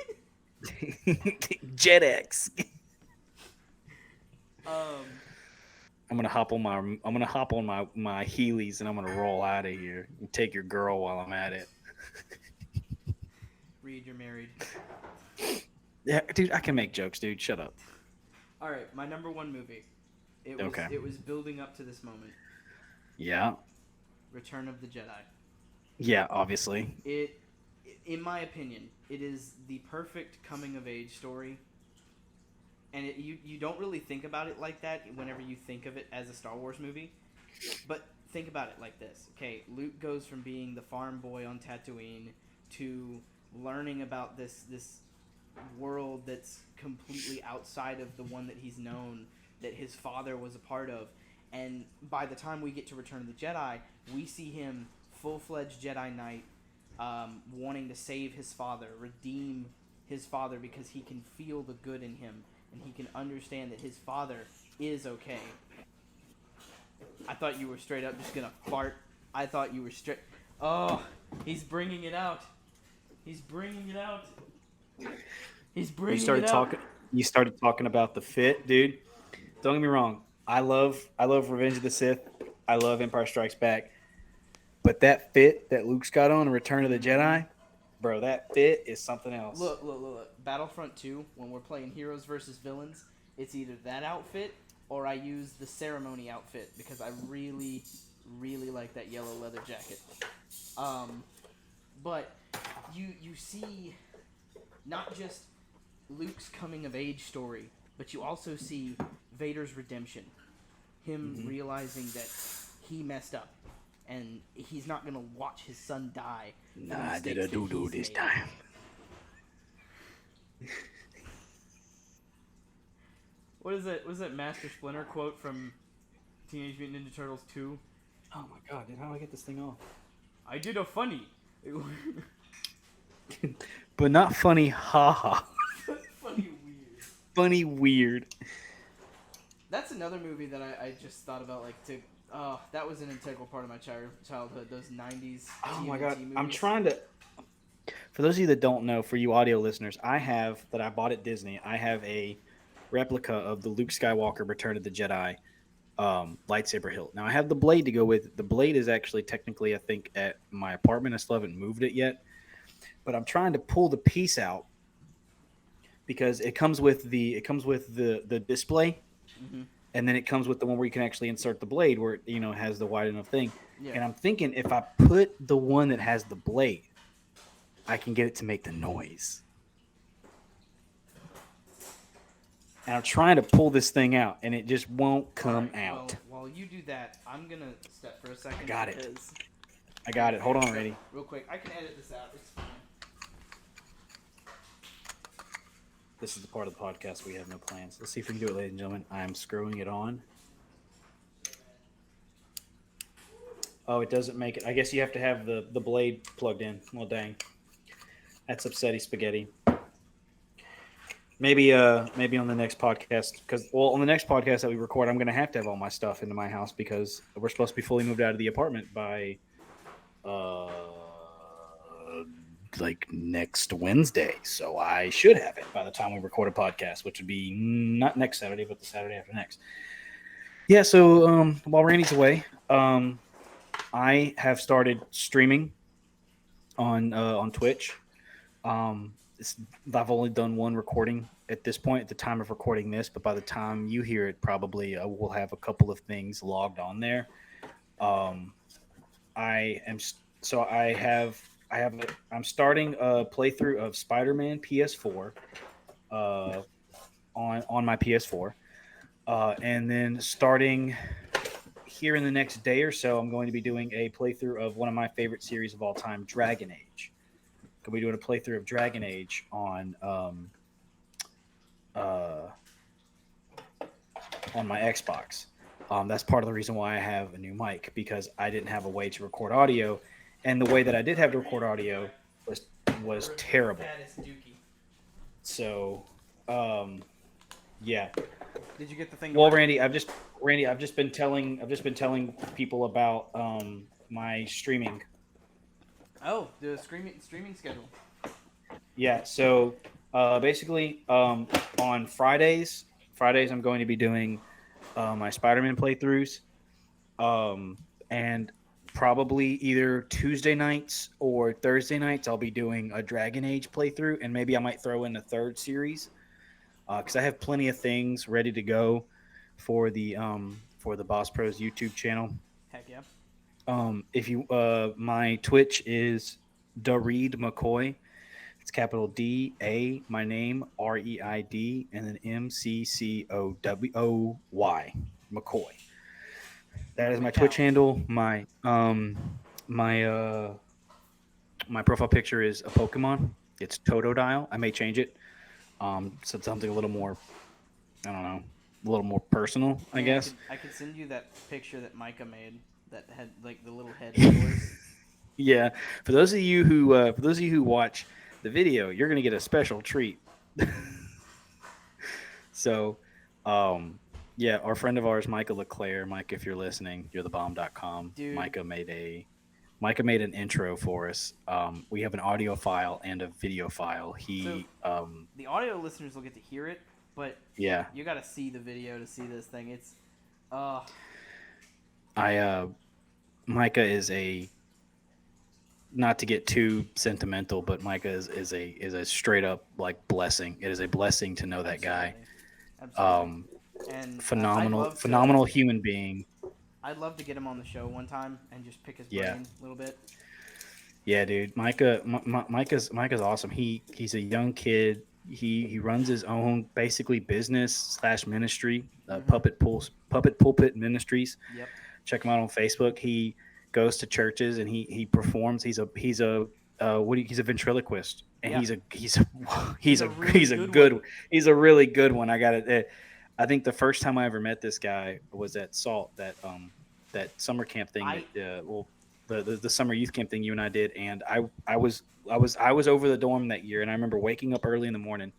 JetX. um, I'm gonna hop on my Heelys and I'm gonna roll out of here and take your girl while I'm at it. Reed, you're married. Yeah, dude, I can make jokes, dude. Shut up. All right, my number 1 movie. Okay. It was building up to this moment. Yeah. Return of the Jedi. Yeah, obviously. In my opinion, it is the perfect coming of age story. And you don't really think about it like that whenever you think of it as a Star Wars movie. But think about it like this. Okay, Luke goes from being the farm boy on Tatooine to learning about this world that's completely outside of the one that he's known, that his father was a part of. And by the time we get to Return of the Jedi, we see him full-fledged Jedi Knight, wanting to save his father, redeem his father, because he can feel the good in him, and he can understand that his father is okay. I thought you were straight up just gonna fart. I thought you were straight... Oh, he's bringing it out. He's bringing it out. He's bringing it out. You started talking about the fit, dude. Don't get me wrong. I love Revenge of the Sith. I love Empire Strikes Back. But that fit that Luke's got on in Return of the Jedi, bro, that fit is something else. Look. Battlefront 2, when we're playing heroes versus villains, it's either that outfit or I use the ceremony outfit because I really, really like that yellow leather jacket. But you see not just Luke's coming of age story, but you also see Vader's redemption. Him realizing that he messed up and he's not going to watch his son die. for the Nah, I did mistakes a that doo-doo he's this made. time. what is it? Was it Master Splinter quote from Teenage Mutant Ninja Turtles 2? Oh my god, dude, how do I get this thing off? I did a funny. But not funny, haha. Funny weird. Funny weird. That's another movie that I just thought about, like, that was an integral part of my childhood, those 90s Oh my TMNT god, movies. I'm trying to. For those of you that don't know, for you audio listeners, I bought at Disney, I have a replica of the Luke Skywalker Return of the Jedi lightsaber hilt. Now, I have the blade to go with it. The blade is actually technically, I think, at my apartment. I still haven't moved it yet. But I'm trying to pull the piece out because it comes with the display, and then it comes with the one where you can actually insert the blade where it, has the wide enough thing. Yeah. And I'm thinking if I put the one that has the blade, I can get it to make the noise. And I'm trying to pull this thing out, and it just won't come out. Well, while you do that, I'm going to step for a second. I got it. because- I got it. Hold on, Randy. Real quick. I can edit this out. It's fine. This is the part of the podcast we have no plans. Let's see if we can do it, ladies and gentlemen. I'm screwing it on. Oh, it doesn't make it. I guess you have to have the blade plugged in. Well, dang. That's upsetty spaghetti. Maybe on the next podcast, on the next podcast that we record, I'm going to have all my stuff into my house because we're supposed to be fully moved out of the apartment by like next Wednesday. So I should have it by the time we record a podcast, which would be not next Saturday, but the Saturday after next. Yeah. So while Randy's away, I have started streaming on Twitch. I've only done one recording at this point at the time of recording this, but by the time you hear it, probably we'll have a couple of things logged on there. I'm starting a playthrough of Spider-Man PS4 on my PS4, and then starting here in the next day or so, I'm going to be doing a playthrough of one of my favorite series of all time, Dragon Age. I'll be doing a playthrough of Dragon Age on my Xbox. That's part of the reason why I have a new mic, because I didn't have a way to record audio, and the way that I did have to record audio was terrible. So, yeah. Did you get the thing? Well, Randy, I've just been telling people about my streaming. Oh, the streaming schedule. Yeah, so basically on Fridays I'm going to be doing my Spider-Man playthroughs, and probably either Tuesday nights or Thursday nights I'll be doing a Dragon Age playthrough, and maybe I might throw in a third series because I have plenty of things ready to go for the Boss Pros YouTube channel. Heck yeah. If you my Twitch is Dareed McCoy. It's capital D-A, my name, R-E-I-D, and then M-C-C-O-W-O-Y, McCoy. That is my Twitch handle. My profile picture is a Pokemon. It's Totodile. I may change it. So it's something a little more, I don't know, a little more personal, I guess. I could send you that picture that Micah made that had like the little head yours. Yeah. For those of you who watch the video, you're gonna get a special treat. So, yeah, our friend of ours, Micah LeClaire. Mike, if you're listening, you're thebomb.com. Dude. Micah made an intro for us. We have an audio file and a video file. The audio listeners will get to hear it, but yeah, you got to see the video to see this thing. It's Micah is not to get too sentimental, but Micah is a straight up like blessing. It is a blessing to know that guy. Absolutely. And phenomenal human being. I'd love to get him on the show one time and just pick his brain a little bit. Yeah, dude, Micah's awesome. He's a young kid. He runs his own basically business / ministry, Puppet Pulpit Ministries. Yep. Check him out on Facebook. He goes to churches and he performs. He's a ventriloquist, and he's a really good one. I got it. I think the first time I ever met this guy was at Salt, that summer camp thing. The summer youth camp thing you and I did, and I was over the dorm that year, and I remember waking up early in the morning,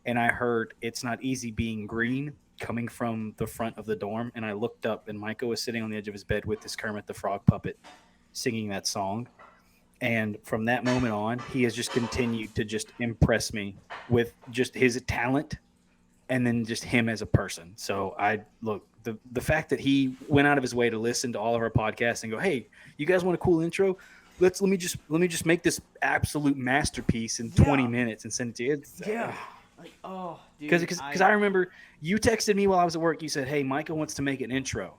and I heard "It's Not Easy Being Green" coming from the front of the dorm, and I looked up, and Micah was sitting on the edge of his bed with this Kermit the Frog puppet singing that song. And from that moment on, he has just continued to just impress me with just his talent and then just him as a person. So I look the fact that he went out of his way to listen to all of our podcasts and go, "Hey, you guys want a cool intro? Let me just make this absolute masterpiece in 20 minutes and send it to you." Yeah. Like, oh, dude. Because I remember you texted me while I was at work. You said, "Hey, Micah wants to make an intro.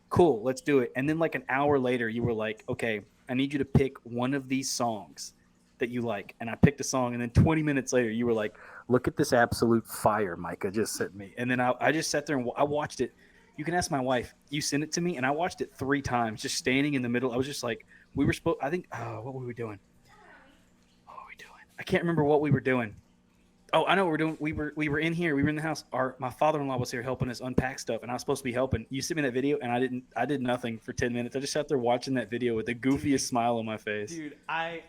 Cool, let's do it." And then like an hour later, you were like, "Okay, I need you to pick one of these songs that you like." And I picked a song, and then 20 minutes later, you were like, Look at this absolute fire Micah just sent "Me." And then I just sat there and I watched it. You can ask my wife. You sent it to me, and I watched it 3 times, just standing in the middle. I was just like, we were supposed. I think, what were we doing? What were we doing? I can't remember what we were doing. Oh, I know what we're doing. We were in here. We were in the house. My father-in-law was here helping us unpack stuff, and I was supposed to be helping. You sent me that video, and I did nothing for 10 minutes. I just sat there watching that video with the goofiest smile on my face. Dude, I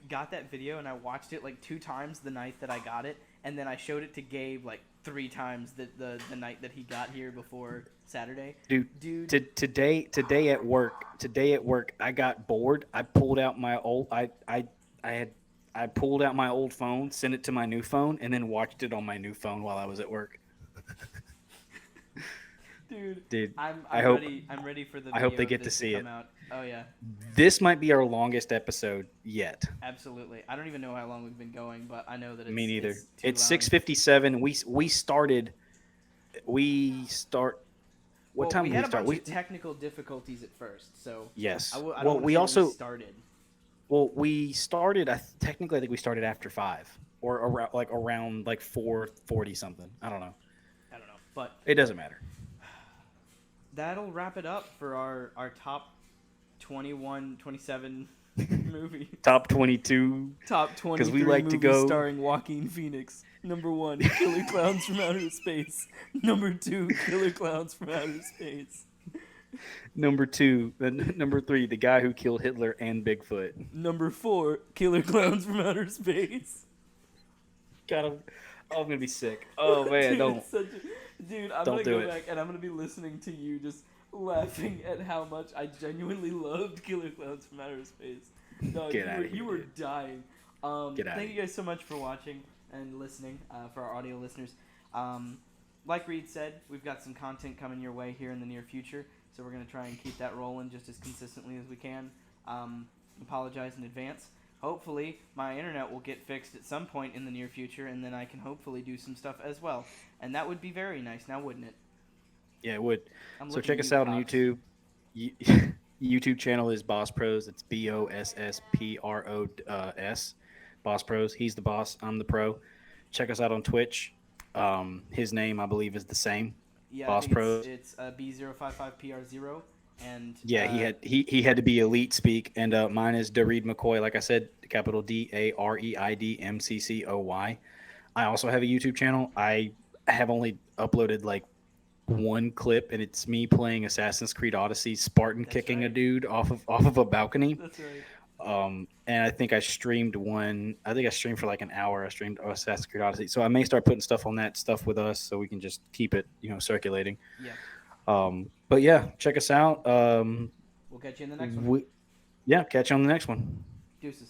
got that video and I watched it like 2 times the night that I got it, and then I showed it to Gabe like 3 times the night that he got here before Saturday. Dude. Today at work, I got bored. I pulled out my old I pulled out my old phone, sent it to my new phone, and then watched it on my new phone while I was at work. Dude, I'm ready for the video. I hope they get of to this see come it. out. Oh yeah. This might be our longest episode yet. Absolutely. I don't even know how long we've been going, but I know that it's Me neither. It's It's 6:57. We started. What time we did had we start? a bunch of technical difficulties at first, so Yes. I don't Well, wanna we say also started. Well, we started. Technically, I think we started after 5 or around 4:40 something. I don't know. But It doesn't matter. that'll wrap it up for our top 21, 27 movie. Top 22. Top 23 we like to movies go- starring Joaquin Phoenix. Number 1, Killer Clowns from Outer Space. Number 2, Killer Clowns from Outer Space. Number 2. Number 3, the guy who killed Hitler and Bigfoot. Number 4, Killer Clowns from Outer Space. God, I'm gonna be sick. Oh man, Dude, don't. it's dude, I'm Don't gonna do go it. back and I'm gonna be listening to you just laughing at how much I genuinely loved Killer Clowns from Outer Space. No, Get outta here, you were dude. dying. Get outta Thank you here. guys so much for watching and listening, for our audio listeners. Like Reed said, we've got some content coming your way here in the near future, so we're gonna try and keep that rolling just as consistently as we can. Apologize in advance. Hopefully, my internet will get fixed at some point in the near future, and then I can hopefully do some stuff as well. And that would be very nice, now wouldn't it? Yeah, it would. I'm So looking check at us you, out on Pops. YouTube. YouTube channel is Boss Pros. It's BOSSPROS. Boss Pros. He's the boss. I'm the pro. Check us out on Twitch. His name, I believe, is the same. Yeah, Boss I think Pros. it's B055PR0, and Yeah, he had to be elite speak, and mine is Dareed McCoy. Like I said, capital DAREIDMCCOY. I also have a YouTube channel. I have only uploaded like 1 clip, and it's me playing Assassin's Creed Odyssey, Spartan That's kicking a right. dude off of a balcony. That's right. And I think I streamed one. I think I streamed for like an hour. I streamed Assassin's Creed Odyssey, so I may start putting stuff on that stuff with us, so we can just keep it, circulating. Yeah. But yeah, check us out. We'll catch you in the next one. Yeah, catch you on the next one. Deuces.